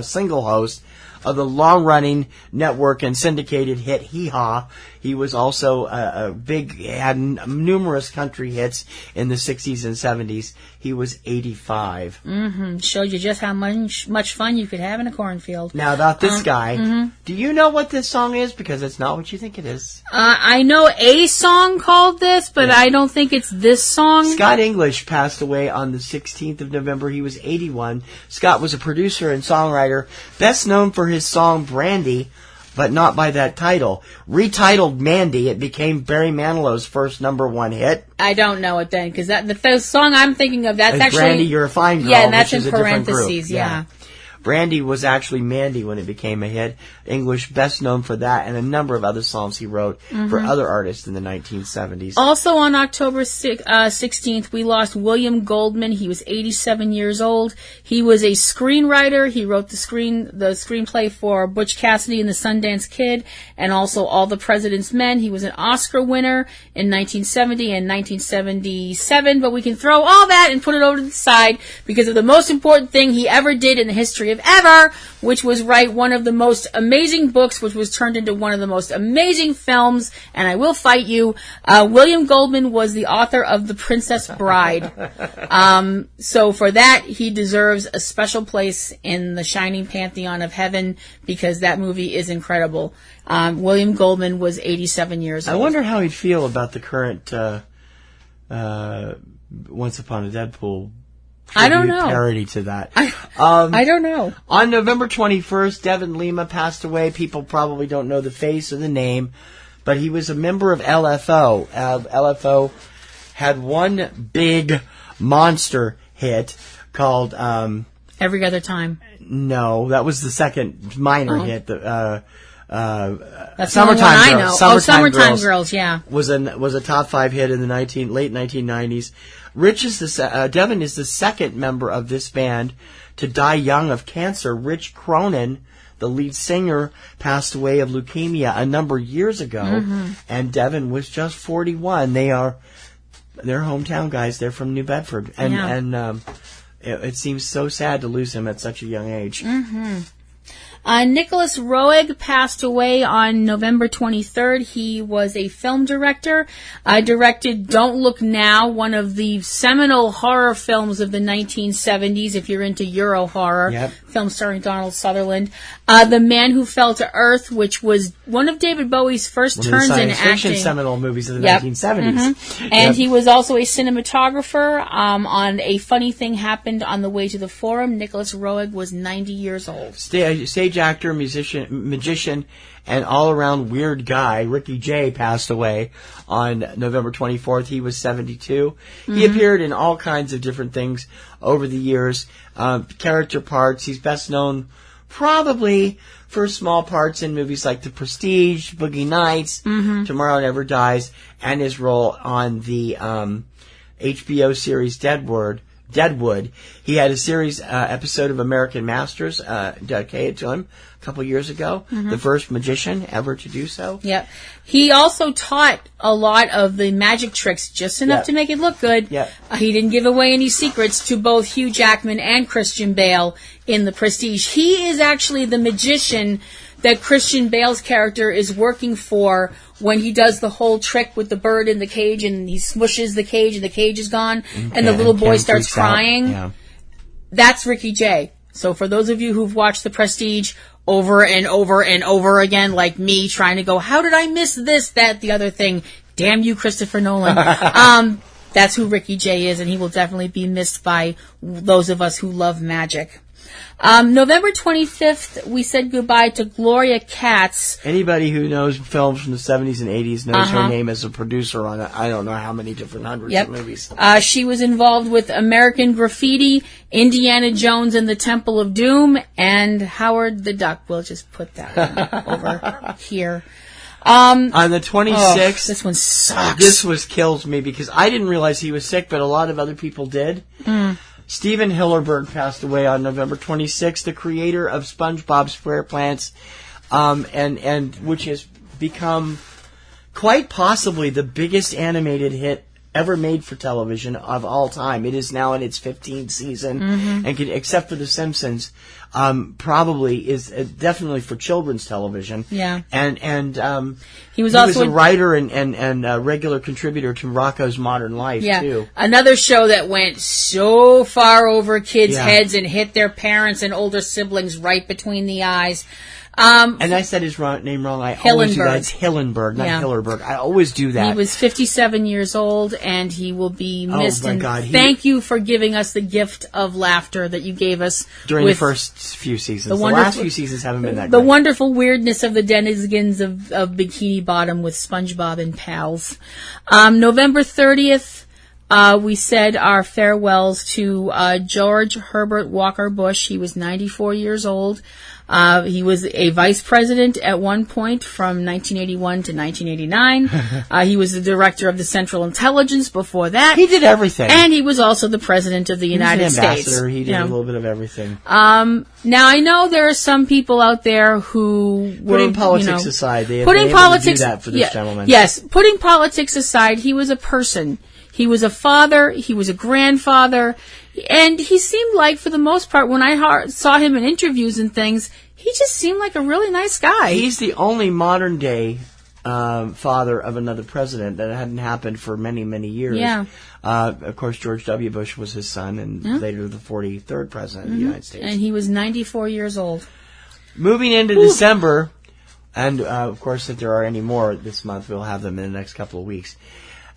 single host of the long-running network and syndicated hit Hee Haw. He was also had numerous country hits in the 60s and 70s. He was 85. Showed you just how much fun you could have in a cornfield. Now, about this guy, do you know what this song is? Because it's not what you think it is. I know a song called this, but I don't think it's this song. Scott English passed away on the 16th of November. He was 81. Scott was a producer and songwriter, best known for his song Brandy, but not by that title. Retitled Mandy, it became Barry Manilow's first #1 hit. I don't know it then, because the song I'm thinking of, that's actually... Brandy, You're a Fine Girl, yeah, and that's which in is a different parentheses, group. yeah. Brandy was actually Mandy when it became a hit. English best known for that and a number of other songs he wrote for other artists in the 1970s. Also on October 16th, we lost William Goldman. He was 87 years old. He was a screenwriter. He wrote the screenplay for Butch Cassidy and the Sundance Kid, and also All the President's Men. He was an Oscar winner in 1970 and 1977, but we can throw all that and put it over to the side because of the most important thing he ever did in the history of ever, which was write one of the most amazing books, which was turned into one of the most amazing films, and I Will Fight You. William Goldman was the author of The Princess Bride. So for that, he deserves a special place in the shining pantheon of heaven because that movie is incredible. William Goldman was 87 years old. I wonder how he'd feel about the current Once Upon a Deadpool I don't know. Parody to that. I don't know. On November 21st, Devin Lima passed away. People probably don't know the face or the name, but he was a member of LFO. LFO had one big monster hit called... Every Other Time. No, that was the second minor hit. That's the only one I know. Summertime Girls, yeah. Was a top 5 hit in the late 1990s. Devin is the second member of this band to die young of cancer. Rich Cronin, the lead singer, passed away of leukemia a number of years ago, and Devin was just 41. They're hometown guys. They're from New Bedford, and it seems so sad to lose him at such a young age. Nicholas Roeg passed away on November 23rd. He was a film director. Directed Don't Look Now, one of the seminal horror films of the 1970s, if you're into Euro horror. Film starring Donald Sutherland. The Man Who Fell to Earth, which was one of David Bowie's first turns in acting. Science fiction seminal movies of the 1970s. And he was also a cinematographer on A Funny Thing Happened on the Way to the Forum. Nicholas Roeg was 90 years old. Stage actor, magician, and all-around weird guy, Ricky Jay, passed away on November 24th. He was 72. He appeared in all kinds of different things over the years. Character parts. He's best known probably for small parts in movies like The Prestige, Boogie Nights, Tomorrow Never Dies, and his role on the HBO series Deadwood. He had a series episode of American Masters dedicated to him a couple years ago. The first magician ever to do so. He also taught a lot of the magic tricks, just enough to make it look good. He didn't give away any secrets to both Hugh Jackman and Christian Bale in The Prestige. He is actually the magician that Christian Bale's character is working for when he does the whole trick with the bird in the cage and he smushes the cage and the cage is gone and the little boy starts crying. That's Ricky Jay. So for those of you who've watched The Prestige over and over and over again, like me, trying to go, how did I miss this, that, the other thing? Damn you, Christopher Nolan. That's who Ricky Jay is, and he will definitely be missed by those of us who love magic. November 25th, we said goodbye to Gloria Katz. Anybody who knows films from the 70s and 80s knows her name as a producer on I don't know how many different hundreds of movies. She was involved with American Graffiti, Indiana Jones and the Temple of Doom, and Howard the Duck. We'll just put that one over here. On the 26th... this one sucks. This kills me because I didn't realize he was sick, but a lot of other people did. Steven Hillenburg passed away on November 26th, the creator of SpongeBob SquarePants, and which has become quite possibly the biggest animated hit ever made for television of all time. It is now in its 15th season, and except for The Simpsons, probably is definitely for children's television. And he was also a writer and a regular contributor to Rocko's Modern Life too. Another show that went so far over kids' heads and hit their parents and older siblings right between the eyes. And I said his name wrong. I always do that. It's Hillenburg, not Hillerberg. I always do that. He was 57 years old, and he will be missed. Oh, my God. Thank you for giving us the gift of laughter that you gave us during the first few seasons. The last few seasons haven't been that great. The wonderful weirdness of the denizens of Bikini Bottom with SpongeBob and pals. November 30th, we said our farewells to George Herbert Walker Bush. He was 94 years old. He was a vice president at one point from 1981 to 1989. He was the director of the Central Intelligence before that. He did everything. And he was also the president of the United States. He did a little bit of everything. Now, I know there are some people out there who were... Putting politics aside. They putting politics, do that for this gentleman. Yes, putting politics aside, he was a person. He was a father. He was a grandfather. And he seemed like, for the most part, when I saw him in interviews and things, he just seemed like a really nice guy. He's the only modern-day father of another president. That hadn't happened for many, many years. Of course, George W. Bush was his son, and later the 43rd president of the United States. And he was 94 years old. Moving into December, and of course, if there are any more this month, we'll have them in the next couple of weeks.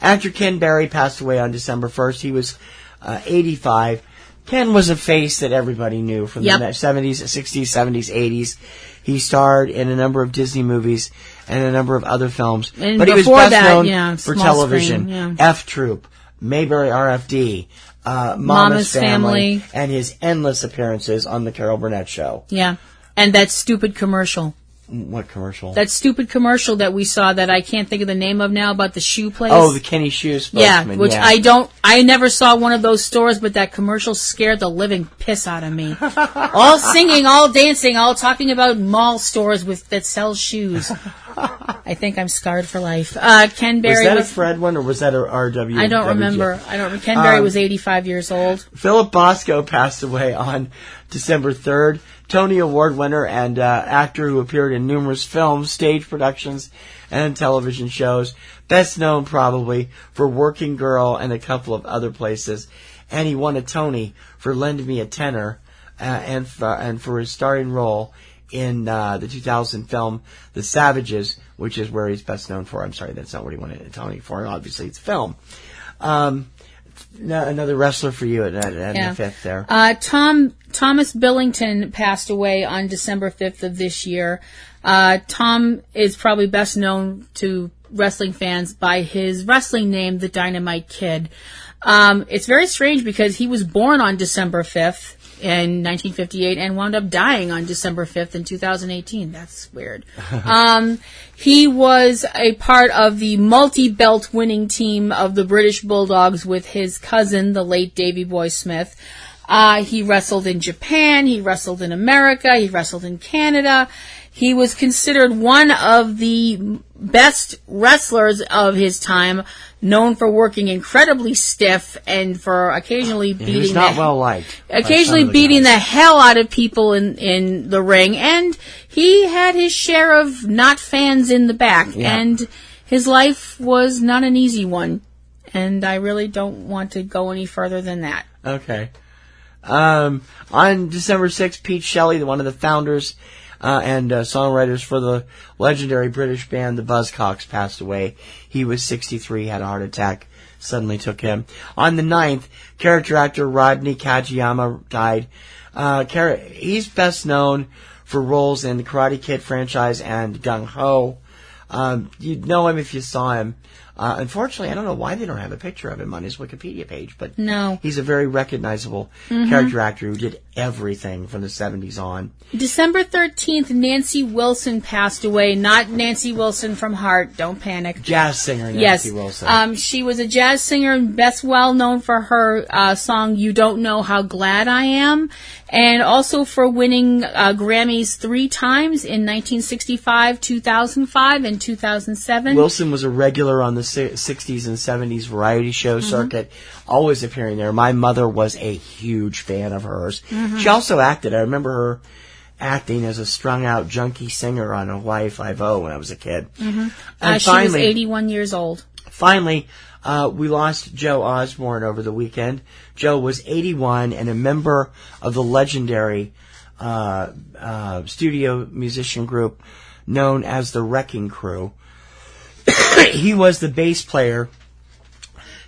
Actor Ken Barry passed away on December 1st. He was 85. Ken was a face that everybody knew from the 70s, 60s, 70s, 80s. He starred in a number of Disney movies and a number of other films. And but he was best known for small television. Screen, F Troop, Mayberry RFD, Mama's Family, and his endless appearances on The Carol Burnett Show. Yeah, and that stupid commercial. What commercial? That stupid commercial that we saw that I can't think of the name of now about the shoe place. Oh, the Kenny Shoe spokesman. Yeah, which I never saw one of those stores, but that commercial scared the living piss out of me. All singing, all dancing, all talking about mall stores that sell shoes. I think I'm scarred for life. Ken Berry was that a Fred one or was that a RW? I don't remember. Ken Berry was 85 years old. Philip Bosco passed away on December 3rd. Tony Award winner and actor who appeared in numerous films, stage productions, and television shows. Best known probably for Working Girl and a couple of other places. And he won a Tony for Lend Me a Tenor and for his starring role in the 2000 film The Savages, which is where he's best known for. I'm sorry, that's not what he won a Tony for. Obviously, it's film. Another wrestler for you at the fifth there. Thomas Billington passed away on December 5th of this year. Tom is probably best known to wrestling fans by his wrestling name, the Dynamite Kid. It's very strange because he was born on December 5th in 1958 and wound up dying on December 5th in 2018. That's weird. He was a part of the multi-belt winning team of the British Bulldogs with his cousin, the late Davey Boy Smith. He wrestled in Japan, he wrestled in America, he wrestled in Canada. He was considered one of the best wrestlers of his time, known for working incredibly stiff and for occasionally beating he was not well liked. Occasionally beating the hell out of people in the ring, and he had his share of not fans in the back, and his life was not an easy one. And I really don't want to go any further than that. Okay. On December 6th, Pete Shelley, one of the founders and songwriters for the legendary British band the Buzzcocks, passed away. He was 63, had a heart attack, suddenly took him. On the 9th, character actor Rodney Kajiyama died. He's best known for roles in the Karate Kid franchise and Gung Ho. You'd know him if you saw him. Unfortunately, I don't know why they don't have a picture of him on his Wikipedia page, but no. He's a very recognizable character actor who did everything from the 70s on. December 13th, Nancy Wilson passed away. Not Nancy Wilson from Heart. Don't panic. Jazz singer Nancy Wilson. She was a jazz singer, best well known for her song You Don't Know How Glad I Am, and also for winning Grammys 3 times in 1965, 2005, and 2007. Wilson was a regular on the 60s and 70s variety show circuit, always appearing there. My mother was a huge fan of hers. She also acted. I remember her acting as a strung-out junkie singer on Hawaii Five-0 when I was a kid. And she was 81 years old. Finally, we lost Joe Osborne over the weekend. Joe was 81 and a member of the legendary studio musician group known as the Wrecking Crew. He was the bass player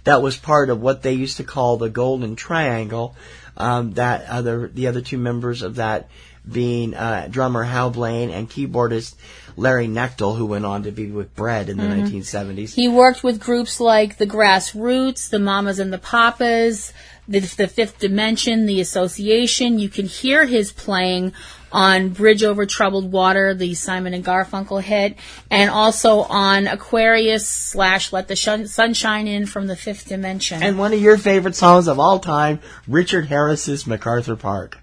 that was part of what they used to call the Golden Triangle. The other two members of that being drummer Hal Blaine and keyboardist Larry Knechtel, who went on to be with Bread in the 1970s. He worked with groups like the Grassroots, the Mamas and the Papas, the Fifth Dimension, the Association. You can hear his playing on Bridge Over Troubled Water, the Simon and Garfunkel hit, and also on Aquarius / Let the Sun Shine In from the Fifth Dimension. And one of your favorite songs of all time, Richard Harris's MacArthur Park.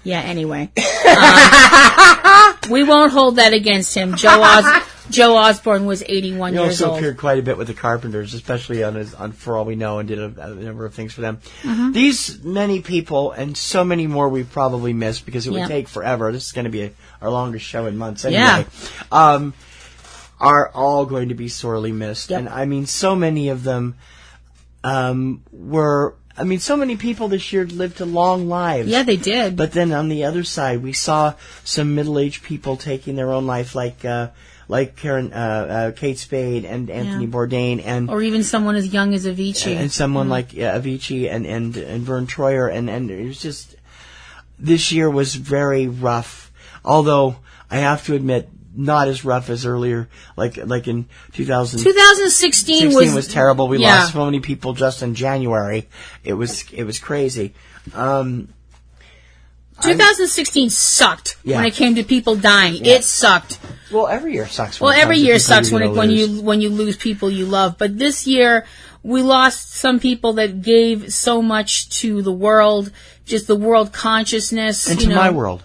Yeah, anyway. We won't hold that against him. Joe Osborne was 81 years old. He also appeared quite a bit with the Carpenters, especially on For All We Know, and did a number of things for them. These many people, and so many more we've probably missed, because it would take forever. This is going to be our longest show in months anyway. Are all going to be sorely missed. And I mean, so many of them so many people this year lived long lives. Yeah, they did. But then on the other side, we saw some middle-aged people taking their own life, like Kate Spade and Anthony Bourdain, or even someone as young as Avicii, and someone like Avicii and Vern Troyer, and it was just, this year was very rough. Although I have to admit, not as rough as earlier, like in 2016 was terrible. We lost so many people just in January. It was crazy. 2017 2016 sucked Yeah. when it came to people dying. Yeah. It sucked. Well, every year sucks. Well, every year sucks when when you lose people you love. But this year, we lost some people that gave so much to the world, just the world consciousness. And to my world.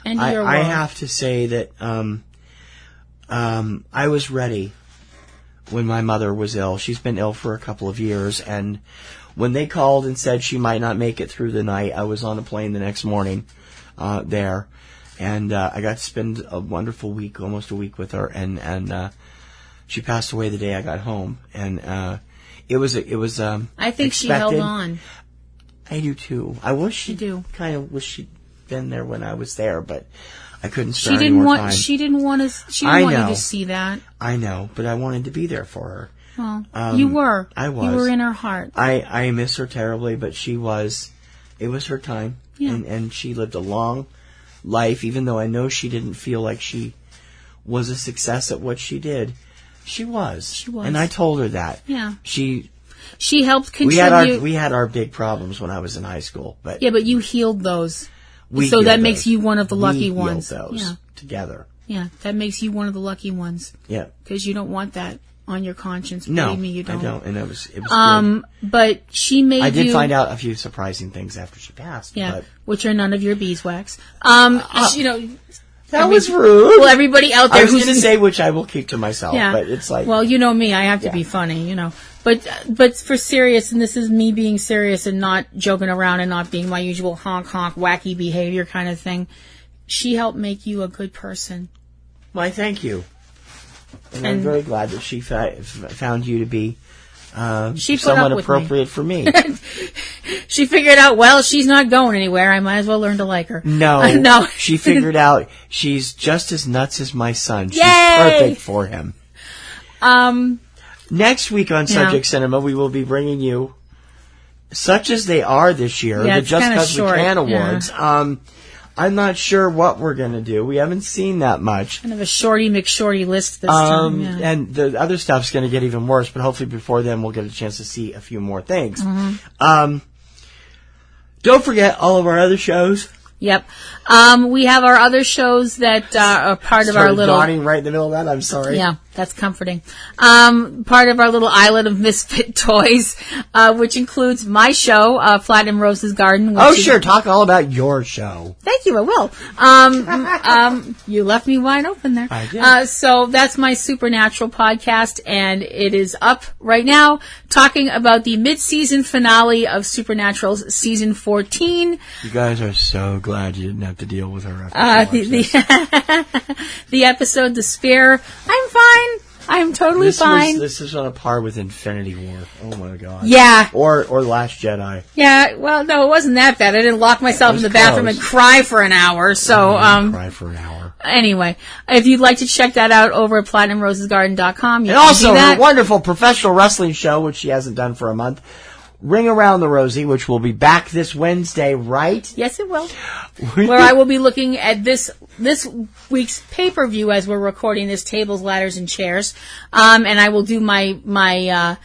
And to your world. I have to say that I was ready when my mother was ill. She's been ill for a couple of years, and when they called and said she might not make it through the night, I was on a plane the next morning there, and I got to spend a wonderful week, almost a week with her, and she passed away the day I got home, and it was I think she held on. I do too. I wish she'd been there when I was there, but I couldn't She spare any didn't more want. time. She didn't want to. She didn't want you to see that. I know, but I wanted to be there for her. Well, you were. I was. You were in her heart. I miss her terribly, but it was her time. Yeah. And she lived a long life, even though I know she didn't feel like she was a success at what she did. She was. She was. And I told her that. Yeah. She helped contribute. We had our big problems when I was in high school, but yeah, but you healed those. we So healed that makes those. you one of the lucky We ones. healed those Yeah. together. Yeah, that makes you one of the lucky ones. Yeah. Because you don't want that on your conscience. No, Believe me, you don't. I don't. And it was good. But she made I did you... find out a few surprising things after she passed. Yeah, But which are none of your beeswax. that was rude. Well, everybody out there I was who's going to say which I will keep to myself, but it's like... Well, you know me, I have to be funny, But for serious, and this is me being serious and not joking around and not being my usual honk, wacky behavior kind of thing, she helped make you a good person. Why, thank you. And I'm very glad that she found you to be somewhat appropriate for me. She figured out, well, she's not going anywhere. I might as well learn to like her. No. She figured out she's just as nuts as my son. She's Yay! perfect for him. Next week on Subject Cinema, we will be bringing you Such As They Are this year, the Just Cause We Can Awards. I'm not sure what we're going to do. We haven't seen that much. Kind of a shorty McShorty list this time. Yeah. And the other stuff's going to get even worse, but hopefully before then we'll get a chance to see a few more things. Mm-hmm. Don't forget all of our other shows. Yep. We have our other shows that are part of our little... Dawning right in the middle of that. I'm sorry. Yeah, that's comforting. Part of our little island of misfit toys, which includes my show, Platinum Rose's Garden. Sure. Talk all about your show. Thank you, I will. You left me wide open there. I did. So that's my Supernatural podcast, and it is up right now, talking about the mid-season finale of Supernatural's season 14. You guys are so glad you didn't have to deal with her after the episode Despair. I'm fine. I'm totally fine. This is on a par with Infinity War. Oh my god. Yeah. Or Last Jedi. Yeah. Well, no, it wasn't that bad. I didn't lock myself in the bathroom and cry for an hour. So, cry for an hour. Anyway, if you'd like to check that out over at PlatinumRosesGarden.com, you and can also do that. her wonderful professional wrestling show, which she hasn't done for a month. Ring Around the Rosie, which will be back this Wednesday, right? Yes, it will. Where I will be looking at this week's pay-per-view as we're recording this, Tables, Ladders, and Chairs. And I will do my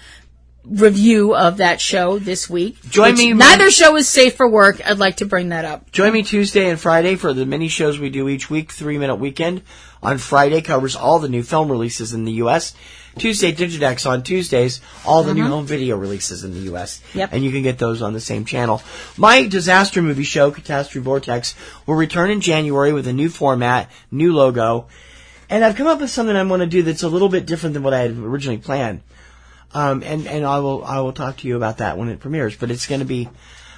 review of that show this week. Join me. Neither show is safe for work. I'd like to bring that up. Join me Tuesday and Friday for the mini shows we do each week. 3-Minute Weekend on Friday covers all the new film releases in the U.S. Tuesday, Digidex on Tuesdays, all the new home video releases in the U.S. Yep. And you can get those on the same channel. My disaster movie show, Catastrophe Vortex, will return in January with a new format, new logo. And I've come up with something I'm going to do that's a little bit different than what I had originally planned. And I will talk to you about that when it premieres. But it's going to be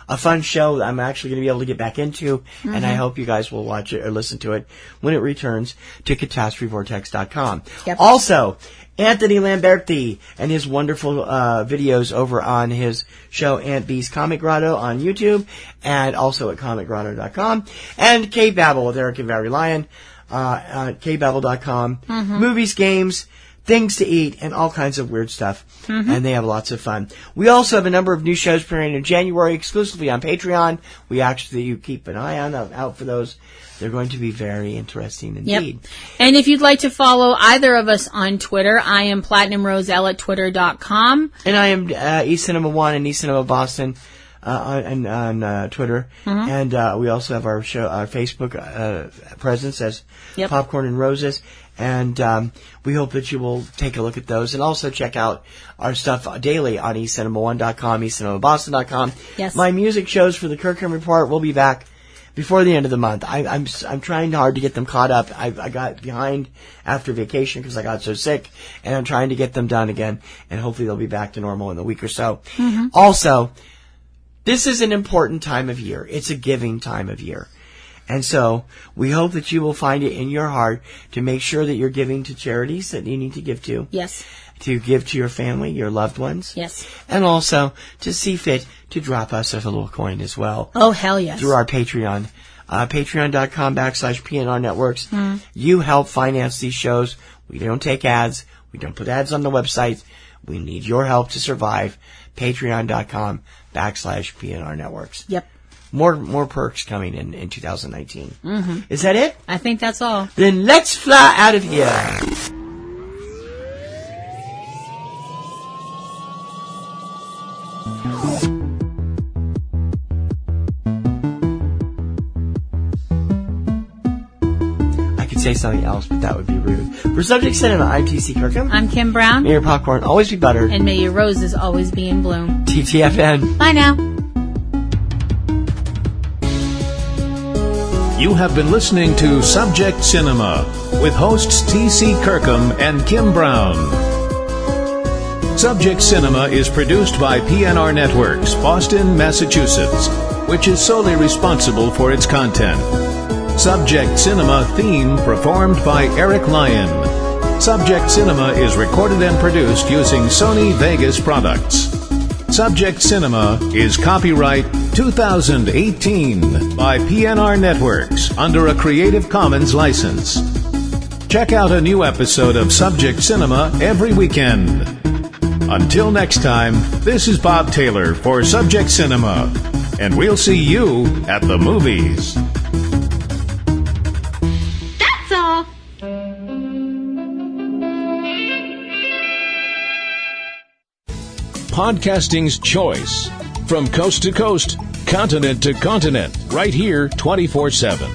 a fun show that I'm actually going to be able to get back into, and I hope you guys will watch it or listen to it when it returns to CatastropheVortex.com. Yep. Also, Anthony Lamberti and his wonderful videos over on his show Aunt B's Comic Grotto on YouTube, and also at ComicGrotto.com, and Cavebabble with Eric and Barry Lyon at Cavebabble.com. Movies, games, things to eat, and all kinds of weird stuff. And they have lots of fun. We also have a number of new shows premiering in January exclusively on Patreon. You keep an eye out for those. They're going to be very interesting indeed. Yep. And if you'd like to follow either of us on Twitter, I am PlatinumRoseL at Twitter.com. And I am eCinemaOne and eCinemaBoston on Twitter, and we also have our show, our Facebook presence as Popcorn and Roses, and we hope that you will take a look at those, and also check out our stuff daily on eCinemaOne.com, eCinemaBoston.com. Yes. My music shows for the Kirkham Report will be back before the end of the month. I'm trying hard to get them caught up. I got behind after vacation because I got so sick, and I'm trying to get them done again, and hopefully they'll be back to normal in a week or so. Also, this is an important time of year. It's a giving time of year. And so we hope that you will find it in your heart to make sure that you're giving to charities that you need to give to. Yes. To give to your family, your loved ones. Yes. And also to see fit to drop us a little coin as well. Oh, hell yes. Through our Patreon. Patreon.com/PNRNetworks. You help finance these shows. We don't take ads. We don't put ads on the website. We need your help to survive. Patreon.com/PNRNetworks. Yep. More perks coming in 2019. Is that it? I think that's all. Then let's fly out of here. I could say something else, but that would be rude. For Subject Cinema, I'm T.C. Kirkham. I'm Kim Brown. May your popcorn always be buttered. And may your roses always be in bloom. TTFN. Bye now. You have been listening to Subject Cinema with hosts T.C. Kirkham and Kim Brown. Subject Cinema is produced by PNRNetworks, Boston, Massachusetts, which is solely responsible for its content. Subject Cinema theme performed by Eric Lyon. Subject Cinema is recorded and produced using Sony Vegas products. Subject Cinema is copyright 2018 by PNRNetworks under a Creative Commons license. Check out a new episode of Subject Cinema every weekend. Until next time, this is Bob Taylor for Subject Cinema, and we'll see you at the movies. That's all. Podcasting's choice. From coast to coast, continent to continent, right here 24/7.